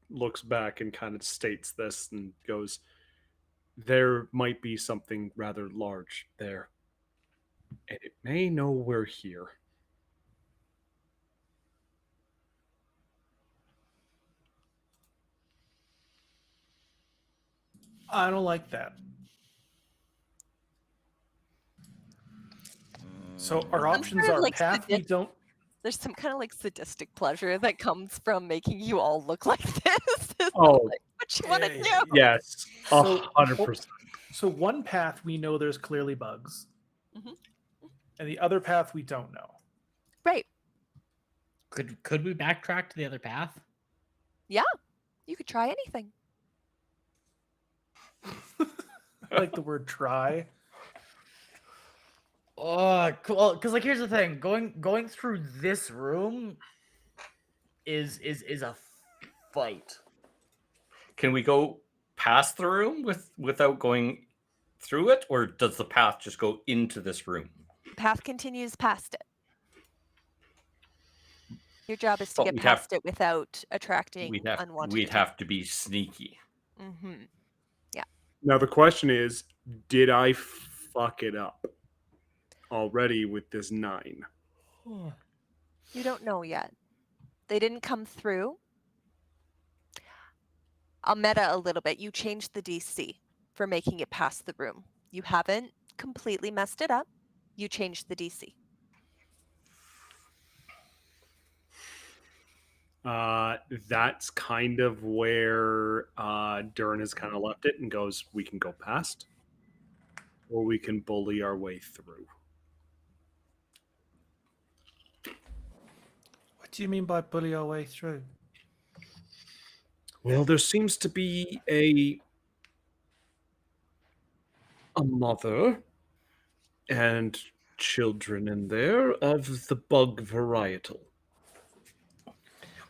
looks back and kind of states this and goes, there might be something rather large there. And it may know we're here. I don't like that. So our options sort of are like path we don't. There's some kind of sadistic pleasure that comes from making you all look like this. Oh, What you want to yeah, do? yes, So- 100%. So one path we know there's clearly bugs, Mhm. and the other path we don't know. Right. Could we backtrack to the other path? You could try anything. I like the word try. Oh, cool. Because here's the thing: going through this room is a fight. Can we go past the room without going through it, or does the path just go into this room? The path continues past it. Your job is to But get past it without attracting unwanted we'd attention. have to be sneaky. Mm-hmm. Now the question is, did I fuck it up already with this 9? You don't know yet. They didn't come through. I'll meta a little bit. You changed the DC for making it past the room. You haven't completely messed it up. You changed the DC. That's kind of where Dern has kind of left it and goes, we can go past, or we can bully our way through. What do you mean by bully our way through? Well, there seems to be a mother and children in there of the bug varietal.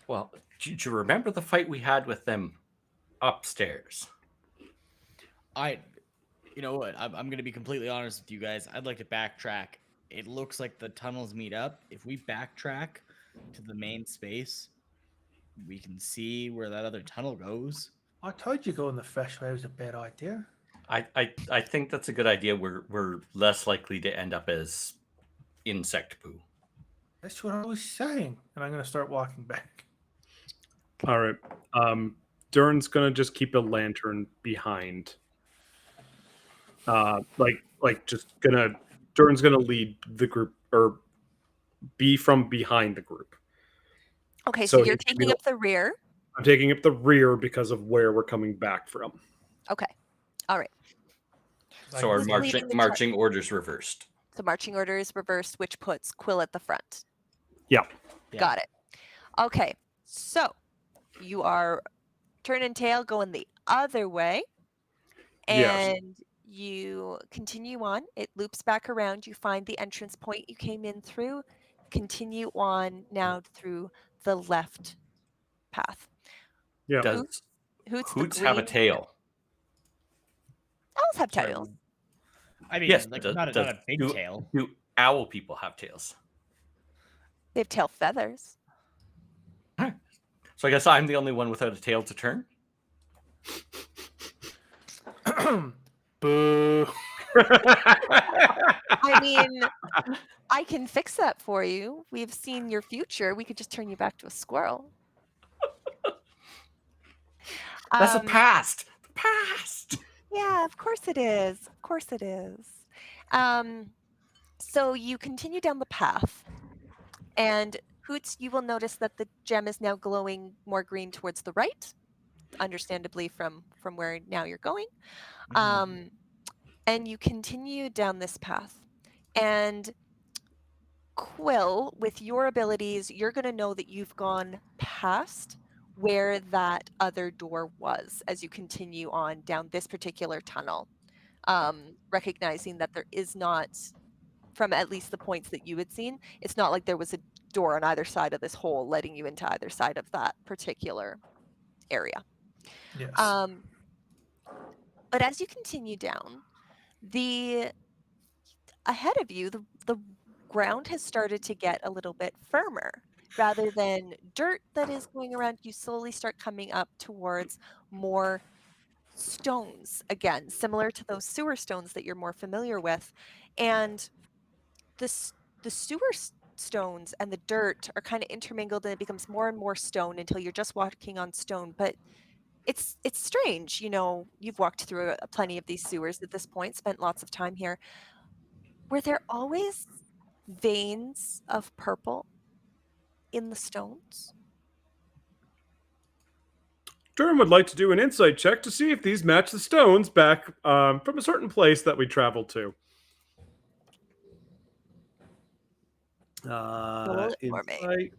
Well, do you remember the fight we had with them upstairs? You know what? I'm going to be completely honest with you guys. I'd like to backtrack. It looks like the tunnels meet up. If we backtrack to the main space, we can see where that other tunnel goes. I told you going the fresh way was a bad idea. I think that's a good idea. We're less likely to end up as insect poo. That's what I was saying. And I'm going to start walking back. All right. Dern's going to just keep a lantern behind. Dern's gonna lead the group or be from behind the group. Okay, so you're taking up the rear. I'm taking up the rear because of where we're coming back from. Okay. All right. So our Who's leading the marching orders reversed. So marching order is reversed, which puts Quill at the front. Yeah. Got it. Okay. So you are turn and tail going the other way. Yes. And you continue on. It loops back around. You find the entrance point you came in through. Continue on now through the left path. Yeah. Does Hoots have a tail? Owls have Sorry, tails. I mean, Yes, like but not a big tail. Do owl people have tails? They have tail feathers. So I guess I'm the only one without a tail to turn. Boo. I mean, I can fix that for you. We've seen your future. We could just turn you back to a squirrel. That's the past. The past. Yeah, of course it is. Of course it is. So you continue down the path, and Hoots, you will notice that the gem is now glowing more green towards the right, understandably from where now you're going. And you continue down this path, and Quill, with your abilities, you're going to know that you've gone past where that other door was as you continue on down this particular tunnel, recognizing that there is not, from at least the points that you had seen, it's not like there was a door on either side of this hole letting you into either side of that particular area. Yes. But as you continue down, ahead of you, the ground has started to get a little bit firmer. Rather than dirt that is going around, you slowly start coming up towards more stones again, similar to those sewer stones that you're more familiar with. And the sewer stones and the dirt are kind of intermingled, and it becomes more and more stone until you're just walking on stone. But it's strange, you've walked through plenty of these sewers at this point, spent lots of time here. Were there always veins of purple in the stones? Dern would like to do an insight check to see if these match the stones back from a certain place that we traveled to. Insight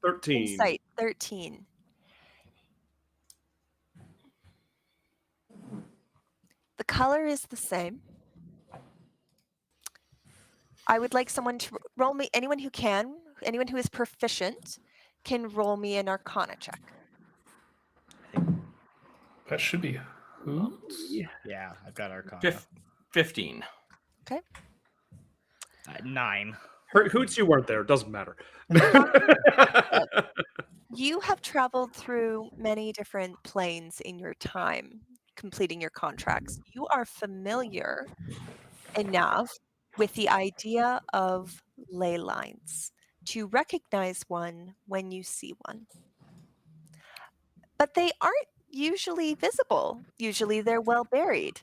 13. Insight 13. The color is the same. I would like someone to roll me, anyone who is proficient, can roll me an Arcana check. That should be Hoots. Yeah, I've got Arcana. 15. Okay. 9. Hoots, you weren't there. Doesn't matter. You have traveled through many different planes in your time completing your contracts. You are familiar enough with the idea of ley lines to recognize one when you see one. But they aren't usually visible. Usually they're well buried.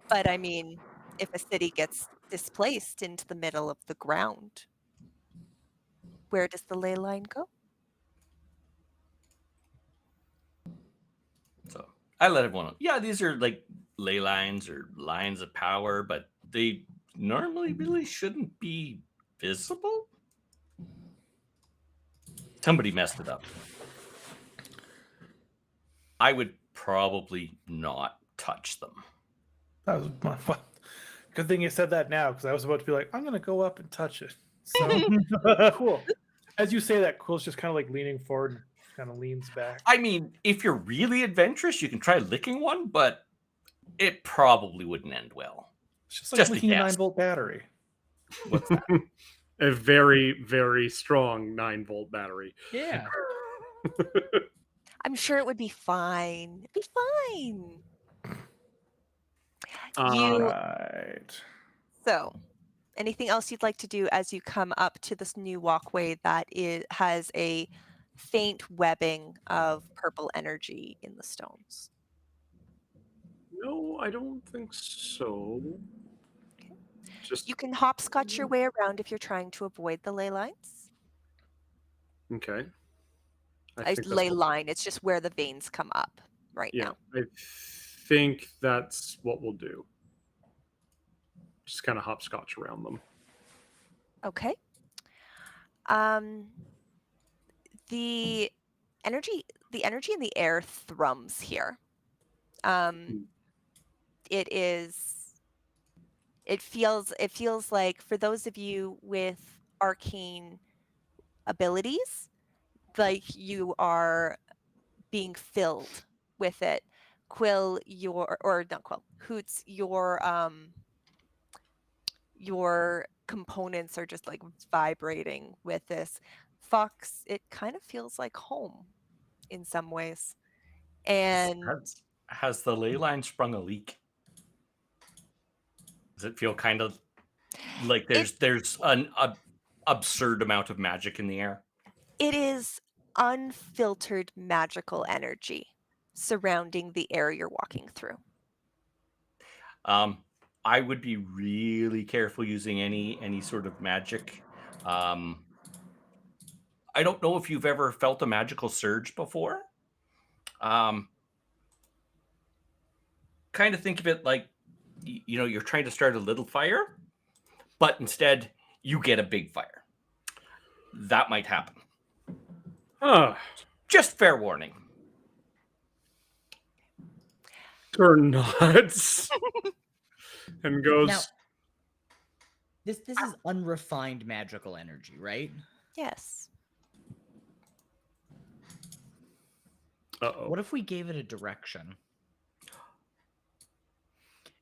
But I mean, if a city gets displaced into the middle of the ground, where does the ley line go? So I let everyone know. Yeah, these are like ley lines or lines of power, but they normally really shouldn't be visible. Somebody messed it up. I would probably not touch them. That was my fun. Good thing you said that now, because I was about to be like, I'm going to go up and touch it. So cool. As you say that, Quill's just kind of like leaning forward and kind of leans back. I mean, if you're really adventurous, you can try licking one, but it probably wouldn't end well. It's just like Just a licking a guess. 9-volt battery. What's that? A very, very strong 9-volt battery. Yeah. I'm sure it would be fine. It'd be fine. Right. So, anything else you'd like to do as you come up to this new walkway that has a faint webbing of purple energy in the stones? No, I don't think so. Okay. Just You can hopscotch your way around if you're trying to avoid the ley lines. okay. Ley line, it's just where the veins come up right Yeah, now. I think that's what we'll do. Just kind of hopscotch around them. Okay. The energy in the air thrums here. It feels like, for those of you with arcane abilities, like you are being filled with it. Quill, not Quill, Hoots, your components are just like vibrating with this. Fox, it kind of feels like home in some ways. And has the ley line sprung a leak? Does it feel kind of like there's an absurd amount of magic in the air? it is unfiltered magical energy surrounding the air you're walking through. I would be really careful using any sort of magic. I don't know if you've ever felt a magical surge before. Kind of think of it like, you're trying to start a little fire, but instead you get a big fire. That might happen. Just fair warning. Turn nuts and goes. Now, this is unrefined magical energy, right? Yes. Uh-oh. What if we gave it a direction?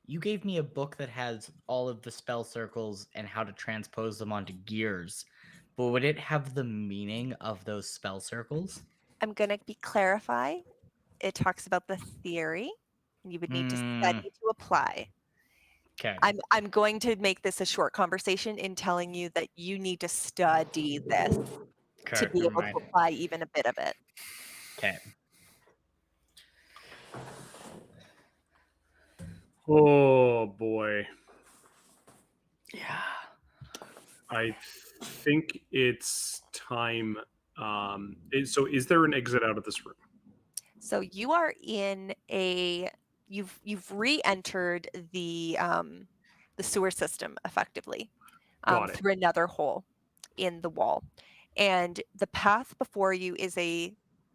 You gave me a book that has all of the spell circles and how to transpose them onto gears, but would it have the meaning of those spell circles? I'm going to clarify. It talks about the theory, and you would need to study to apply. Okay. I'm going to make this a short conversation in telling you that you need to study this to be able to apply even a bit of it. Okay. Oh boy. Yeah. I think it's time. So is there an exit out of this room? So you are in you've re-entered the sewer system effectively through another hole in the wall. And the path before you is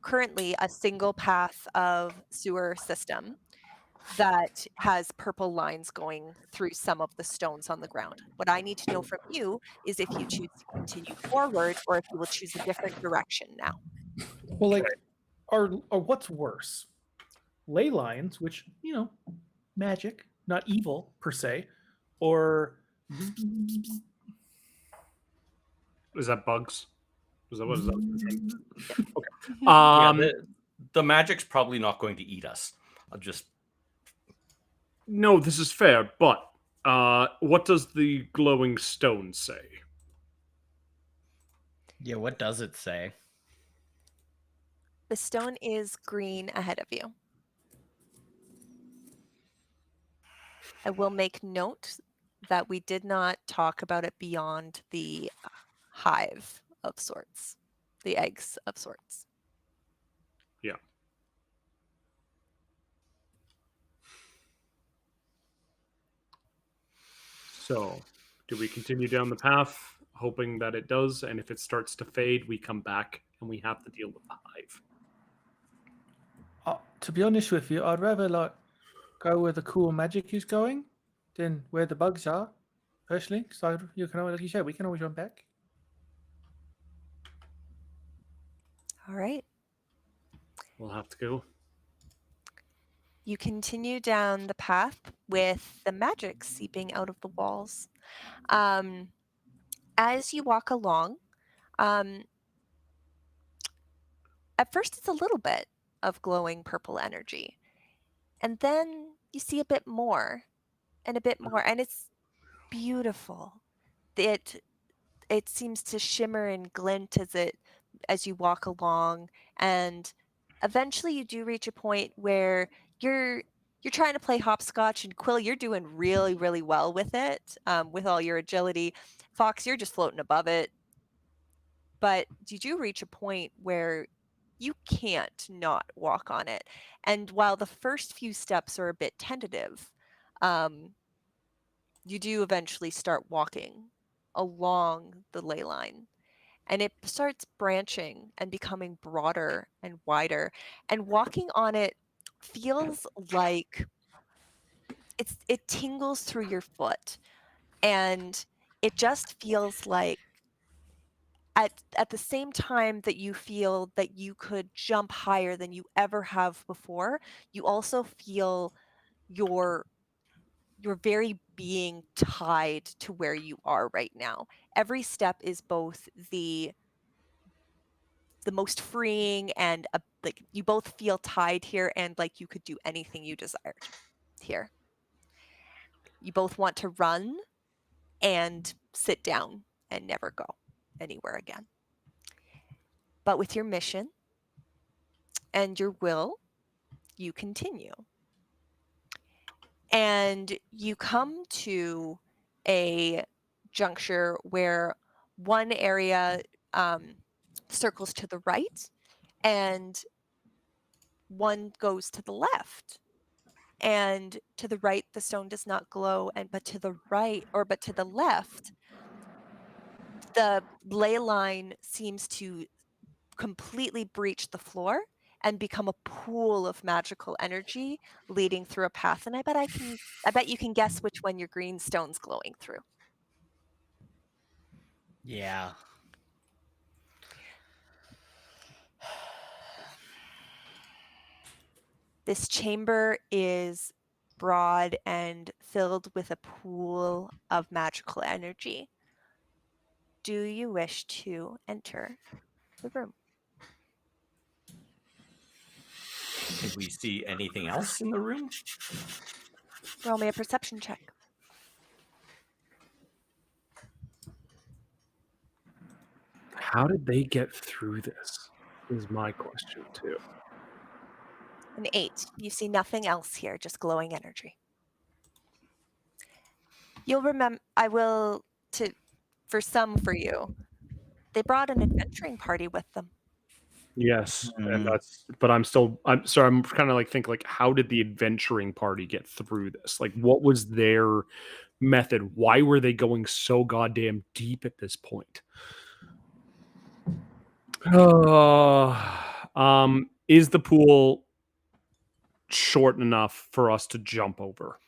currently a single path of sewer system that has purple lines going through some of the stones on the ground. What I need to know from you is if you choose to continue forward or if you will choose a different direction now. Well, like, or what's worse? Ley lines, which, magic, not evil per se, or Is that bugs? Is that what is that? Okay. Yeah, the magic's probably not going to eat us. I'll just. No, this is fair, but what does the glowing stone say? Yeah, what does it say? The stone is green ahead of you. I will make note that we did not talk about it beyond the hive of sorts, the eggs of sorts. Yeah. So, do we continue down the path, hoping that it does, and if it starts to fade, we come back and we have to deal with the hive? To be honest with you, I'd rather like go where the cool magic is going than where the bugs are. Personally, so you can, like you said, we can always run back. All right. We'll have to go. You continue down the path with the magic seeping out of the walls. As you walk along, at first it's a little bit of glowing purple energy, and then you see a bit more and a bit more, and it's beautiful. It seems to shimmer and glint as you walk along, and eventually you do reach a point where you're trying to play hopscotch, and Quill, you're doing really, really well with it, with all your agility. Fox, you're just floating above it. But you do reach a point where you can't not walk on it. And while the first few steps are a bit tentative, you do eventually start walking along the ley line. And it starts branching and becoming broader and wider. And walking on it feels like it tingles through your foot. And it just feels like at the same time that you feel that you could jump higher than you ever have before, you also feel your very being tied to where you are right now. Every step is both the most freeing and like you both feel tied here and like you could do anything you desired here. You both want to run and sit down and never go anywhere again. But with your mission and your will, you continue. And you come to a juncture where one area circles to the right and one goes to the left. And to the right, the stone does not glow, but to the left, the ley line seems to completely breach the floor and become a pool of magical energy leading through a path. And I bet you can guess which one your green stone's glowing through. Yeah. This chamber is broad and filled with a pool of magical energy. Do you wish to enter the room? Can we see anything else in the room? Roll me a perception check. How did they get through this? Is my question too. An 8. You see nothing else here, just glowing energy. You'll remember, for you, they brought an adventuring party with them. Yes, and but I'm sorry, I'm kind of like think like, how did the adventuring party get through this? Like, what was their method? Why were they going so goddamn deep at this point? Is the pool short enough for us to jump over?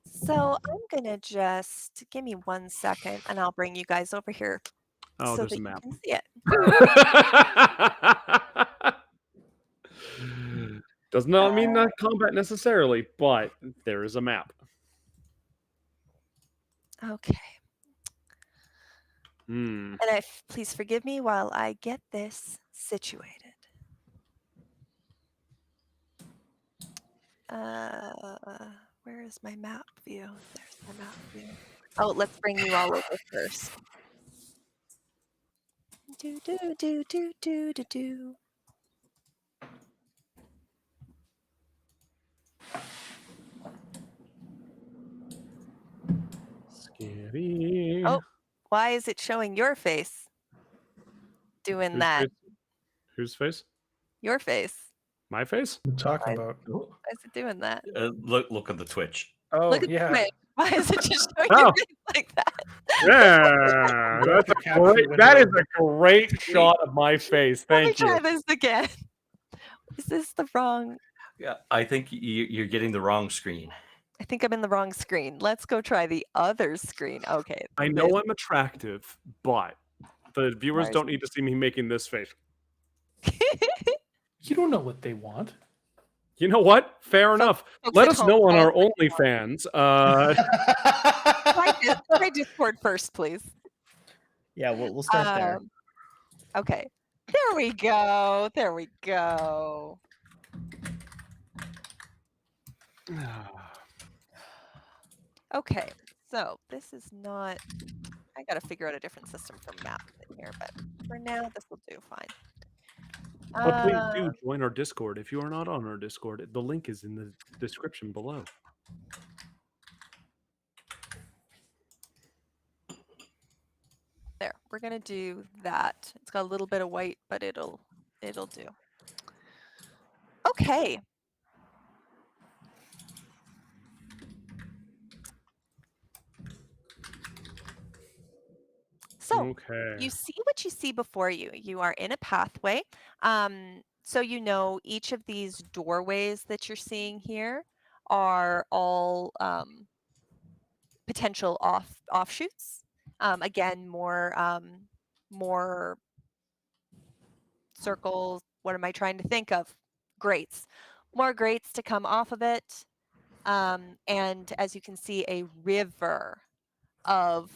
So I'm gonna just give me 1 second, and I'll bring you guys over here Oh, so there's that a you map. can see it. Does not mean not combat necessarily, but there is a map. Okay. Hmm. And please forgive me while I get this situated. Where is my map view? There's my map view. Oh, let's bring you all over first. Do do do do do do do. Scary. Oh, why is it showing your face? Doing Whose that. face? Whose face? Your face. My face? What are you talking about? Why is it doing that? Look at the Twitch. Oh, Look at yeah. the Twitch. Why is it just showing Oh. your face like that? Yeah, that's a capture great. window. That is a great shot of my face. Let me Thank you. try this again. Is this the wrong? Yeah, I think you're getting the wrong screen. I think I'm in the wrong screen. Let's go try the other screen. Okay. I know I'm attractive, but the viewers Where's- don't need to see me making this face. You don't know what they want. You know what? Fair enough. folks Let at us home, know on tell our us what you OnlyFans. Try Discord first, please. Yeah, we'll start there. Okay. There we go. There we go. Okay. So this is not. I gotta figure out a different system for maps in here, but for now this will do fine. But please do join our Discord. If you are not on our Discord, the link is in the description below. There, we're gonna do that. It's got a little bit of white, but it'll do. Okay. So Okay. you see what you see before you. You are in a pathway. So you know each of these doorways that you're seeing here are all potential offshoots. Again, more circles. What am I trying to think of? Grates. More grates to come off of it. And as you can see, a river of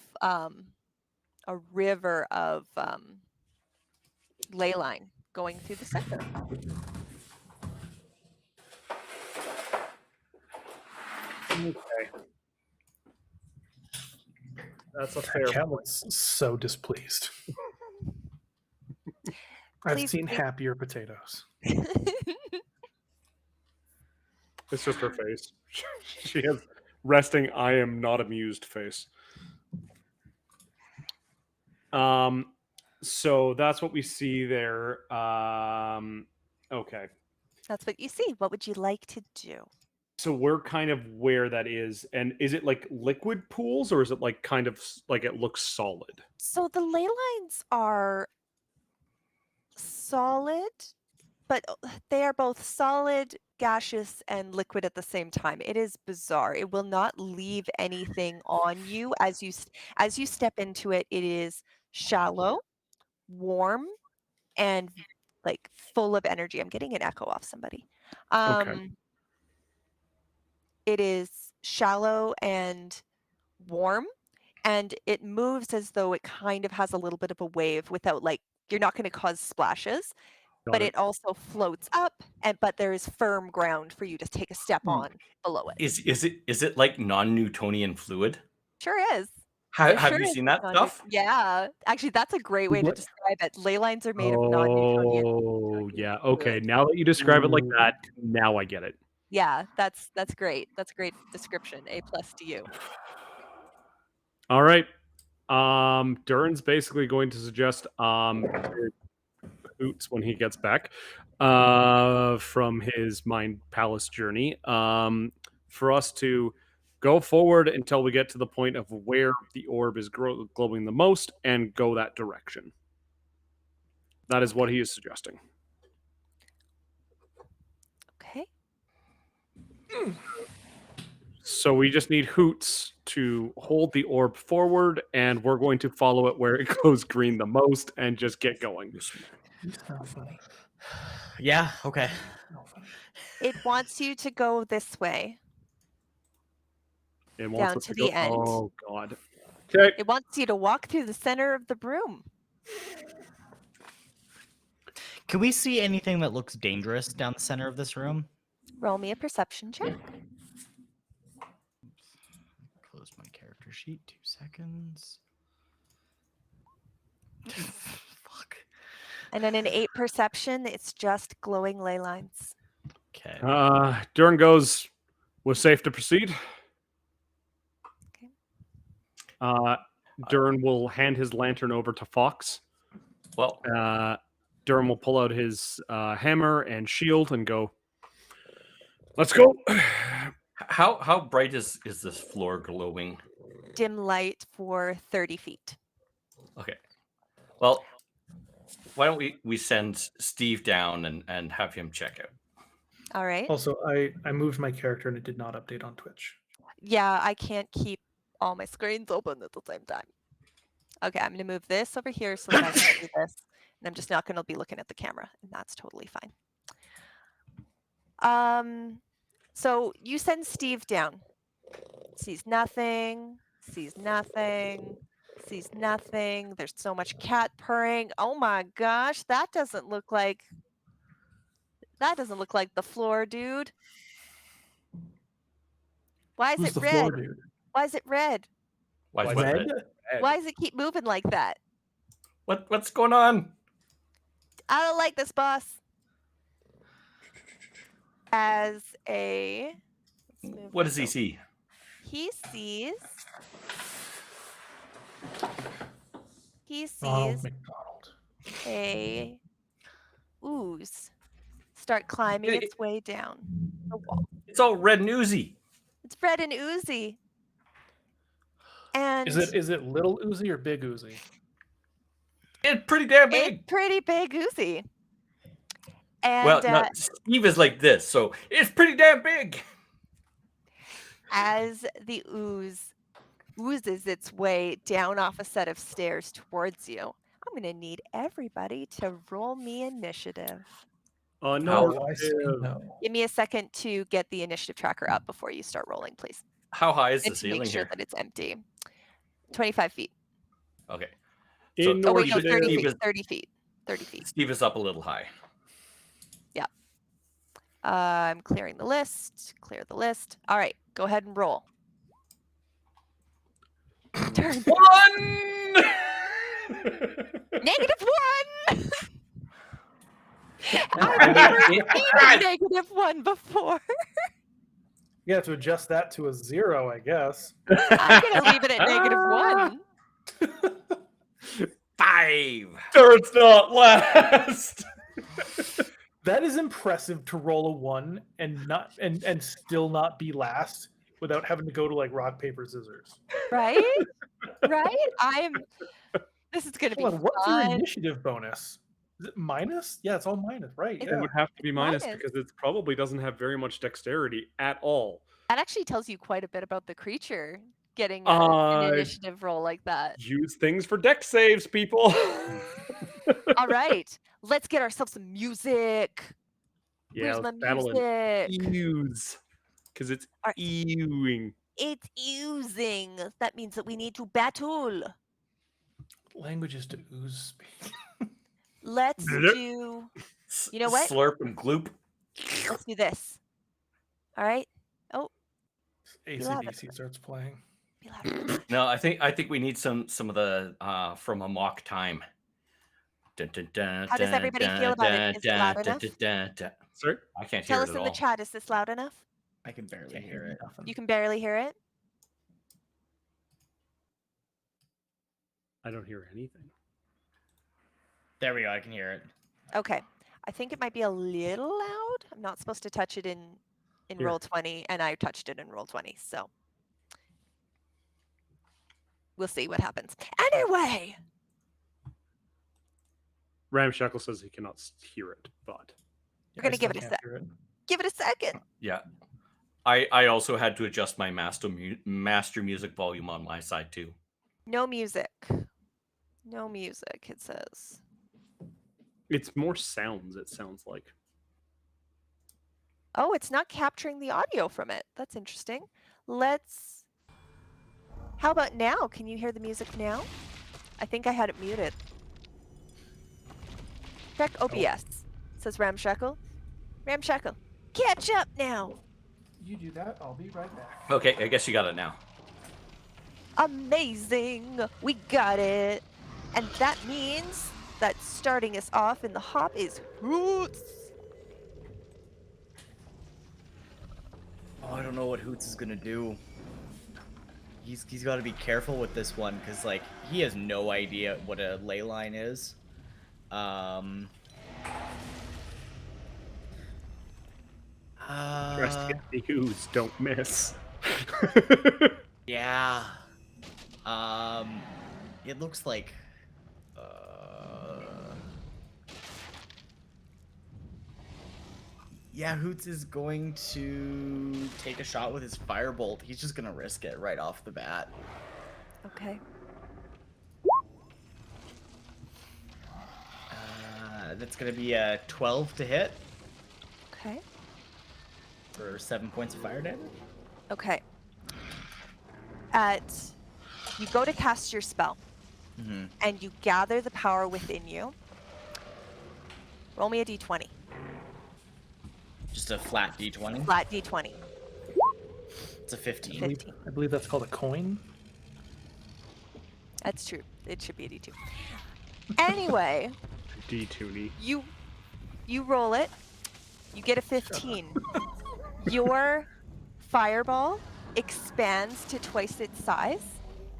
ley line going through the center. Okay. That's a That fair cat point. looks so displeased. I've Please seen take- happier potatoes. It's just her face. She has resting I am not amused face. So that's what we see there. Okay. That's what you see. What would you like to do? So we're kind of where that is. And is it like liquid pools or is it like kind of like it looks solid? So the ley lines are solid, but they are both solid, gaseous, and liquid at the same time. It is bizarre. It will not leave anything on you as you step into it. It is shallow, warm, and like full of energy. I'm getting an echo off somebody. It is shallow and warm, and it moves as though it kind of has a little bit of a wave without you're not going to cause splashes, but it also floats up, but there is firm ground for you to take a step on below it. Is it like non-Newtonian fluid? Sure is. Have you seen that stuff? Yeah, actually, that's a great way to What? describe it. Ley lines are made of non-Newtonian. Oh, yeah. Okay. Now that you describe it like that, now I get it. Yeah, that's great. That's a great description. A+ to you. All right. Durin's basically going to suggest Hoots when he gets back from his Mind Palace journey for us to go forward until we get to the point of where the orb is glowing the most and go that direction. That is what he is suggesting. Okay. So we just need Hoots to hold the orb forward, and we're going to follow it where it goes green the most and just get going. It's not funny. Yeah, okay. No funny. It wants you to go this way. It wants Down us to go. the end. Oh, God. Okay. It wants you to walk through the center of the room. Can we see anything that looks dangerous down the center of this room? Roll me a perception check. Close my character sheet. 2 seconds. Fuck. And then an 8 perception, it's just glowing ley lines. Okay. Durin goes, was safe to proceed. Okay. Durin will hand his lantern over to Fox. Well, Durin will pull out his hammer and shield and go, let's go. how bright is this floor glowing? Dim light for 30 feet. Okay. Well, why don't we send Steve down and have him check out? All right. Also, I moved my character and it did not update on Twitch. Yeah, I can't keep all my screens open at the same time. Okay, I'm going to move this over here so that I can do this. And I'm just not going to be looking at the camera, and that's totally fine. So you send Steve down. Sees nothing, sees nothing, sees nothing. There's so much cat purring. Oh my gosh, that doesn't look like the floor, dude. Why is Who's it the red? floor dude? Why is it red? Why is Red? what red? Why does it keep moving like that? What's going on? I don't like this, boss. As a What does he see? He sees Ronald McDonald. a ooze start climbing its way down the wall. It's all red and oozy. It's red and oozy. And Is it little Uzi or big Uzi? It's pretty damn it's big. pretty big oozy. And Well, no, Steve is like this, so it's pretty damn big. as the ooze oozes its way down off a set of stairs towards you, I'm going to need everybody to roll me initiative. No. I say no. Give me a second to get the initiative tracker up before you start rolling, please. How high is And the to make ceiling sure here? that it's empty. 25 feet. Okay. Oh, wait, no, Initiative. 30 Steve feet. is- 30 feet. 30 feet. Steve is up a little high. I'm clearing the list. Clear the list. All right, go ahead and roll. Turn. One. -1! I've never seen a -1 before. You have to adjust that to a 0, I guess. I'm going to leave it at -1. 5. Turns not last. That is impressive to roll a 1 and not and still not be last without having to go to like rock, paper, scissors. Right? Right? This is going to be Hold on, what's your fun. initiative bonus? Is it minus? Yeah, it's all minus, right? It's- It Yeah. would have to be minus Minus. because it probably doesn't have very much dexterity at all. That actually tells you quite a bit about the creature getting an initiative roll like that. Use things for dex saves, people. All right, let's get ourselves some music. Yeah, Where's my let's battle and music? ooze. Because it's Are- ewing. It's oozing. That means that we need to battle. Languages to ooze speak. Let's do. You know what? Slurp and gloop. Let's do this. All right. ACDC starts playing. Be louder. No, I think we need some of the from a mock time. How does everybody feel about it? Is it loud enough? Sorry? I can't Tell hear us it at in all. the chat. Is this loud enough? I can barely hear it. You can barely hear it. I don't hear anything. There we go. I can hear it. Okay. I think it might be a little loud. I'm not supposed to touch it in Here. roll 20, and I touched it in roll 20. So we'll see what happens. Anyway, Ramshackle says he cannot hear it, but We're gonna I still give it a can't sec. hear it. give it a second. Yeah. I also had to adjust my master music volume on my side too. No music. No music, it says. it's more sounds, it sounds like. Oh, it's not capturing the audio from it. That's interesting. Let's How about now? Can you hear the music now? I think I had it muted. Check OBS, says Ramshackle. Ramshackle, catch up now. You do that. I'll be right back. Okay, I guess you got it now. Amazing. We got it. And that means that starting us off in the hop is Hoots. Oh, I don't know what Hoots is gonna do. He's got to be careful with this one because like he has no idea what a ley line is. Trust the ooze, don't miss. Yeah. It looks like. Yeah, Hoots is going to take a shot with his firebolt. He's just gonna risk it right off the bat. Okay. That's gonna be a 12 to hit Okay. for 7 points of fire damage. Okay. You go to cast your spell, and you gather the power within you. Roll me a d20. Just a flat d20. Flat d20. It's a 15. 15. I believe that's called a coin. That's true. It should be a d2. Anyway, D2D. you roll it. You get a 15. Your fireball expands to twice its size,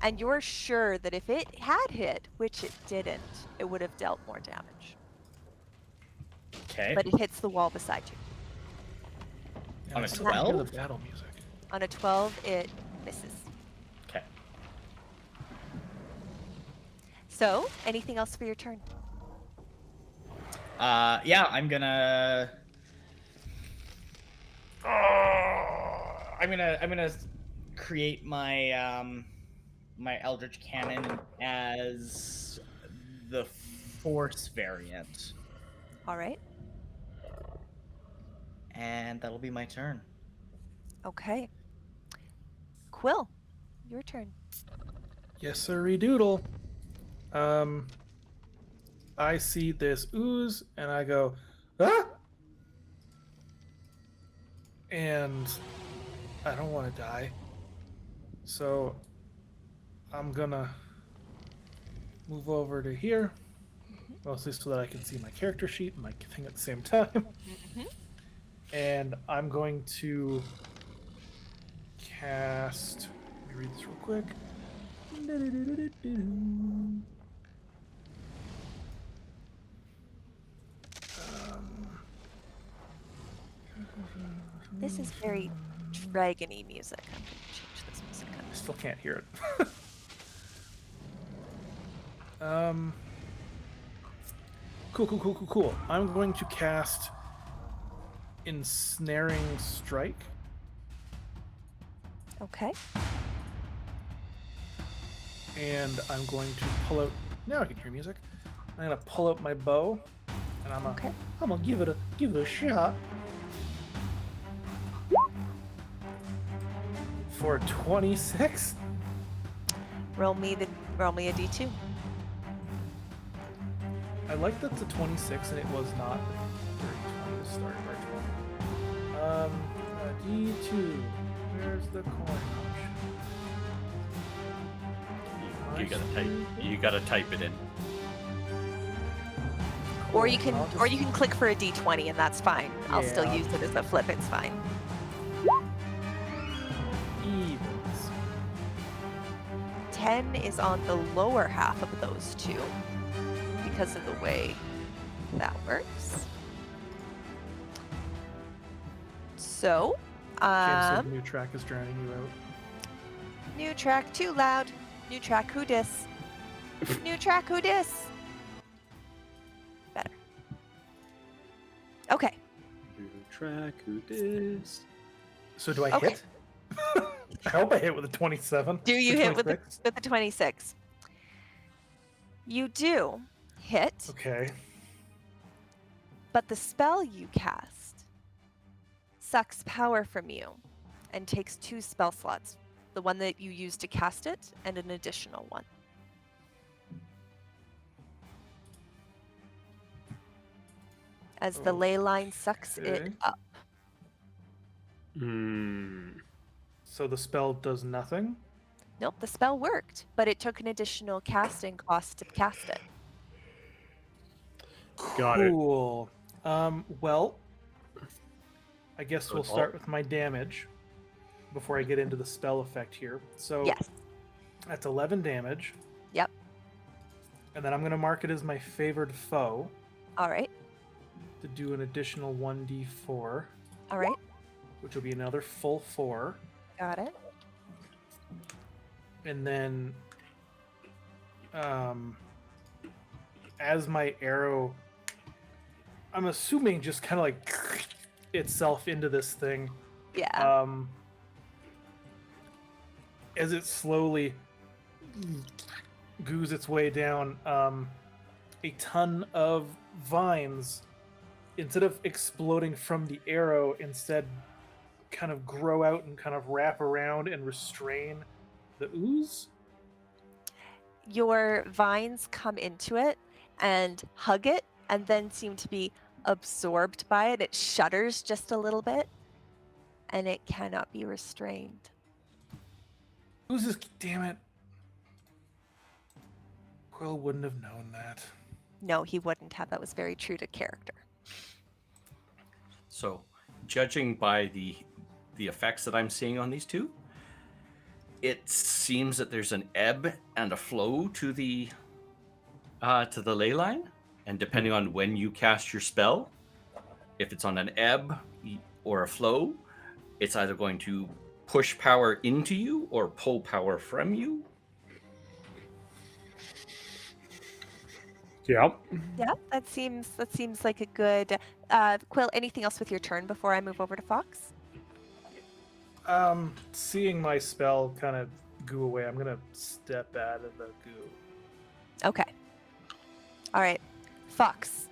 and you're sure that if it had hit, which it didn't, it would have dealt more damage. Okay. But it hits the wall beside you. On a I still can't hear 12? the battle music. On a 12, it misses. Okay. So, anything else for your turn? Yeah, I'm gonna create my my Eldritch Cannon as the Force variant, All right. and that'll be my turn. Okay. Quill, your turn. Yes, sir, doodle. I see this ooze and I go, ah! And I don't want to die. So I'm gonna move over to here, mostly so that I can see my character sheet and my thing at the same time. And I'm going to cast. Let me read this real quick. This is very dragony music. I'm going to change this music up. I still can't hear it. Cool. I'm going to cast Ensnaring Strike. Okay. And I'm going to pull out. Now I can hear music. I'm gonna pull out my bow, and I'm gonna give it a shot. For 26. Roll me a d2. I like that it's a 26 and it was not 30, 20 to start our 20. D2. Where's the coin? You gotta type it in. Or you can click for a d20 and that's fine. I'll still use it as a flip. It's fine. Evens. 10 is on the lower half of those two because of the way that works. So, James said new track is drowning you out. new track too loud. New track who dis? New track who dis? Better. Okay. New track, who dis? So do I Okay. hit? I hope I hit with a 27. Do you Or hit with the 26. 26? You do hit, Okay. but the spell you cast sucks power from you and takes 2 spell slots the one that you use to cast it, and an additional one. As the ley line sucks it Okay. up. So the spell does nothing? Nope, the spell worked, but it took an additional casting cost to cast it. Got it. Cool. Well, I guess So we'll it's all- start with my damage before I get into the spell effect here. So Yes. that's 11 damage. Yep. And then I'm going to mark it as my favored foe All right. to do an additional 1d4, All right. which will be another full 4. Got it. And then as my arrow, I'm assuming just kind of like itself into this thing. Yeah. As it slowly goos its way down, a ton of vines, instead of exploding from the arrow, instead kind of grow out and kind of wrap around and restrain the ooze. Your vines come into it and hug it and then seem to be absorbed by it. It shudders just a little bit and it cannot be restrained. Oozes, damn it. Quill wouldn't have known that. No, he wouldn't have. That was very true to character. So, judging by the effects that I'm seeing on these two, it seems that there's an ebb and a flow to the ley line, and depending on when you cast your spell, if it's on an ebb or a flow, it's either going to push power into you or pull power from you. Yep. Yeah, that seems like a good Quill, anything else with your turn before I move over to Fox? Seeing my spell kind of goo away, I'm gonna step out of the goo. Okay. All right. Fox,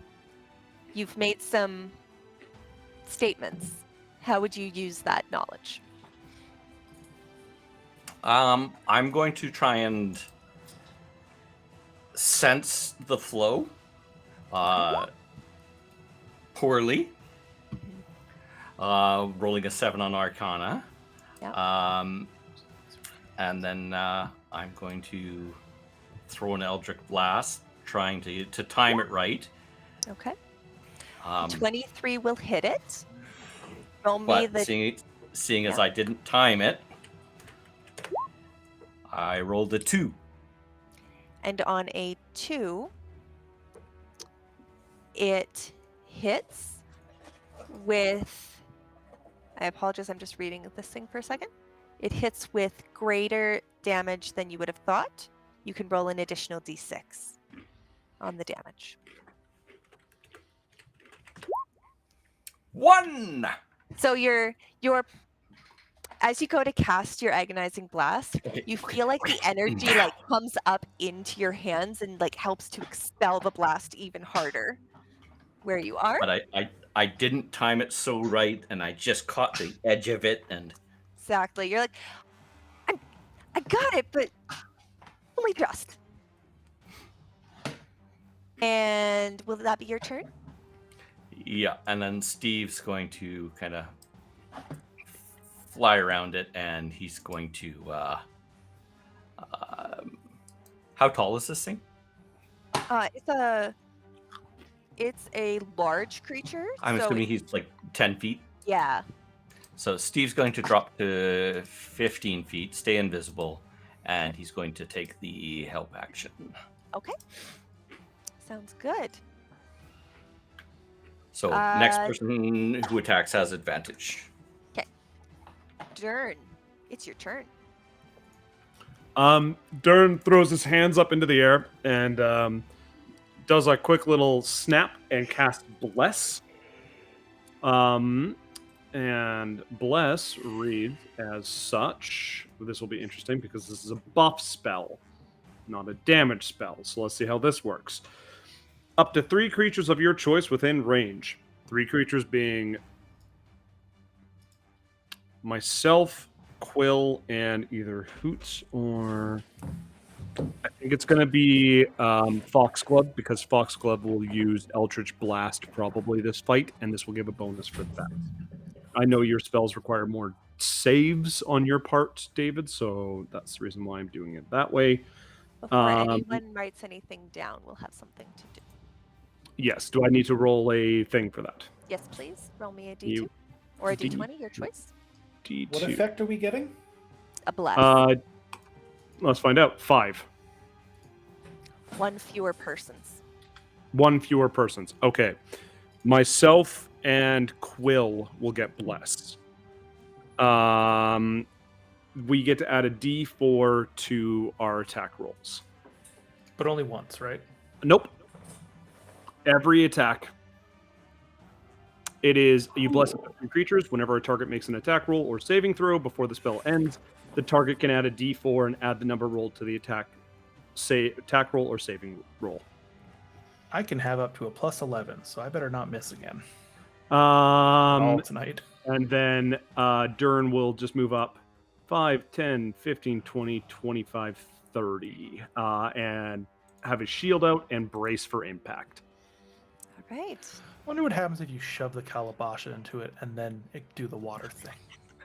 you've made some statements. How would you use that knowledge? I'm going to try and sense the flow poorly. Rolling a 7 on Arcana. Yeah. And then I'm going to throw an Eldritch Blast, trying to time it right. Okay. Um, 23 will hit it. Roll me but the seeing as I didn't time it, I rolled a 2. and on a 2, it hits with, I apologize, I'm just reading this thing for a second. It hits with greater damage than you would have thought. You can roll an additional d6 on the damage. 1! So you're as you go to cast your agonizing blast, you feel like the energy like comes up into your hands and like helps to expel the blast even harder where you are. But I didn't time it so right, and I just caught the edge of it, and Exactly. You're like, I got it, but only just. And will that be your turn? yeah, and then Steve's going to kind of fly around it, and he's going to how tall is this thing? It's a large creature. I'm so assuming he's like 10 feet. yeah. So Steve's going to drop to 15 feet, stay invisible, and he's going to take the help action. Okay. Sounds good. So next person who attacks has advantage. Dern, it's your turn. Dern throws his hands up into the air and does a quick little snap and casts Bless. And Bless reads as such. This will be interesting because this is a buff spell, not a damage spell. So let's see how this works. Up to 3 creatures of your choice within range. 3 creatures being myself, Quill and either Hoots or I think it's going to be Foxglove, because Foxglove will use Eldritch Blast probably this fight, and this will give a bonus for that. I know your spells require more saves on your part, David, so that's the reason why I'm doing it that way. Before anyone writes anything down, we'll have something to do. Yes. Do I need to roll a thing for that? Yes, please. Roll me a D2 or a D20, your choice. D2. What effect are we getting? A bless. Let's find out. 5. One fewer persons. One fewer persons. Okay. Myself and Quill will get blessed. We get to add a D4 to our attack rolls. But only once, right? Nope. Every attack. It is you bless affected creatures whenever a target makes an attack roll or saving throw before the spell ends. The target can add a D4 and add the number rolled to the attack roll or saving roll. I can have up to a plus 11, so I better not miss again. All Tonight. And then Dern will just move up 5, 10, 15, 20, 25, 30. And have his shield out and brace for impact. All right. I wonder what happens if you shove the Calabasha into it and then do the water thing.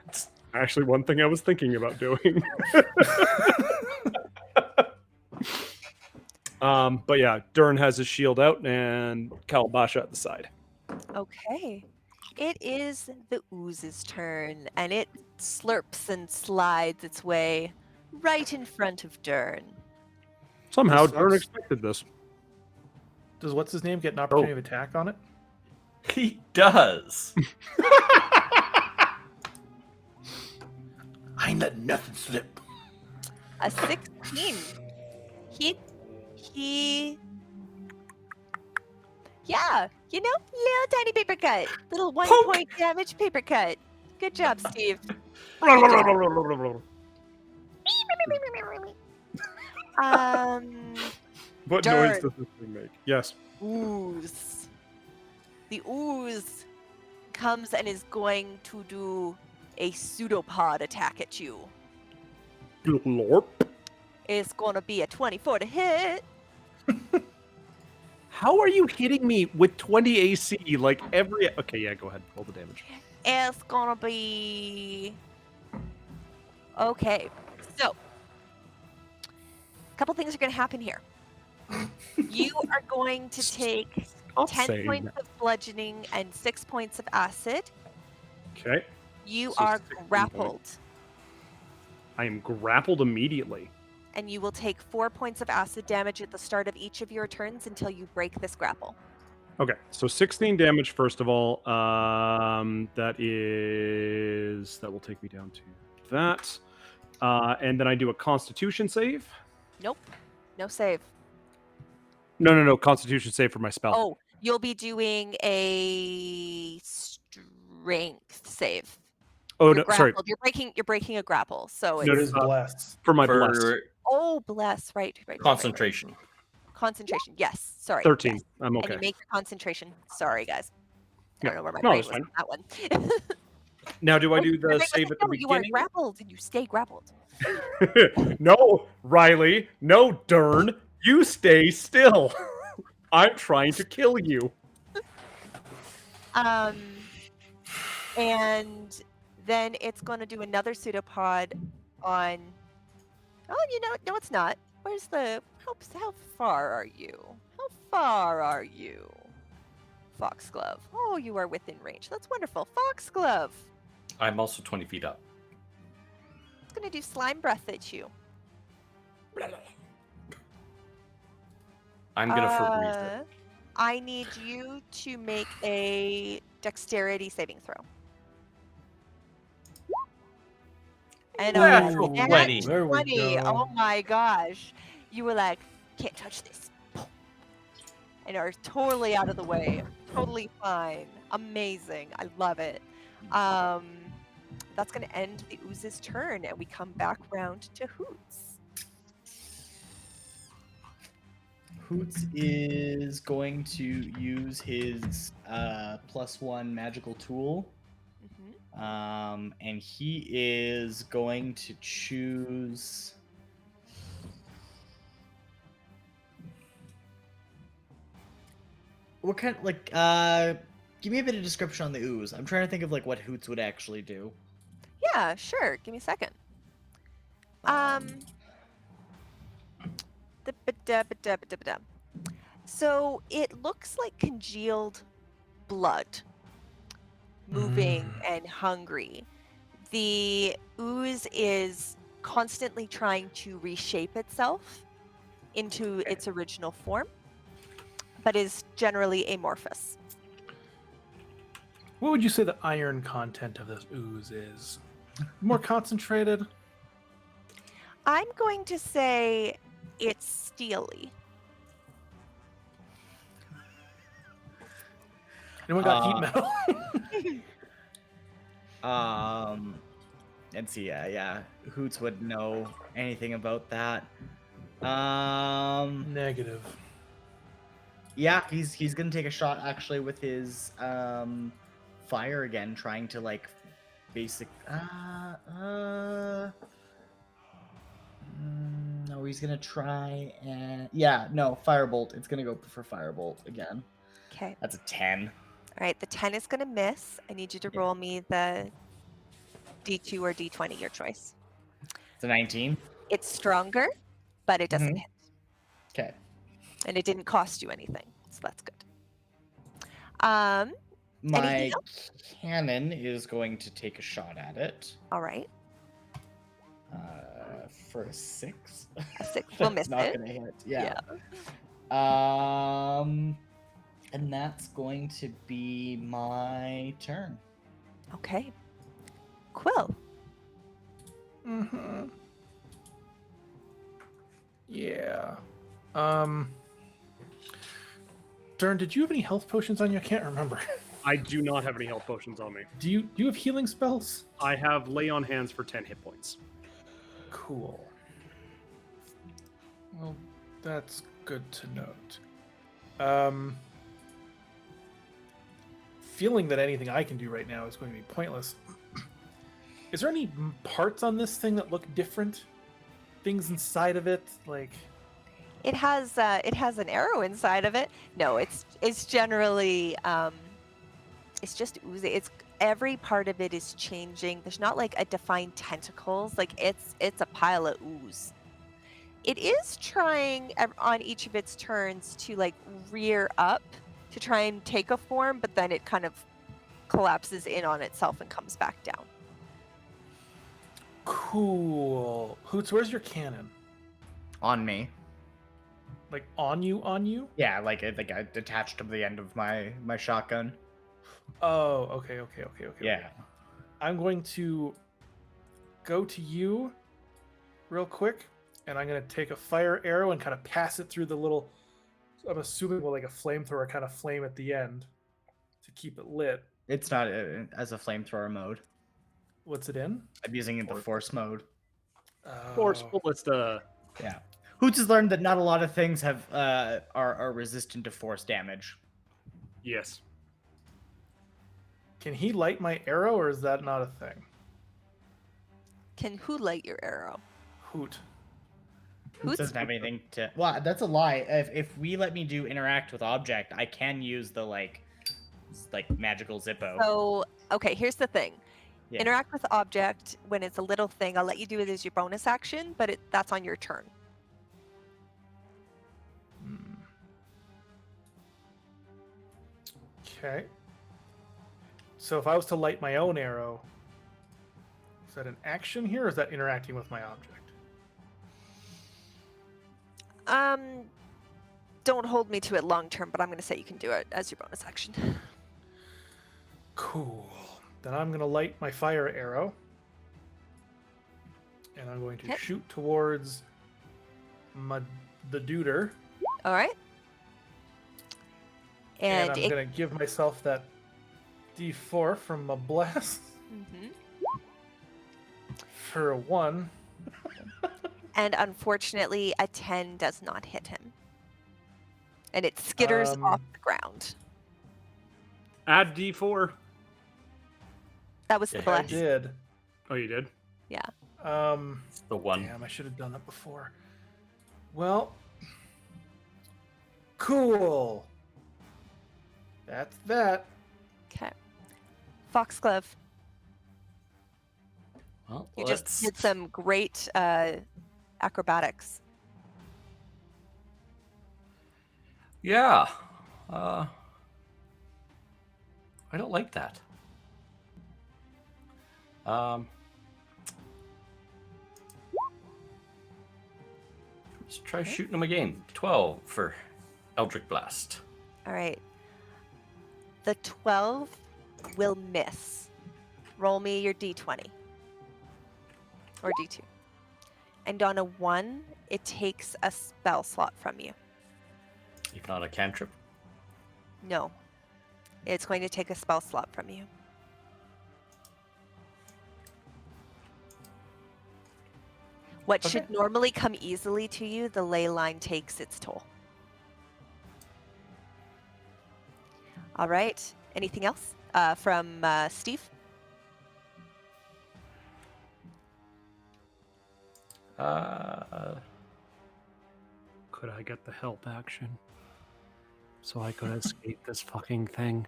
That's actually one thing I was thinking about doing. But yeah, Dern has his shield out and Calabasha at the side. Okay. It is the ooze's turn, and it slurps and slides its way right in front of Dern. Somehow, This Dern sucks. expected this. Does what's his name get an opportunity of attack on it? He does. I ain't letting nothing slip. A 16. Yeah, little tiny paper cut. Little 1-point damage paper cut. Good job, Steve. What Dern. noise does this thing make? Yes. Ooze. The ooze comes and is going to do a pseudopod attack at you. Lorp. It's gonna be a 24 to hit. How are you hitting me with 20 AC? Like every. Okay, yeah, go ahead. Roll the damage. It's gonna be okay. So, a couple things are gonna happen here. You are going to take 10 points of bludgeoning and 6 points of acid. Okay. You So are 16 grappled, I am grappled immediately. and you will take 4 points of acid damage at the start of each of your turns until you break this grapple. Okay, so 16 damage first of all. That will take me down to that. And then I do a Constitution save. Nope, no save. No. Constitution save for my spell. Oh, you'll be doing a strength save. Oh You're no, sorry. grappled. You're breaking a grapple. So No, It it's is blessed. For my bless. bless, right. Concentration. Concentration. Yes. Sorry. 13. Yes. I'm okay. And you make your concentration. Sorry, guys. I don't know where my No, brain that's was on fine. that one. Now, do I Oh, do your the brain was save like, at the no, you are beginning? grappled and you stay grappled. No, Riley. No, Dern. You stay still. I'm trying to kill you. And then it's going to do another pseudopod on. Oh, no, it's not. Where's the? How far are you? How far are you? Foxglove. Oh, you are within range. That's wonderful. Foxglove. I'm also 20 feet up. It's going to do slime breath at you. I'm going to Febreze it. I need you to make a dexterity saving throw. And Natural nat 20. There we 20. go. Oh my gosh. You were like, can't touch this. And are totally out of the way. Totally fine. Amazing. I love it. That's going to end the ooze's turn, and we come back round to Hoots. Hoots is going to use his +1 magical tool And he is going to choose. What kind, like, give me a bit of description on the ooze. I'm trying to think of like what Hoots would actually do. Yeah, sure. Give me a second. So it looks like congealed blood, moving and hungry. The ooze is constantly trying to reshape itself into its original form, but is generally amorphous. What would you say the iron content of this ooze is? More concentrated? I'm going to say it's steely. Anyone got heat metal? Let's see, yeah. Hoots would know anything about that. Negative. Yeah, he's gonna take a shot actually with his fire again, trying to like basic. No, he's gonna try and firebolt. It's gonna go for firebolt again. Okay. That's a 10. All right, the 10 is going to miss. I need you to roll me the D2 or D20, your choice. It's a 19. It's stronger, but it doesn't Mhm. hit. Okay. And it didn't cost you anything, so that's good. My Anything else? cannon is going to take a shot at it. All right. For a 6. A 6 will miss Not it. gonna hit. Yeah. And that's going to be my turn. Okay. Quill. Mm-hmm. Yeah. Dern, did you have any health potions on you? I can't remember. I do not have any health potions on me. Do you have healing spells? I have lay on hands for 10 hit points. Cool. Well, that's good to note. Feeling that anything I can do right now is going to be pointless. Is there any parts on this thing that look different? Things inside of it, like It has an arrow inside of it. No, it's generally it's just oozy. It's every part of it is changing. There's not like a defined tentacles. Like it's a pile of ooze. It is trying on each of its turns to like rear up to try and take a form, but then it kind of collapses in on itself and comes back down. cool. Hoots, where's your cannon? On me. Like on you? Yeah, like I attached to the end of my shotgun. Oh, okay. Yeah. I'm going to go to you real quick, and I'm going to take a fire arrow and kind of pass it through the little, I'm assuming like a flamethrower kind of flame at the end to keep it lit. It's not as a flamethrower mode. What's it in? I'm using it in the force mode. Force ballista. Yeah. Hoots has learned that not a lot of things have are resistant to force damage. Yes. Can he light my arrow, or is that not a thing? Can who light your arrow? Hoot. Hoots doesn't have anything to. Well, that's a lie. If we let me do interact with object, I can use the like magical Zippo. So, okay, here's the thing. Yeah. Interact with object when it's a little thing. I'll let you do it as your bonus action, but that's on your turn. Okay. So if I was to light my own arrow, is that an action here, or is that interacting with my object? Don't hold me to it long term, but I'm going to say you can do it as your bonus action. Cool. Then I'm going to light my fire arrow. And I'm going to Okay. shoot towards the duder. All right. And And I'm going to give myself that D4 from my blast Mhm. for a 1. And unfortunately, a 10 does not hit him. And it skitters off the ground. Add D4. That was the Yeah, I bless. did. Oh, you did? The one. Damn, I should have done that before. Well, cool. That's that. Okay. Foxglove, Well, you let's... just did some great acrobatics. Yeah. I don't like that. Let's try shooting him again. 12 for Eldritch Blast. All right. The 12 will miss. Roll me your d20. Or d2. And on a 1, it takes a spell slot from you. Even on a cantrip. No. It's going to take a spell slot from you. What should normally come easily to you, the ley line takes its toll. All right. Anything else from Steve? Could I get the help action so I could escape this fucking thing?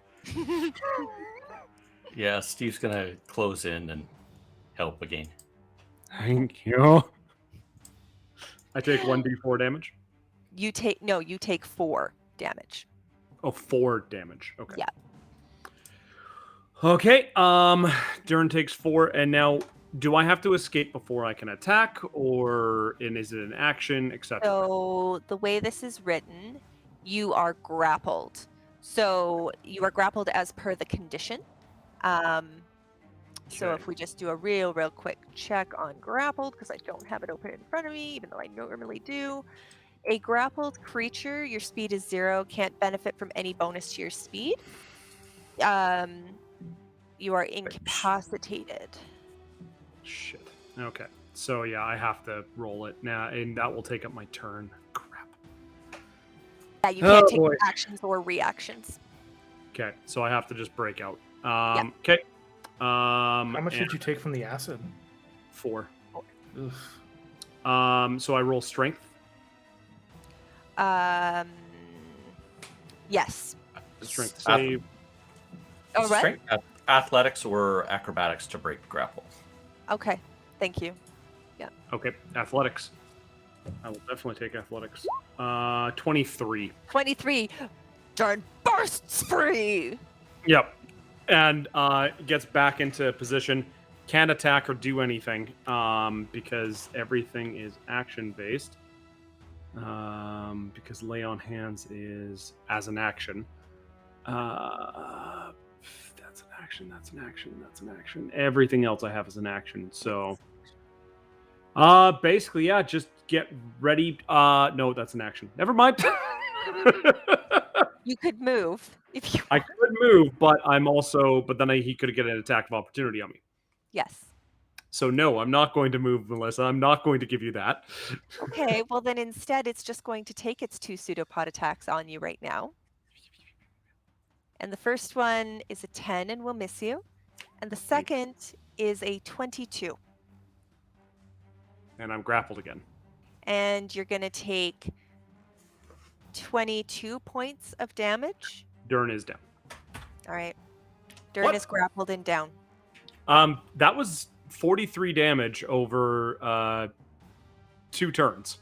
Yeah, Steve's gonna close in and help again. Thank you. I take 1d4 damage. You take 4 damage. Oh, 4 damage. Okay. Yeah. Okay. Dern takes 4, and now do I have to escape before I can attack, and is it an action, etc.? So the way this is written, you are grappled. So you are grappled as per the condition. So Okay. if we just do a real quick check on grappled, because I don't have it open in front of me, even though I normally do. A grappled creature, your speed is 0, can't benefit from any bonus to your speed. You are incapacitated. Shit. Okay. So yeah, I have to roll it now, and that will take up my turn. Crap. Yeah, you can't take boy. actions or reactions. Okay, so I have to just break out. Yeah. Okay. How much did you take from the acid? 4. Oof. So I roll strength. Yes. Strength save. Oh, right. Strength, athletics or acrobatics to break grapple. Okay. Thank you. Okay, athletics. I will definitely take athletics. 23. 23. Darn bursts free. Yep. And gets back into position. Can't attack or do anything because everything is action based. Because lay on hands is as an action. That's an action. That's an action. That's an action. Everything else I have is an action. So, basically, yeah, just get ready. No, that's an action. Never mind. You could move if you I want. could move, but then he could get an attack of opportunity on me. Yes. So no, I'm not going to move, Melissa. I'm not going to give you that. Okay, well then instead it's just going to take its 2 pseudopod attacks on you right now. And the first one is a 10 and will miss you. And the second is a 22. And I'm grappled again. And you're going to take 22 points of damage. Dern is down. All right. Dern What? is grappled and down. That was 43 damage over 2 turns.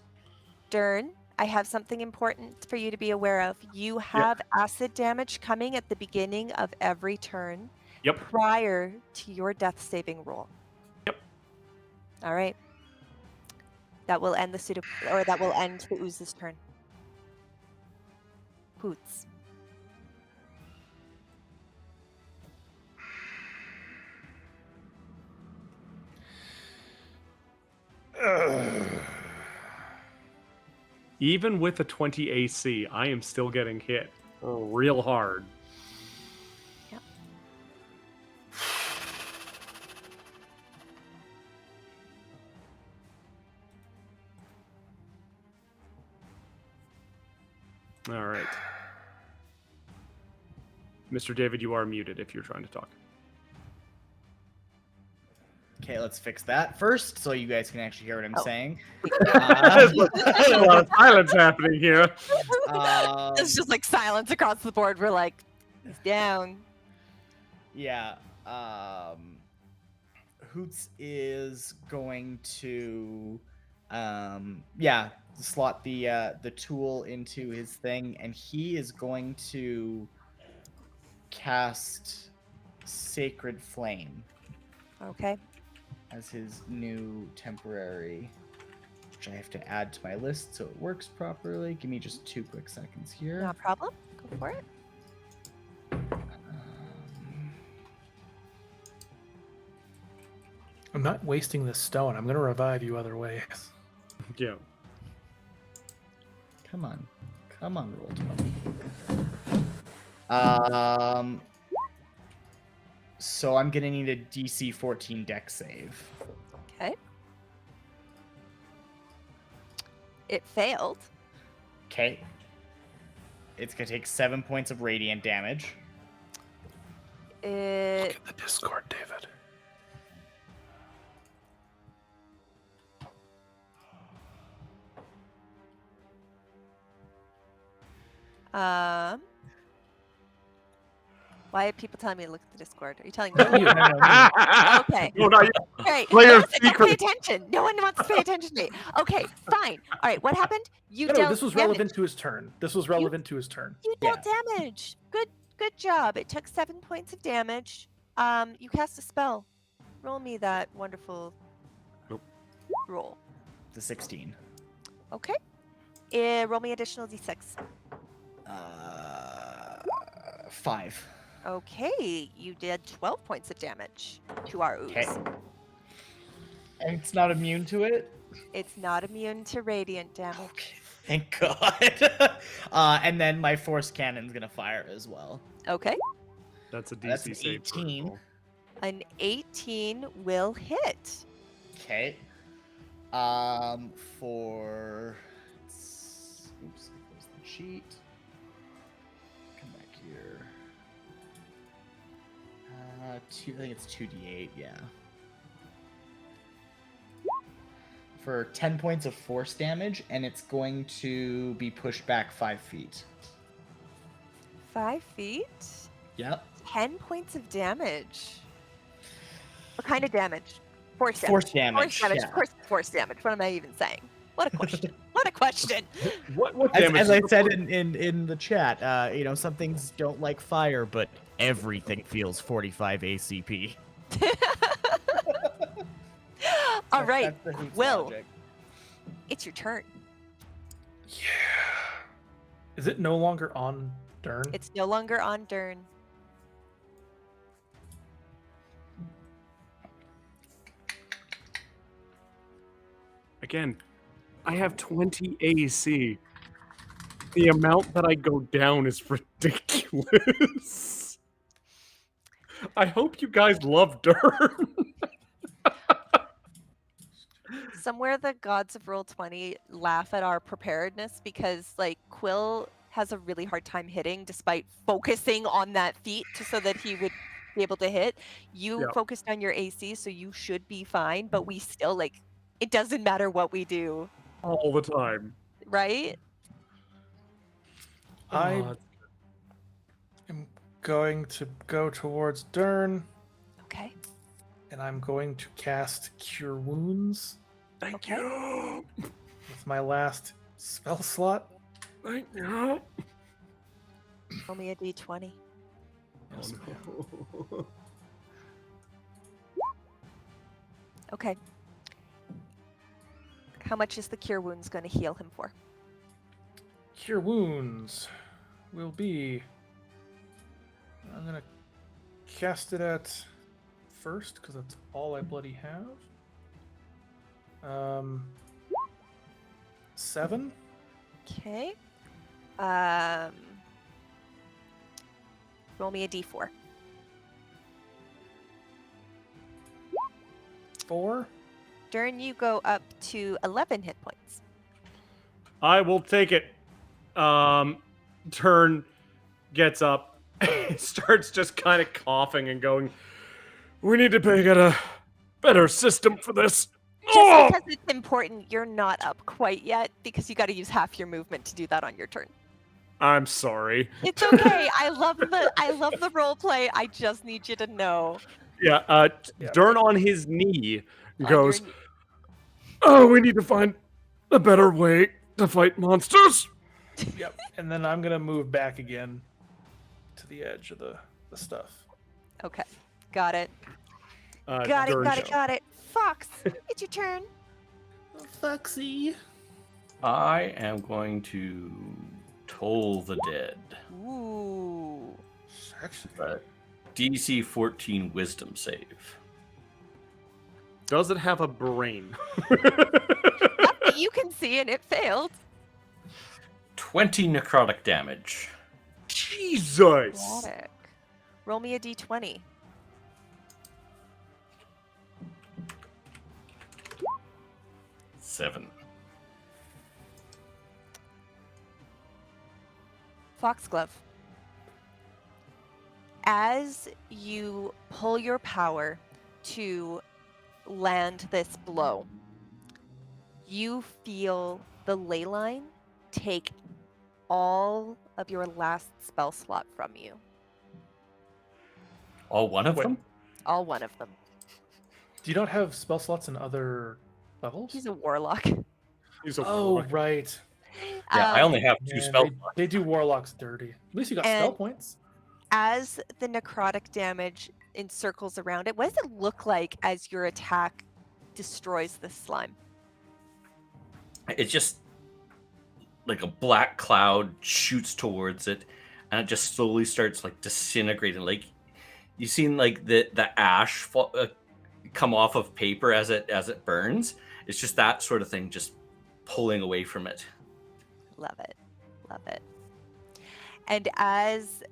Dern, I have something important for you to be aware of. You have acid damage coming at the beginning of every turn. Yep. Prior to your death saving roll. Yep. All right. That will end the ooze's turn. Hoots. Even with a 20 AC, I am still getting hit real hard. Yep. All right. Mr. David, you are muted if you're trying to talk. Okay, let's fix that first so you guys can actually hear what I'm Oh. saying. There's a lot of silence happening here. It's just like silence across the board. We're like, he's down. Yeah. Hoots is going to slot the tool into his thing, and he is going to cast Sacred Flame Okay. as his new temporary, which I have to add to my list so it works properly. Give me just 2 quick seconds here. No problem. Go for it. I'm not wasting this stone. I'm going to revive you other ways. Yeah. Come on, roll 20. So I'm gonna need a DC 14 dex save. Okay. It failed. Okay. It's gonna take 7 points of radiant damage. Look It at the Discord, David. Why are people telling me to look at the Discord? Are you telling me? You, no. Okay. No, not you. Great. Player Listen, don't pay secret. attention. No one wants to pay attention to me. Okay, fine. All right, what happened? You No, dealt this was damage. relevant to his turn. This was relevant to his turn. You dealt damage. Good job. It took 7 points of damage. You cast a spell. Roll me that wonderful Nope. roll. The 16. Okay. Roll me additional d6. 5. Okay, you did 12 points of damage to our ooze. Okay. And it's not immune to it? It's not immune to radiant damage. Okay. Thank God. And then my force cannon's gonna fire as well. Okay. That's a DC That's an save. 18. protocol. An 18 will hit. Okay. For oops, close the sheet. Come back here. I think it's 2d8, yeah. For 10 points of force damage, and it's going to be pushed back 5 feet. 5 feet. Yep. 10 points of damage. What kind of damage? Force damage. Force damage. Force damage. Yeah. Of course, force damage. What am I even saying? What a question. What a question. What damage? As I is said the- in the chat, some things don't like fire, but everything feels 45 ACP. All right, That's the Hoots Quill. logic. It's your turn. Yeah. Is it no longer on Dern? It's no longer on Dern. Again, I have 20 AC. The amount that I go down is ridiculous. I hope you guys love Durn. Somewhere the gods of Roll20 laugh at our preparedness because, like, Quill has a really hard time hitting despite focusing on that feat so that he would be able to hit. You Yeah. focused on your AC, so you should be fine, but we still, like, it doesn't matter what we do, All the time. right? I Oh, am going to go towards Dern, Okay. and I'm going to cast Cure Wounds thank Okay. you. with my last spell slot. Thank you. Roll me a d20. Yes, ma'am. Oh, Okay. How much is the Cure Wounds going to heal him for? Cure Wounds will be. I'm going to cast it at first because that's all I bloody have. 7. Okay. Roll me a d4. 4. Dern, you go up to 11 hit points. I will take it. Turn gets up, starts just kind of coughing and going, we need to get better system for this. Just Oh! because it's important, you're not up quite yet because you got to use half your movement to do that on your turn. I'm sorry. It's okay. I love the role play. I just need you to know. Yeah, Dern on his knee On goes, your- oh, we need to find a better way to fight monsters. Yep. And then I'm gonna move back again to the edge of the stuff. Okay, got it. Dern Got it. Fox, it's your turn. Foxy. I am going to toll the dead. Ooh. Sexy. DC 14 wisdom save. Does it have a brain? Not that you can see, and it failed. 20 necrotic damage. Jesus! Necrotic. Roll me a d20. Seven. Foxglove. As you pull your power to land this blow, you feel the ley line take all of your last spell slot from you. All one of Wait. them? All one of them. Do you not have spell slots in other levels? He's a warlock. He's a Oh, warlock. right. Yeah, I only have 2 Man, spell they do warlocks dirty. At least you got spell And- points. As the necrotic damage encircles around it, what does it look like as your attack destroys this slime? It's just like a black cloud shoots towards it, and it just slowly starts like disintegrating. Like you've seen like the ash come off of paper as it burns. It's just that sort of thing, just pulling away from it. Love it. Love it. And as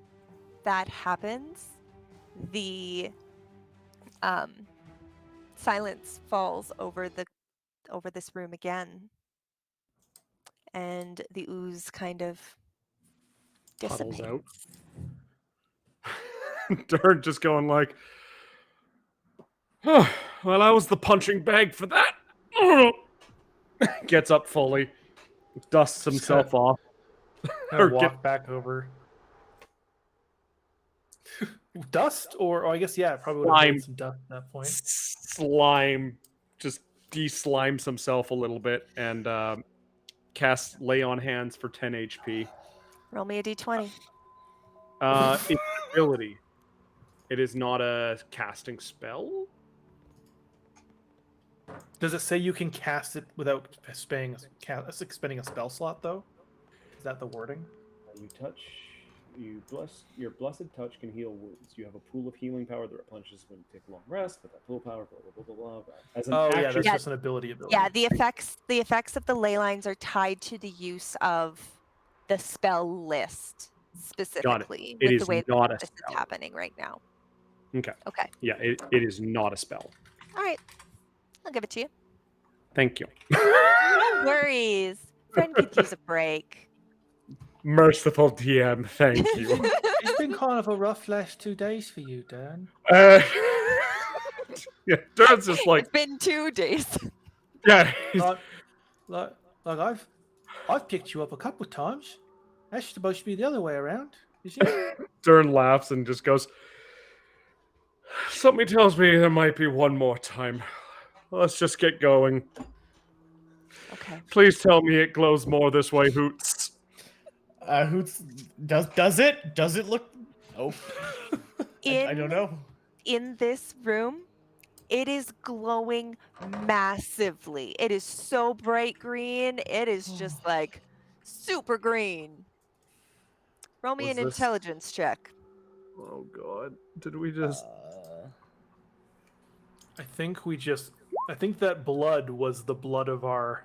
that happens, the silence falls over this room again. And the ooze kind of Puddles dissipates. out. Dern just going like, oh, well, I was the punching bag for that. Gets up fully, dusts himself off. Kind of Or walk back over. Dust, or I guess yeah, it probably would have Slime. made some dust at that point. Slime, just de-slimes himself a little bit and casts Lay on Hands for 10 HP. Roll me a d20. It's an ability. It is not a casting spell. Does it say you can cast it without expending a spell slot though? Is that the wording? Your blessed touch can heal wounds. You have a pool of healing power that replenishes when you take a long rest, but that pool power, blah, blah, blah, blah, blah. As an Oh yeah, action, that's Yeah. just an ability. Yeah, the effects of the ley lines are tied to the use of the spell list specifically It with is the way not a this spell. is happening right now. Okay. Okay. Yeah, it is not a spell. All right. I'll give it to you. Thank you. No worries. Friend could use a break. Merciful DM, thank you. It's been kind of a rough last 2 days for you, Dan. Yeah, Dern's just like, It's been 2 days. yeah. he's- Like I've picked you up a couple of times. That's supposed to be the other way around, isn't it? Dern laughs and just goes, something tells me there might be one more time. Let's just get going. Okay. Please tell me it glows more this way, Hoots. Hoots does it? Does it look? Oh, I don't know. In this room, it is glowing massively. It is so bright green. It is just like super green. Roll me Was an this- intelligence check. Oh god. Did we just I think that blood was the blood of our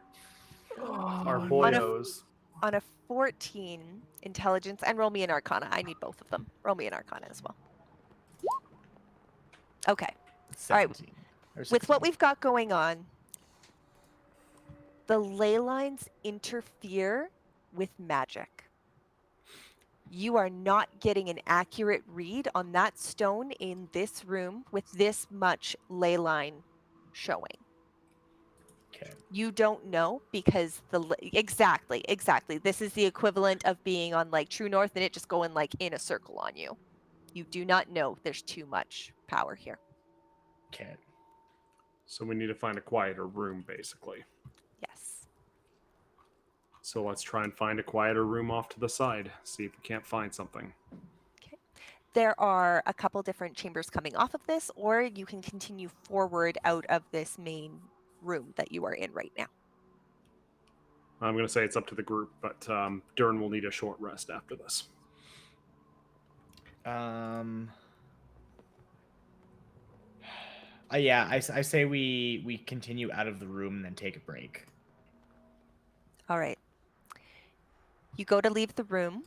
boyos. On a 14 intelligence, and roll me an arcana. I need both of them. Roll me an arcana as well. Okay. All right. 17 or With what 16. we've got going on, the ley lines interfere with magic. You are not getting an accurate read on that stone in this room with this much ley line showing. Okay. You don't know because exactly. This is the equivalent of being on like True North and it just going like in a circle on you. You do not know there's too much power here. Okay. So we need to find a quieter room, basically. Yes. So let's try and find a quieter room off to the side. See if we can't find something. Okay. There are a couple different chambers coming off of this, or you can continue forward out of this main room that you are in right now. I'm going to say it's up to the group, but Dern will need a short rest after this. Yeah, I say we continue out of the room and then take a break. All right. You go to leave the room.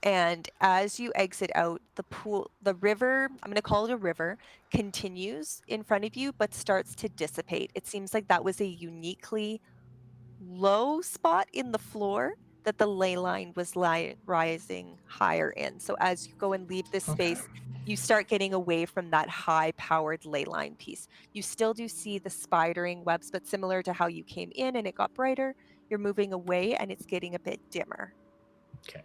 And as you exit out, the river, I'm going to call it a river, continues in front of you, but starts to dissipate. It seems like that was a uniquely low spot in the floor that the ley line was rising higher in. So as you go and leave this space, you start getting away from that high-powered ley line piece. You still do see the spidering webs, but similar to how you came in and it got brighter, you're moving away and it's getting a bit dimmer. Okay.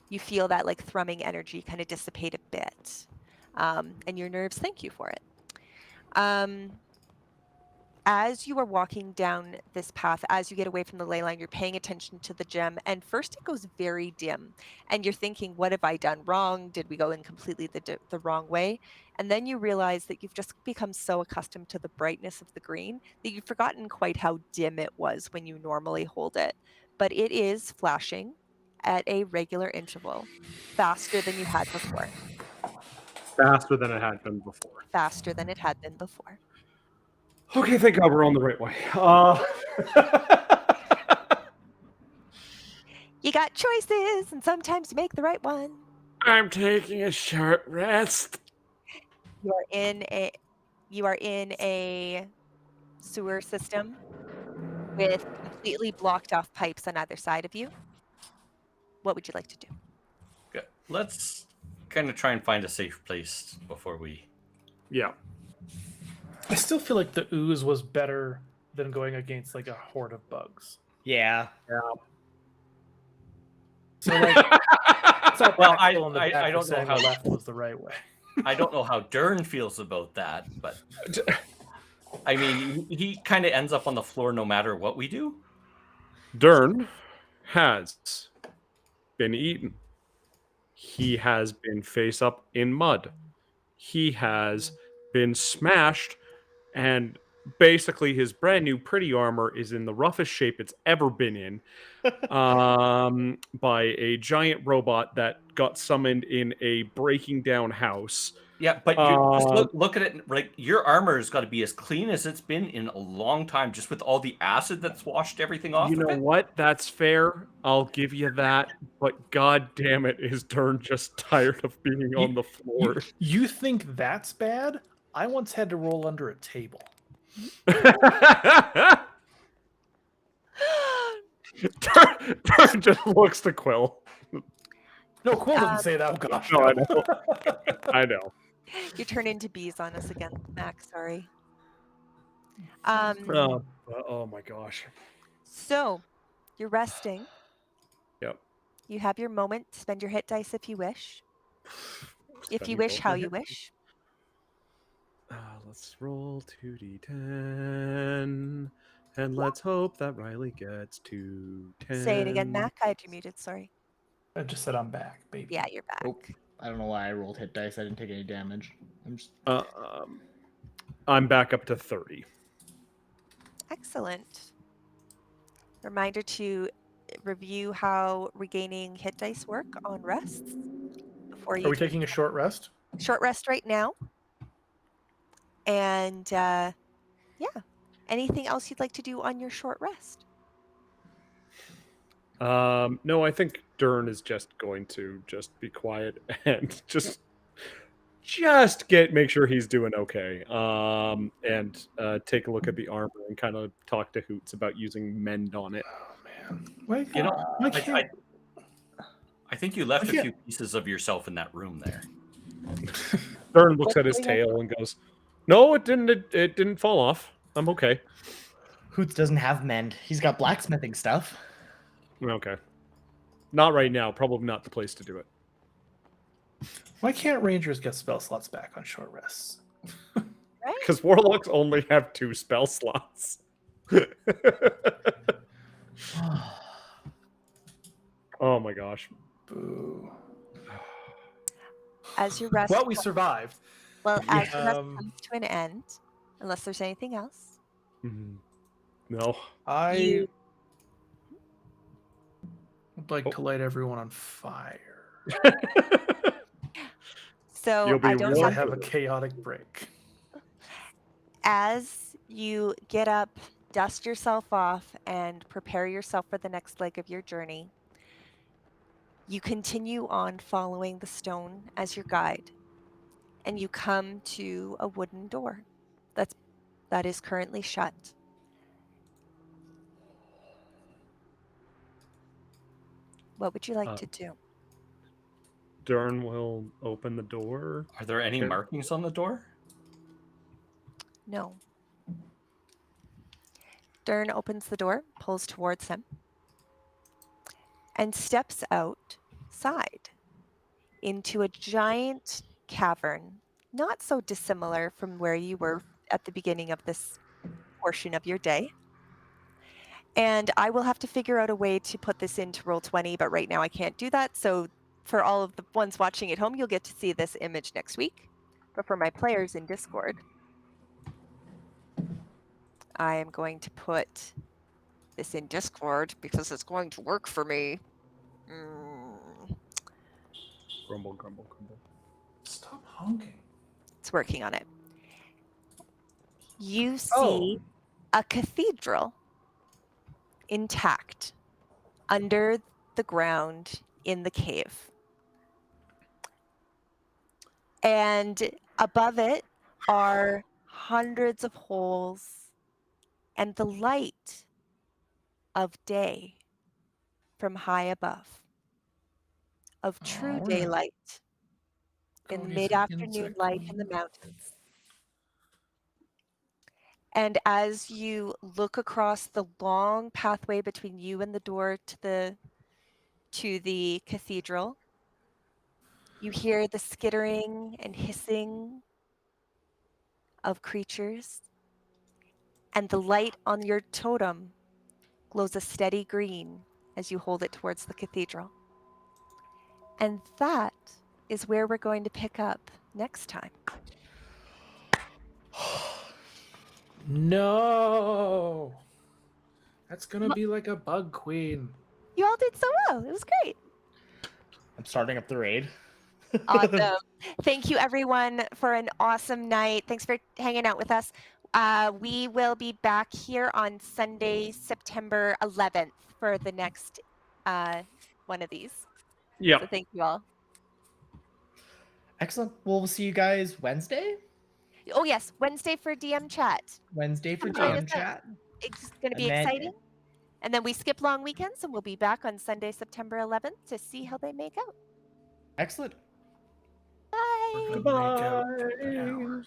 You feel that like thrumming energy kind of dissipate a bit. And your nerves thank you for it. As you are walking down this path, as you get away from the ley line, you're paying attention to the gem. And first it goes very dim. And you're thinking, what have I done wrong? Did we go in completely the wrong way? And then you realize that you've just become so accustomed to the brightness of the green that you've forgotten quite how dim it was when you normally hold it. But it is flashing at a regular interval, faster than you had before. Faster than it had been before. Faster than it had been before. Okay, thank God we're on the right way. You got choices, and sometimes you make the right one. I'm taking a short rest. You are in a sewer system with completely blocked off pipes on either side of you. What would you like to do? Good. Let's kind of try and find a safe place before we. Yeah. I still feel like the ooze was better than going against like a horde of bugs. Yeah. So like, Well, I don't know how the left was the right way. I don't know how Dern feels about that, but I mean, he kind of ends up on the floor no matter what we do. Dern has been eaten. He has been face up in mud. He has been smashed, and basically his brand new pretty armor is in the roughest shape it's ever been in by a giant robot that got summoned in a breaking down house. Yeah, but you just look at it. Like your armor has got to be as clean as it's been in a long time, just with all the acid that's washed everything off. You know what? That's fair. I'll give you that. But god damn it, is Dern just tired of being on the floor? You think that's bad? I once had to roll under a table. Dern just looks to Quill. No, Quill didn't say that. Oh, gosh. No, I know. I know. You turn into bees on us again, Mac. Sorry. Oh my gosh. So, you're resting. Yep. You have your moment to spend your hit dice if you wish. If you wish, how you wish. Let's roll 2d10. And let's hope that Riley gets to 10. Say it again, Mac. I had you muted, sorry. I just said I'm back, baby. Yeah, you're back. Oh, I don't know why I rolled hit dice. I didn't take any damage. I'm back up to 30. Excellent. Reminder to review how regaining hit dice work on rests. Before you Are we taking a short rest? Short rest right now. And yeah, anything else you'd like to do on your short rest? No, I think Dern is just going to just be quiet and just make sure he's doing okay. And take a look at the armor and kind of talk to Hoots about using mend on it. Oh man, wait, You know, I think you left a few pieces of yourself in that room there. Dern looks at his tail and goes, No, it didn't. It didn't fall off. I'm okay. Hoots doesn't have mend. He's got blacksmithing stuff. Okay. Not right now. Probably not the place to do it. Why can't rangers get spell slots back on short rests? Right? Because warlocks only have 2 spell slots. Oh my gosh. Boo. As your rest, Well, we survived. as your rest Um, comes to an end, unless there's anything else, No. I You- would like to light everyone on fire. so You'll be I don't Because I warned. have have a chaotic break. as you get up, dust yourself off, and prepare yourself for the next leg of your journey, you continue on following the stone as your guide, and you come to a wooden door that is currently shut. What would you like to do? Dern will open the door. Are there any Okay. markings on the door? No. Dern opens the door, pulls towards him, and steps outside into a giant cavern, not so dissimilar from where you were at the beginning of this portion of your day. And I will have to figure out a way to put this into Roll20, but right now I can't do that. So for all of the ones watching at home, you'll get to see this image next week. But for my players in Discord, I am going to put this in Discord because it's going to work for me. Grumble, grumble, grumble. Stop honking. It's working on it. You see a cathedral intact under the ground in the cave. And above it are hundreds of holes and the light of day from high above, of true we're gonna daylight go in the get some mid-afternoon insect light in the cleaner. mountains. And as you look across the long pathway between you and the door to the cathedral, you hear the skittering and hissing of creatures, and the light on your totem glows a steady green as you hold it towards the cathedral. And that is where we're going to pick up next time. No. That's gonna be like a bug queen. You all did so well. It was great. I'm starting up the raid. Awesome. Thank you, everyone, for an awesome night. Thanks for hanging out with us. We will be back here on Sunday, September 11th for the next one of these. Yeah. So thank you all. Excellent. Well, we'll see you guys Wednesday. Oh, yes, Wednesday for DM chat. Wednesday for Come join DM us then. chat. It's going to be And then- exciting. And then we skip long weekends, and we'll be back on Sunday, September 11th to see how they make out. Excellent. Bye. We're gonna make out now.